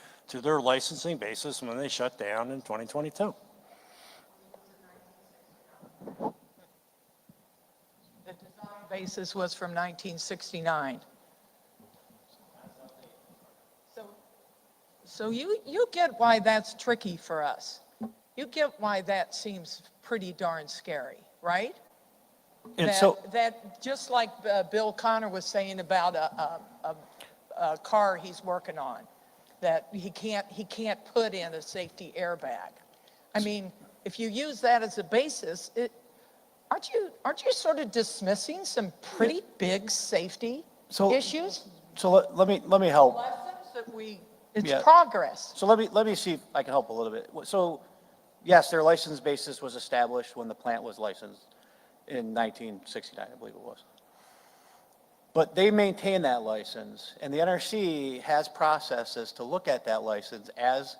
their licensing basis when they shut down in 2022. The design basis was from 1969. So you get why that's tricky for us. You get why that seems pretty darn scary, right? And that just like Bill Connor was saying about a car he's working on, that he can't put in a safety airbag. I mean, if you use that as a basis, aren't you sort of dismissing some pretty big safety issues? So let me help. Lessons that it's progress. So let me see if I can help a little bit. So yes, their license basis was established when the plant was licensed in 1969, I believe it was. But they maintain that license, and the NRC has processes to look at that license as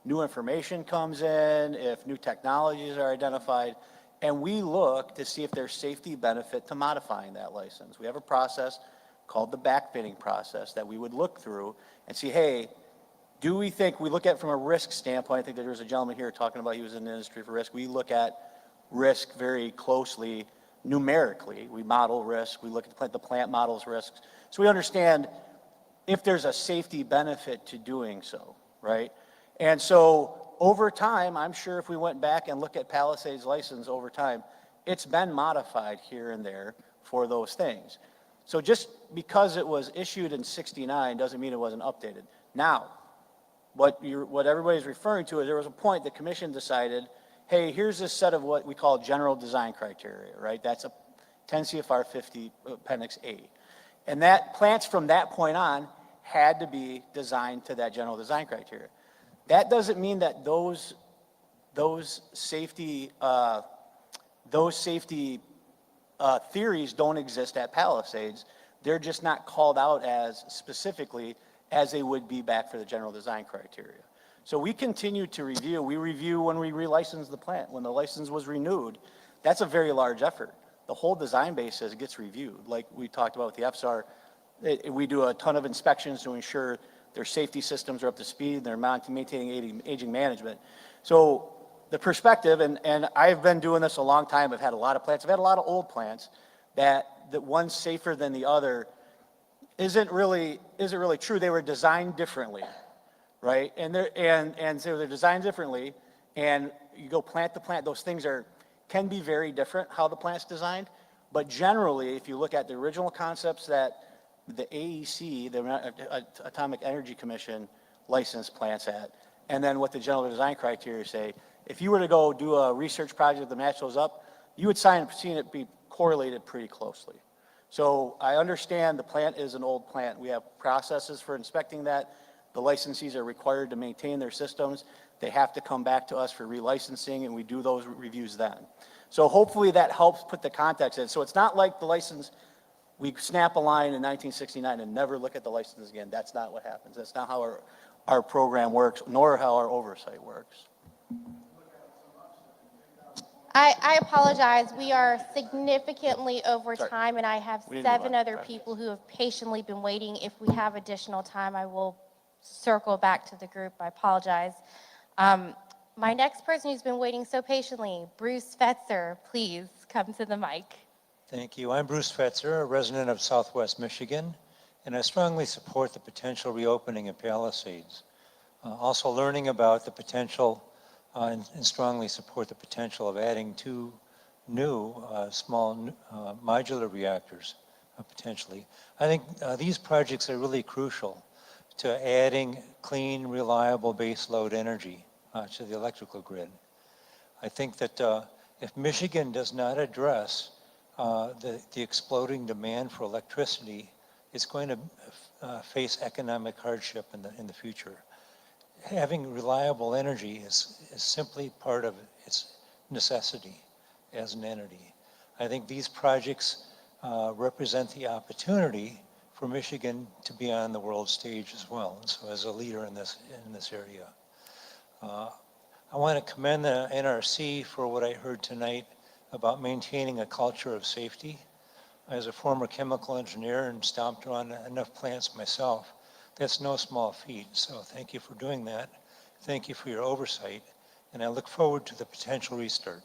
new information comes in, if new technologies are identified, and we look to see if there's safety benefit to modifying that license. We have a process called the backfitting process that we would look through and see, hey, do we think, we look at from a risk standpoint, I think there was a gentleman here talking about he was in the industry for risk. We look at risk very closely, numerically. We model risk, we look at the plant models risks. So we understand if there's a safety benefit to doing so, right? And so over time, I'm sure if we went back and look at Palisades license over time, it's been modified here and there for those things. So just because it was issued in 69 doesn't mean it wasn't updated. Now, what everybody's referring to is there was a point the commission decided, hey, here's this set of what we call general design criteria, right? That's a 10 CFR 50 Appendix A. And that plants from that point on had to be designed to that general design criteria. That doesn't mean that those safety theories don't exist at Palisades. They're just not called out as specifically as they would be back for the general design criteria. So we continue to review. We review when we relicense the plant. When the license was renewed, that's a very large effort. The whole design basis gets reviewed. Like we talked about with the FSAR, we do a ton of inspections to ensure their safety systems are up to speed, they're maintaining aging management. So the perspective, and I've been doing this a long time, I've had a lot of plants, I've had a lot of old plants that one's safer than the other isn't really true. They were designed differently, right? And so they're designed differently, and you go plant to plant, those things can be very different how the plant's designed. But generally, if you look at the original concepts that the AEC, the Atomic Energy Commission, licensed plants at, and then what the general design criteria say, if you were to go do a research project that match those up, you would see it be correlated pretty closely. So I understand the plant is an old plant. We have processes for inspecting that. The licensees are required to maintain their systems. They have to come back to us for relicensing, and we do those reviews then. So hopefully that helps put the context in. So it's not like the license, we snap a line in 1969 and never look at the license again. That's not what happens. That's not how our program works, nor how our oversight works. I apologize. We are significantly over Sorry. time, and I have We didn't move 7 on. other people who have patiently been waiting. If we have additional time, I will circle back to the group. I apologize. My next person who's been waiting so patiently, Bruce Fetzer, please come to the mic. Thank you. I'm Bruce Fetzer, a resident of Southwest Michigan, and I strongly support the potential reopening of Palisades. Also learning about the potential and strongly support the potential of adding 2 new small modular reactors potentially. I think these projects are really crucial to adding clean, reliable baseload energy to the electrical grid. I think that if Michigan does not address the exploding demand for electricity, it's going to face economic hardship in the future. Having reliable energy is simply part of its necessity as an entity. I think these projects represent the opportunity for Michigan to be on the world stage as well, and so as a leader in this area. I want to commend the NRC for what I heard tonight about maintaining a culture of safety. As a former chemical engineer and stomped on enough plants myself, that's no small feat. So thank you for doing that. Thank you for your oversight, and I look forward to the potential restart.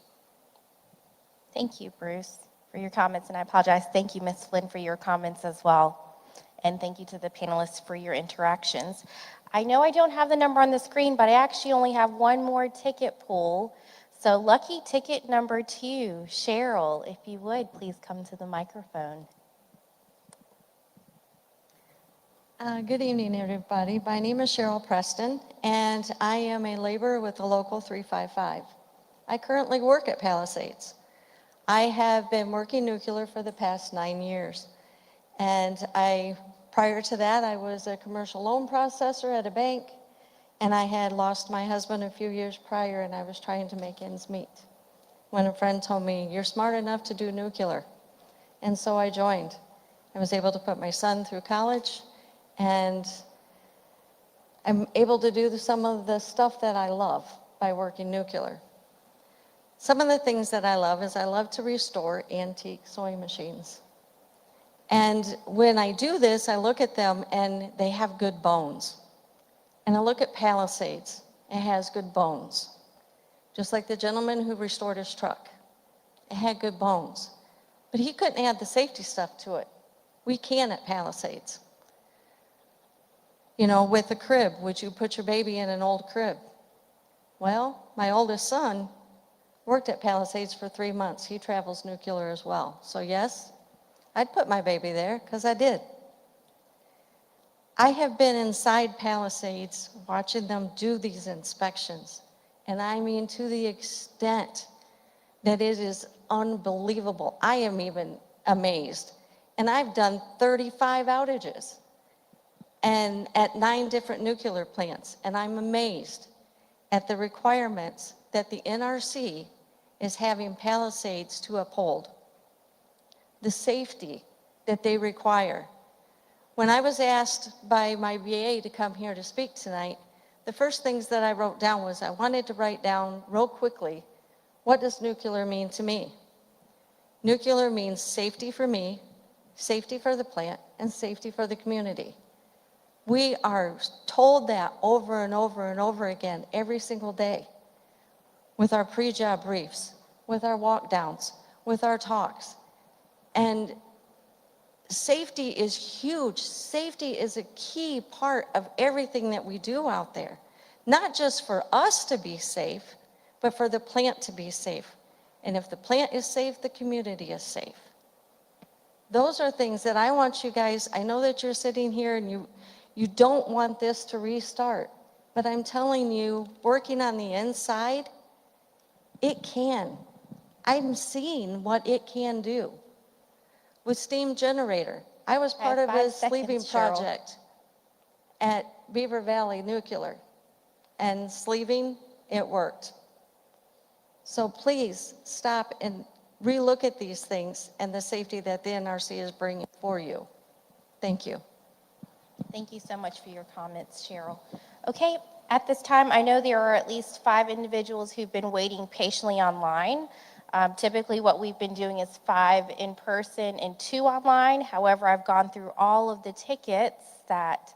Thank you, Bruce, for your comments, and I apologize. Thank you, Ms. Flynn, for your comments as well. And thank you to the panelists for your interactions. I know I don't have the number on the screen, but I actually only have one more ticket pool. So lucky ticket number 2, Cheryl, if you would, please come to the microphone. Good evening, everybody. My name is Cheryl Preston, and I am a laborer with the Local 355. I currently work at Palisades. I have been working nuclear for the past 9 years. And prior to that, I was a commercial loan processor at a bank, and I had lost my husband a few years prior, and I was trying to make ends meet when a friend told me, "You're smart enough to do nuclear." And so I joined. I was able to put my son through college, and I'm able to do some of the stuff that I love by working nuclear. Some of the things that I love is I love to restore antique sewing machines. And when I do this, I look at them and they have good bones. And I look at Palisades, it has good bones. Just like the gentleman who restored his truck. It had good bones. But he couldn't add the safety stuff to it. We can at Palisades. You know, with a crib, would you put your baby in an old crib? Well, my oldest son worked at Palisades for 3 months. He travels nuclear as well. So yes, I'd put my baby there because I did. I have been inside Palisades watching them do these inspections. And I mean to the extent that it is unbelievable. I am even amazed. And I've done 35 outages and at 9 different nuclear plants. And I'm amazed at the requirements that the NRC is having Palisades to uphold. The safety that they require. When I was asked by my VA to come here to speak tonight, the first things that I wrote down was I wanted to write down real quickly, what does nuclear mean to me? Nuclear means safety for me, safety for the plant, and safety for the community. We are told that over and over and over again every single day with our pre-job briefs, with our walk downs, with our talks. And safety is huge. Safety is a key part of everything that we do out there. Not just for us to be safe, but for the plant to be safe. And if the plant is safe, the community is safe. Those are things that I want you guys, I know that you're sitting here and you don't want this to restart, but I'm telling you, working on the inside, it can. I'm seeing what it can do. With steam generator, I was part of a sleeping project at Beaver Valley Nuclear, and sleeving, it worked. So please stop and relook at these things and the safety that the NRC is bringing for you. Thank you. Thank you so much for your comments, Cheryl. Okay, at this time, I know there are at least 5 individuals who've been waiting patiently online. Typically, what we've been doing is 5 in person and 2 online. However, I've gone through all of the tickets that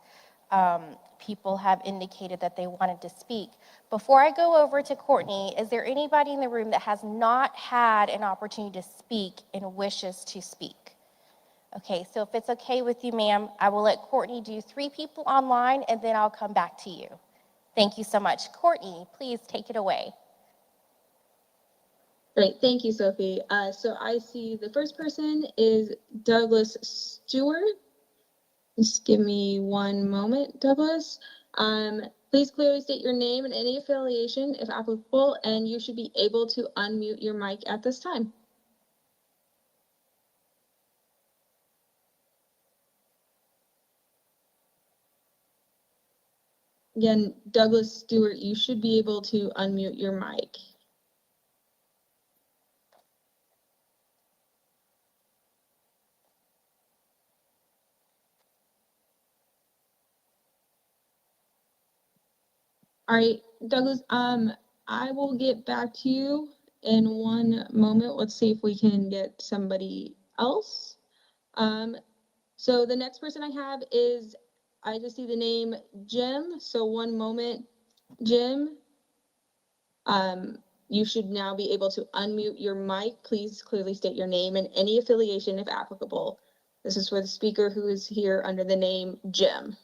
people have indicated that they wanted to speak. Before I go over to Courtney, is there anybody in the room that has not had an opportunity to speak and wishes to speak? Okay, so if it's okay with you, ma'am, I will let Courtney do 3 people online, and then I'll come back to you. Thank you so much. Courtney, please take it away. Great, thank you, Sophie. So I see the first person is Douglas Stewart. Just give me one moment, Douglas. Please clearly state your name and any affiliation, if applicable, and you should be able to unmute your mic at this time. Again, Douglas Stewart, you should be able to unmute your mic. All right, Douglas, I will get back to you in one moment. Let's see if we can get somebody else. So the next person I have is, I just see the name Jim. So one moment, Jim. You should now be able to unmute your mic. Please clearly state your name and any affiliation if applicable. This is for the speaker who is here under the name Jim.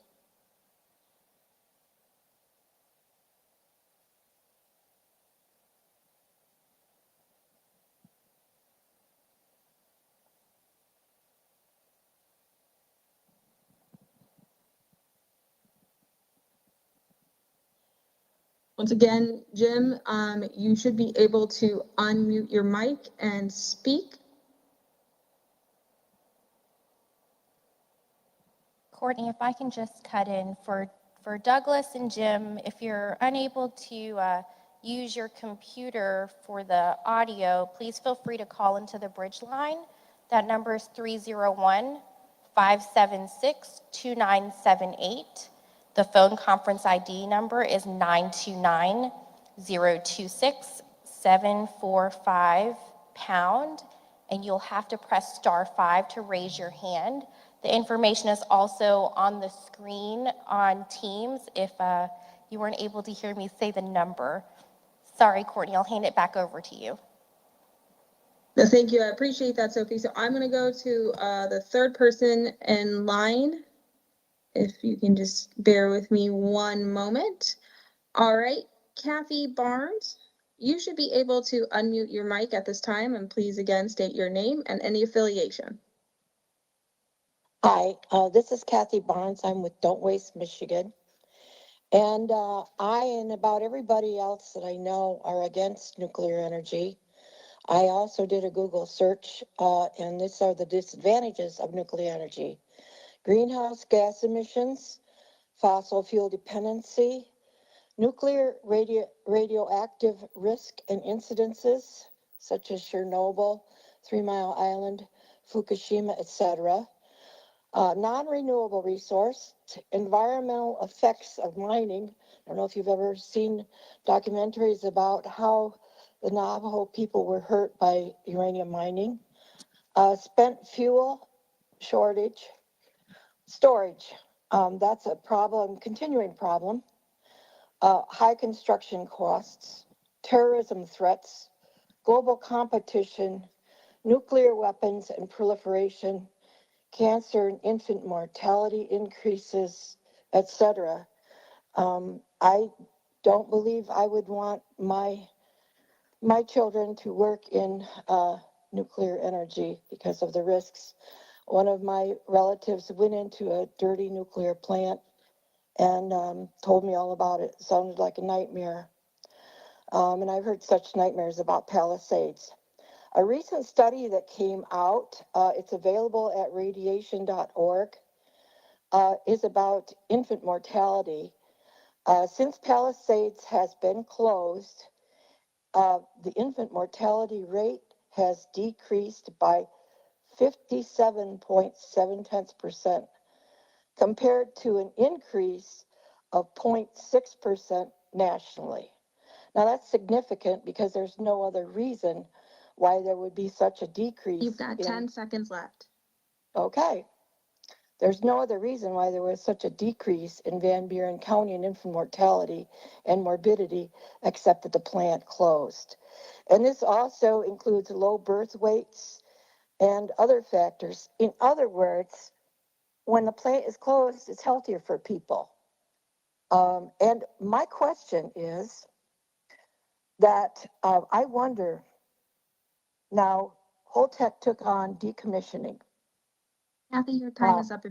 Once again, Jim, you should be able to unmute your mic and speak. Courtney, if I can just cut in for Douglas and Jim, if you're unable to use your computer for the audio, please feel free to call into the bridge line. That number is 301-576-2978. The phone conference ID number is 929-026-745#, and you'll have to press *5 to raise your hand. The information is also on the screen on Teams if you weren't able to hear me say the number. Sorry, Courtney, I'll hand it back over to you. No, thank you. I appreciate that, Sophie. So I'm going to go to the third person in line. If you can just bear with me one moment. All right, Kathy Barnes, you should be able to unmute your mic at this time, and please again state your name and any affiliation. Hi, this is Kathy Barnes. I'm with Don't Waste Michigan. And I and about everybody else that I know are against nuclear energy. I also did a Google search, and these are the disadvantages of nuclear energy. Greenhouse gas emissions, fossil fuel dependency, nuclear radioactive risk and incidences, such as Chernobyl, 3 Mile Island, Fukushima, etc. Non-renewable resource, environmental effects of mining. I don't know if you've ever seen documentaries about how the Navajo people were hurt by uranium mining. Spent fuel shortage, storage. That's a problem, continuing problem. High construction costs, terrorism threats, global competition, nuclear weapons and proliferation, cancer and infant mortality increases, etc. I don't believe I would want my children to work in nuclear energy because of the risks. One of my relatives went into a dirty nuclear plant and told me all about it. It sounded like a nightmare. And I've heard such nightmares about Palisades. A recent study that came out, it's available at radiation.org, is about infant mortality. Since Palisades has been closed, the infant mortality rate has decreased by 57.7% compared to an increase of 0.6% nationally. Now that's significant because there's no other reason why there would be such a decrease. You've got 10 seconds left. Okay. There's no other reason why there was such a decrease in Van Buren County in infant mortality and morbidity, except that the plant closed. And this also includes low birth weights and other factors. In other words, when the plant is closed, it's healthier for people. And my question is that I wonder, now, Holtec took on decommissioning. Kathy, your time is up.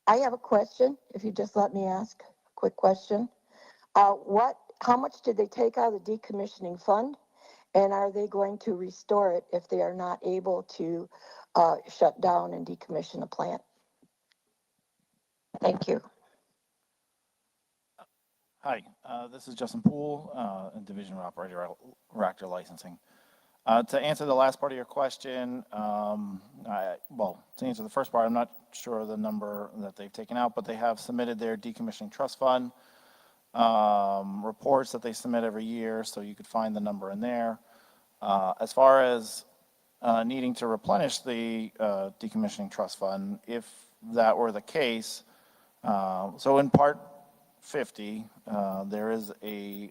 I have a question, if you just let me ask a quick question. How much did they take out of the decommissioning fund? And are they going to restore it if they are not able to shut down and decommission the plant? Thank you. Hi, this is Justin Poole, Division Operator Reactor Licensing. To answer the last part of your question, well, to answer the first part, I'm not sure of the number that they've taken out, but they have submitted their decommissioning trust fund reports that they submit every year, so you could find the number in there. As far as needing to replenish the decommissioning trust fund, if that were the case, so in Part 50, there is a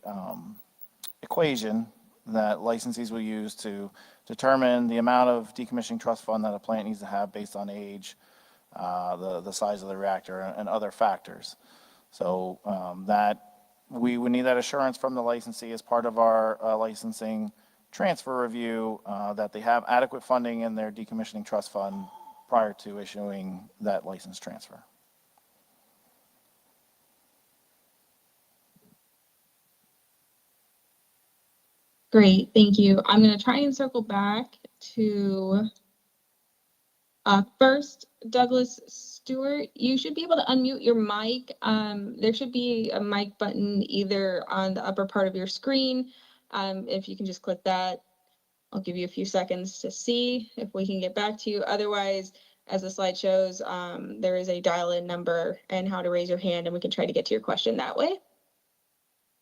equation that licensees will use to determine the amount of decommissioning trust fund that a plant needs to have based on age, the size of the reactor, and other factors. So that we would need that assurance from the licensee as part of our licensing transfer review that they have adequate funding in their decommissioning trust fund prior to issuing that license transfer. Great, thank you. I'm going to try and circle back to first, Douglas Stewart. You should be able to unmute your mic. There should be a mic button either on the upper part of your screen. If you can just click that, I'll give you a few seconds to see if we can get back to you. Otherwise, as the slide shows, there is a dial-in number and how to raise your hand, and we can try to get to your question that way.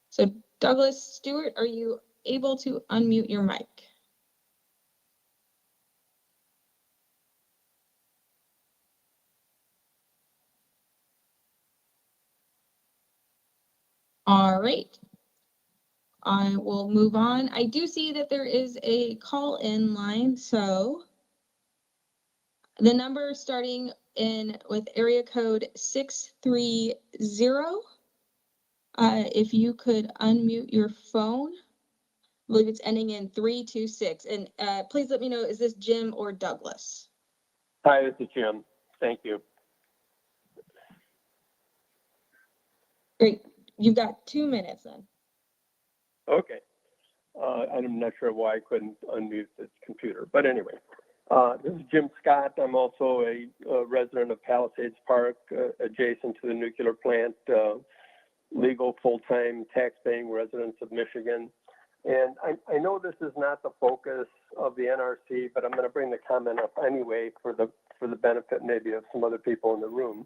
So Douglas Stewart, are you able to unmute your mic? All right. I will move on. I do see that there is a call-in line, so the number starting in with area code 630. If you could unmute your phone. I believe it's ending in 326. And please let me know, is this Jim or Douglas? Hi, this is Jim. Thank you. Great. You've got 2 minutes then. Okay. I'm not sure why I couldn't unmute this computer, but anyway, this is Jim Scott. I'm also a resident of Palisades Park, adjacent to the nuclear plant, legal full-time tax-paying residents of Michigan. And I know this is not the focus of the NRC, but I'm going to bring the comment up anyway for the benefit maybe of some other people in the room.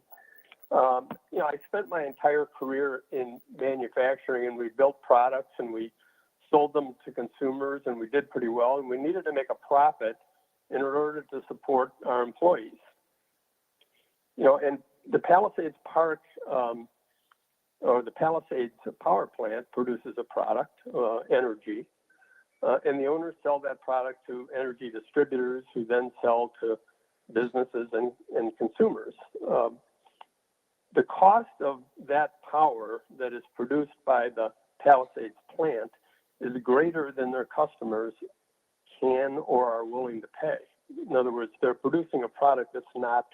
You know, I spent my entire career in manufacturing, and we built products and we sold them to consumers, and we did pretty well, and we needed to make a profit in order to support our employees. You know, and the Palisades Park or the Palisades power plant produces a product, energy, and the owners sell that product to energy distributors who then sell to businesses and consumers. The cost of that power that is produced by the Palisades plant is greater than their customers can or are willing to pay. In other words, they're producing a product that's not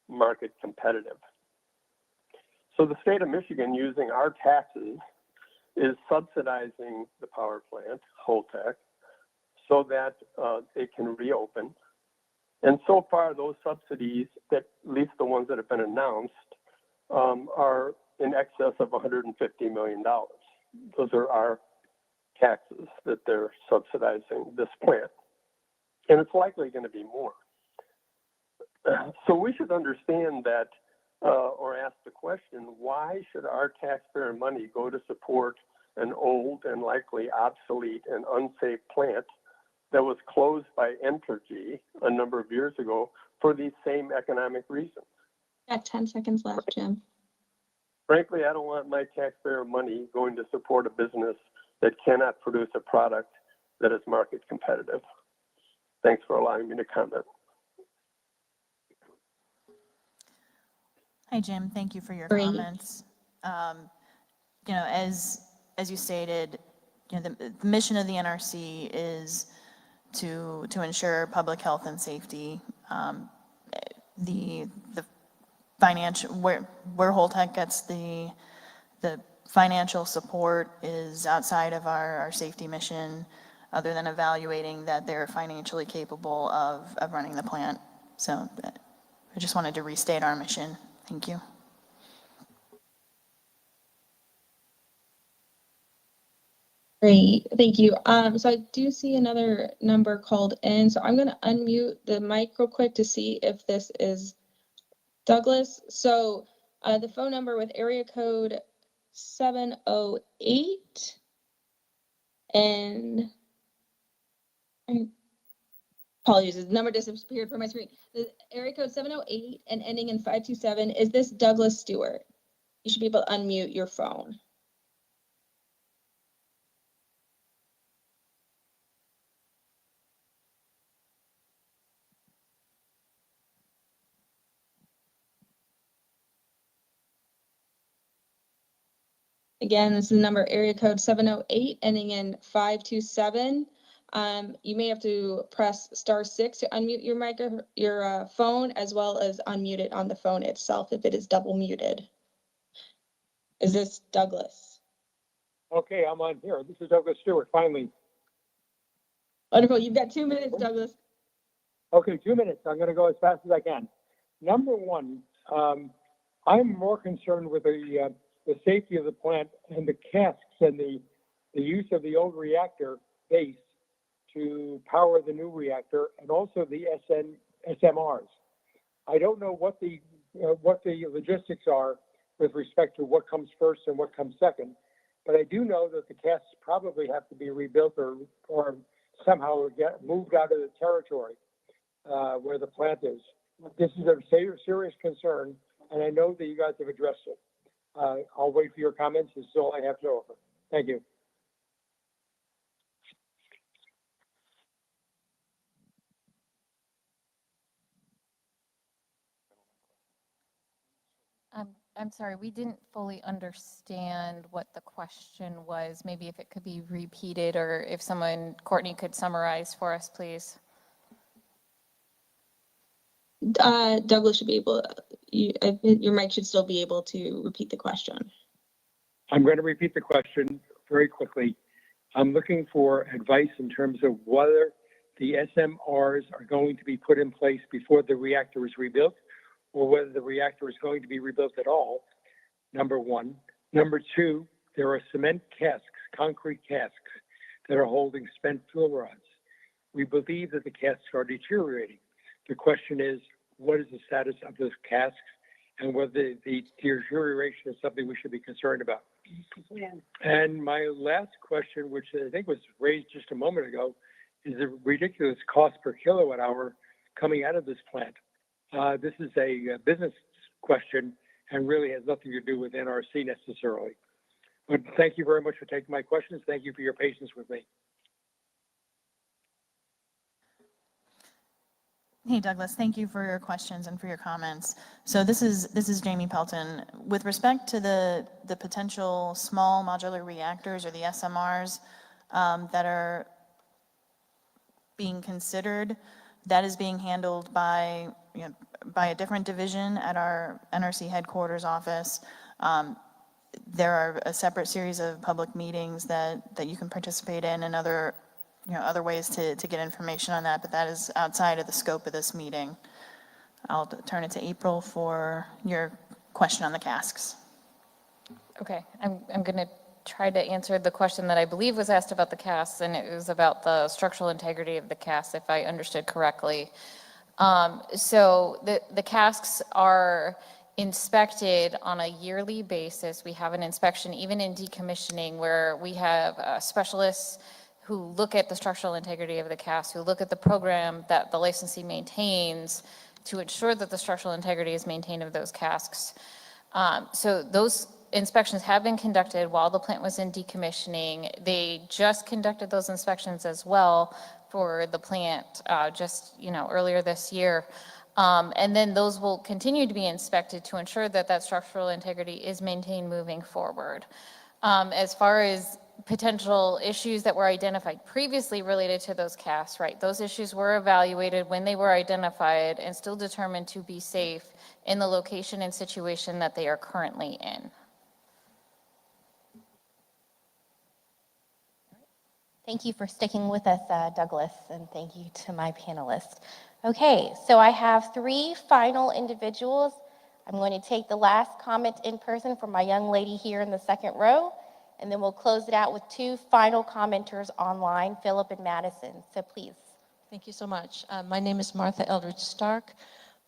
market competitive. So the state of Michigan, using our taxes, is subsidizing the power plant, Holtec, so that it can reopen. And so far, those subsidies, that at least the ones that have been announced, are in excess of $150 million. Those are our taxes that they're subsidizing this plant. And it's likely going to be more. So we should understand that, or ask the question, why should our taxpayer money go to support an old and likely obsolete and unsafe plant that was closed by Entergy a number of years ago for these same economic reasons. Got 10 seconds left, Jim. Frankly, I don't want my taxpayer money going to support a business that cannot produce a product that is market competitive. Thanks for allowing me to comment. Hi, Jim. Thank you for your Great. comments. You know, as you stated, you know, the mission of the NRC is to ensure public health and safety. The financial, where Holtec gets the financial support is outside of our safety mission, other than evaluating that they're financially capable of running the plant. So I just wanted to restate our mission. Thank you. Great, thank you. So I do see another number called in, so I'm gonna unmute the mic real quick to see if this is Douglas. So the phone number with area code 708 and apologies, the number disappeared from my screen. The area code 708 and ending in 527, is this Douglas Stewart? You should be able to unmute your phone. Again, this is the number area code 708 ending in 527. You may have to press *6 to unmute your phone, as well as unmute it on the phone itself if it is double muted. Is this Douglas? Okay, I'm on here. This is Douglas Stewart, finally. Wonderful. You've got 2 minutes, Douglas. Okay, 2 minutes. I'm going to go as fast as I can. Number one, I'm more concerned with the safety of the plant and the casks and the use of the old reactor base to power the new reactor, and also the SMRs. I don't know what the logistics are with respect to what comes first and what comes second, but I do know that the casks probably have to be rebuilt or somehow get moved out of the territory where the plant is. This is a serious concern, and I know that you guys have addressed it. I'll wait for your comments. This is all I have to offer. Thank you. I'm sorry, we didn't fully understand what the question was. Maybe if it could be repeated, or if someone, Courtney, could summarize for us, please. Douglas should be able, your mic should still be able to repeat the question. I'm going to repeat the question very quickly. I'm looking for advice in terms of whether the SMRs are going to be put in place before the reactor is rebuilt, or whether the reactor is going to be rebuilt at all, number one. Number two, there are cement casks, concrete casks, that are holding spent fuel rods. We believe that the casks are deteriorating. The question is, what is the status of those casks, and whether the deterioration is something we should be concerned about? And my last question, which I think was raised just a moment ago, is the ridiculous cost per kilowatt hour coming out of this plant. This is a business question and really has nothing to do with NRC necessarily. But thank you very much for taking my questions. Thank you for your patience with me. Hey, Douglas, thank you for your questions and for your comments. So this is Jamie Pelton. With respect to the potential small modular reactors, or the SMRs, that are being considered, that is being handled by a different division at our NRC headquarters office. There are a separate series of public meetings that you can participate in, and other ways to get information on that, but that is outside of the scope of this meeting. I'll turn it to April for your question on the casks. Okay, I'm going to try to answer the question that I believe was asked about the casks, and it was about the structural integrity of the casks, if I understood correctly. So the casks are inspected on a yearly basis. We have an inspection even in decommissioning, where we have specialists who look at the structural integrity of the casks, who look at the program that the licensee maintains to ensure that the structural integrity is maintained of those casks. So those inspections have been conducted while the plant was in decommissioning. They just conducted those inspections as well for the plant just earlier this year. And then those will continue to be inspected to ensure that that structural integrity is maintained moving forward. As far as potential issues that were identified previously related to those casks, right, those issues were evaluated when they were identified and still determined to be safe in the location and situation that they are currently in. Thank you for sticking with us, Douglas, and thank you to my panelists. Okay, so I have 3 final individuals. I'm going to take the last comment in person from my young lady here in the second row, and then we'll close it out with 2 final commenters online, Philip and Madison. So please. Thank you so much. My name is Martha Eldridge Stark.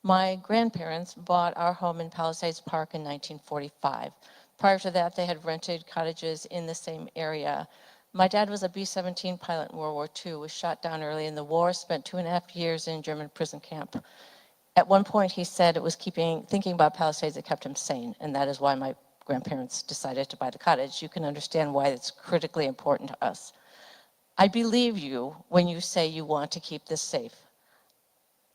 My grandparents bought our home in Palisades Park in 1945. Prior to that, they had rented cottages in the same area. My dad was a B-17 pilot in World War II, was shot down early in the war, spent 2.5 years in German prison camp. At one point, he said it was thinking about Palisades that kept him sane, and that is why my grandparents decided to buy the cottage. You can understand why it's critically important to us. I believe you when you say you want to keep this safe.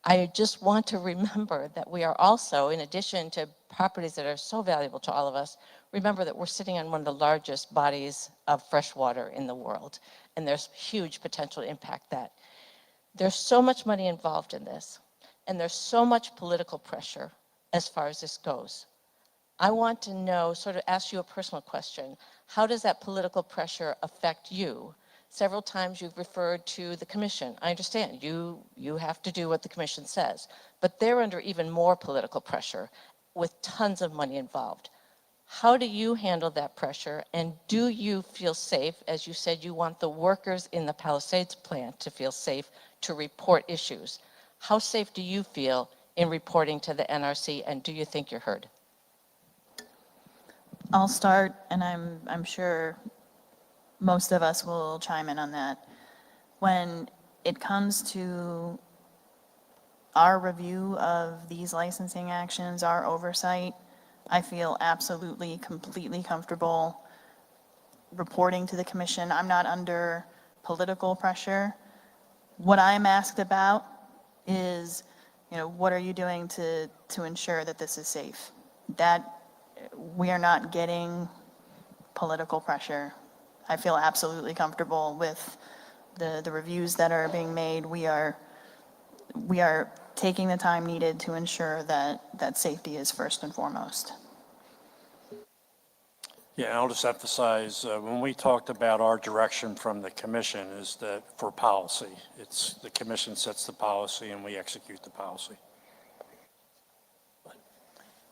I just want to remember that we are also, in addition to properties that are so valuable to all of us, remember that we're sitting on one of the largest bodies of fresh water in the world, and there's huge potential to impact that. There's so much money involved in this, and there's so much political pressure as far as this goes. I want to know, sort of ask you a personal question. How does that political pressure affect you? Several times you've referred to the commission. I understand you have to do what the commission says, but they're under even more political pressure with tons of money involved. How do you handle that pressure, and do you feel safe? As you said, you want the workers in the Palisades plant to feel safe to report issues. How safe do you feel in reporting to the NRC, and do you think you're heard? I'll start, and I'm sure most of us will chime in on that. When it comes to our review of these licensing actions, our oversight, I feel absolutely, completely comfortable reporting to the commission. I'm not under political pressure. What I'm asked about is, what are you doing to ensure that this is safe? That we are not getting political pressure. I feel absolutely comfortable with the reviews that are being made. We are taking the time needed to ensure that safety is first and foremost. Yeah, I'll just emphasize, when we talked about our direction from the commission is that for policy, it's the commission sets the policy and we execute the policy.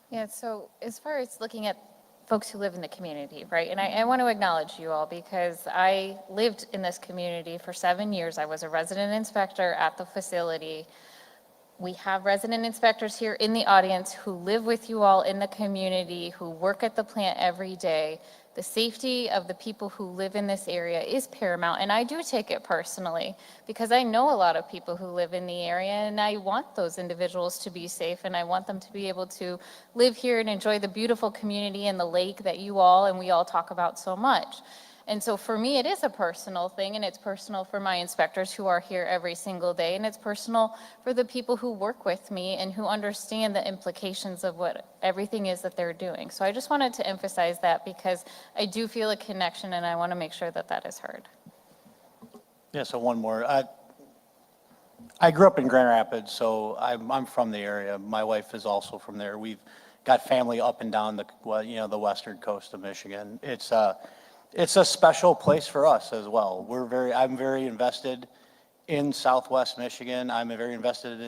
Yeah, so as far as looking at folks who live in the community, right? And I want to acknowledge you all because I lived in this community for 7 years. I was a resident inspector at the facility. We have resident inspectors here in the audience who live with you all in the community, who work at the plant every day. The safety of the people who live in this area is paramount, and I do take it personally because I know a lot of people who live in the area, and I want those individuals to be safe, and I want them to be able to live here and enjoy the beautiful community and the lake that you all and we all talk about so much. And so for me, it is a personal thing, and it's personal for my inspectors who are here every single day, and it's personal for the people who work with me and who understand the implications of what everything is that they're doing. So I just wanted to emphasize that because I do feel a connection, and I want to make sure that that is heard. Yeah, so one more. I grew up in Grand Rapids, so I'm from the area. My wife is also from there. We've got family up and down the western coast of Michigan. It's a special place for us as well. I'm very invested in Southwest Michigan. I'm very invested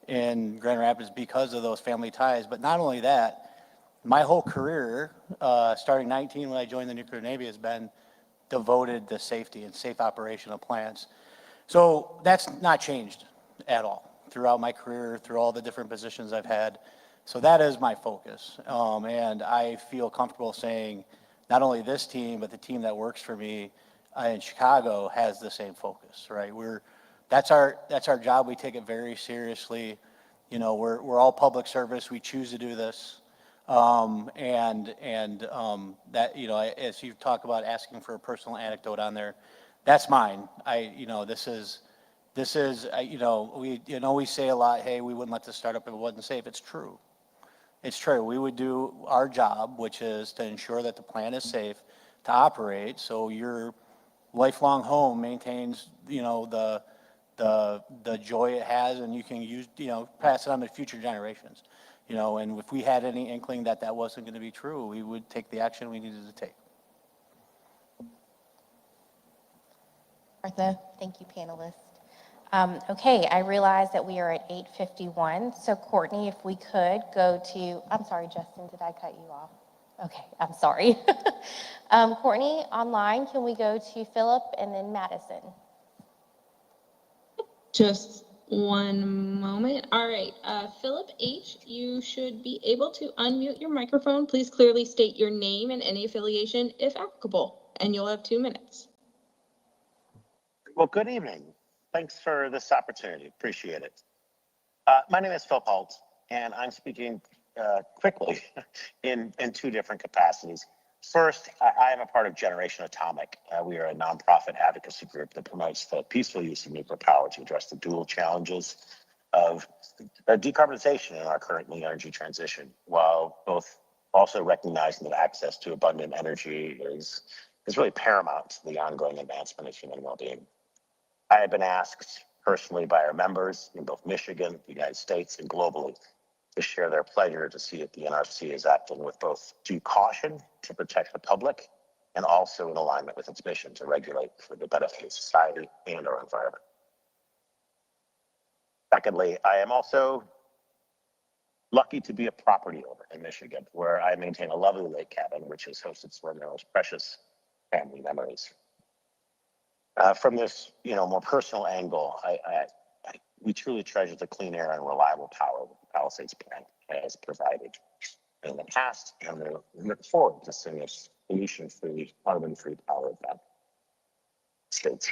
in Grand Rapids because of those family ties. But not only that, my whole career, starting 19 when I joined the nuclear Navy, has been devoted to safety and safe operation of plants. So that's not changed at all throughout my career, through all the different positions I've had. So that is my focus. And I feel comfortable saying, not only this team, but the team that works for me, in Chicago has the same focus, right? That's our job. We take it very seriously. You know, we're all public service. We choose to do this. That, you know, as you talk about asking for a personal anecdote on there, that's mine. You know, this is, you know, we say a lot, hey, we wouldn't let this start up if it wasn't safe. It's true. It's true. We would do our job, which is to ensure that the plant is safe to operate, so your lifelong home maintains, you know, the joy it has, and you can use, you know, pass it on to future generations. You know, and if we had any inkling that that wasn't going to be true, we would take the action we needed to take. Martha, thank you, panelists. Okay, I realize that we are at 8:51, so Courtney, if we could go to, I'm sorry, Justin, did I cut you off? Okay, I'm sorry. Courtney, online, can we go to Philip and then Madison? Just one moment. All right, Philip H., you should be able to unmute your microphone. Please clearly state your name and any affiliation if applicable, and you'll have 2 minutes. Well, good evening. Thanks for this opportunity. Appreciate it. My name is Phil Holt, and I'm speaking quickly in 2 different capacities. First, I am a part of Generation Atomic. We are a nonprofit advocacy group that promotes the peaceful use of nuclear power to address the dual challenges of decarbonization in our current energy transition, while both also recognizing that access to abundant energy is really paramount to the ongoing advancement of human well-being. I have been asked personally by our members in both Michigan, the United States, and globally to share their pleasure to see that the NRC is acting with both due caution to protect the public and also in alignment with its mission to regulate for the benefit of society and our environment. Secondly, I am also lucky to be a property owner in Michigan, where I maintain a lovely lake cabin, which has hosted some of my most precious family memories. From this, you know, more personal angle, we truly treasure the clean air and reliable power that the Palisades plant has provided in the past, and we look forward to seeing this pollution-free, carbon-free power that states.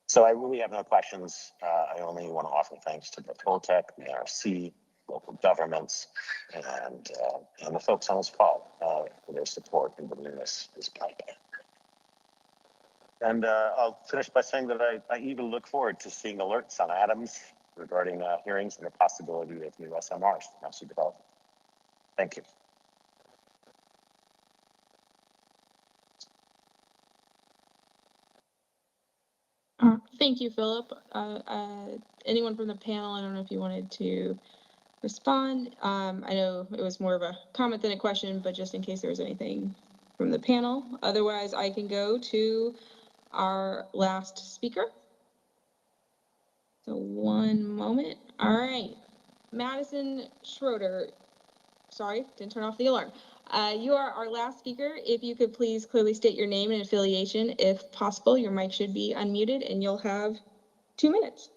So I really have no questions. I only want to offer thanks to the Holtec, the NRC, local governments, and the folks on this call for their support in bringing this plant back. And I'll finish by saying that I even look forward to seeing alerts on Adams regarding hearings and the possibility of new SMRs for massive development. Thank you. Thank you, Philip. Anyone from the panel, I don't know if you wanted to respond. I know it was more of a comment than a question, but just in case there was anything from the panel. Otherwise, I can go to our last speaker. So one moment. All right. Madison Schroeder. Sorry, didn't turn off the alarm. You are our last speaker. If you could please clearly state your name and affiliation. If possible, your mic should be unmuted and you'll have 2 minutes.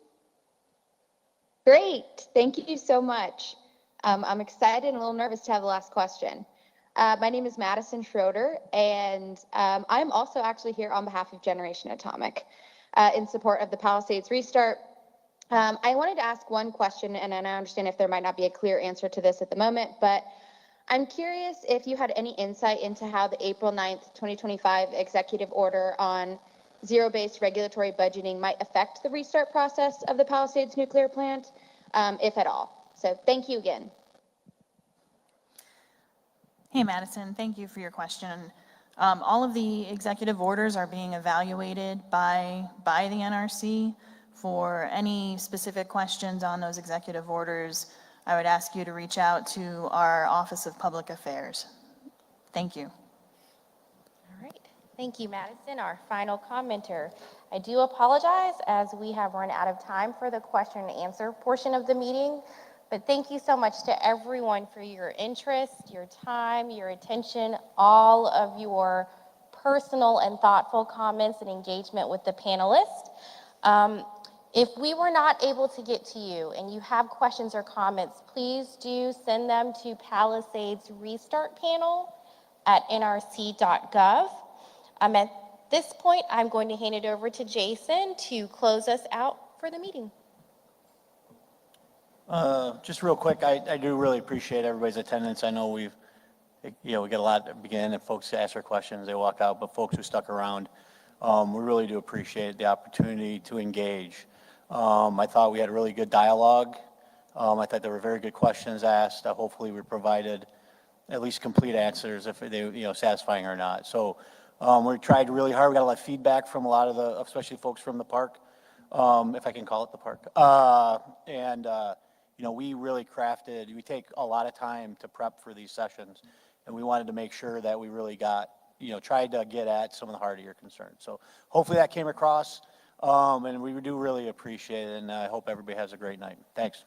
Great. Thank you so much. I'm excited and a little nervous to have the last question. My name is Madison Schroeder, and I'm also actually here on behalf of Generation Atomic in support of the Palisades Restart. I wanted to ask one question, and I understand if there might not be a clear answer to this at the moment, but I'm curious if you had any insight into how the April 9th, 2025 executive order on zero-based regulatory budgeting might affect the restart process of the Palisades Nuclear Plant, if at all. So thank you again. Hey, Madison, thank you for your question. All of the executive orders are being evaluated by the NRC. For any specific questions on those executive orders, I would ask you to reach out to our Office of Public Affairs. Thank you. All right. Thank you, Madison, our final commenter. I do apologize as we have run out of time for the question and answer portion of the meeting, but thank you so much to everyone for your interest, your time, your attention, all of your personal and thoughtful comments and engagement with the panelists. If we were not able to get to you and you have questions or comments, please do send them to Palisades Restart Panel at nrc.gov. At this point, I'm going to hand it over to Jason to close us out for the meeting. Just real quick, I do really appreciate everybody's attendance. I know we get a lot at the beginning, and folks ask their questions, they walk out, but folks who stuck around, we really do appreciate the opportunity to engage. I thought we had a really good dialogue. I thought there were very good questions asked. Hopefully we provided at least complete answers, if they, satisfying or not. So we tried really hard. We got a lot of feedback from a lot of the, especially folks from the park, if I can call it the park. We really we take a lot of time to prep for these sessions, and we wanted to make sure that we really got, tried to get at some of the heart of your concerns. So hopefully that came across, and we do really appreciate it, and I hope everybody has a great night. Thanks.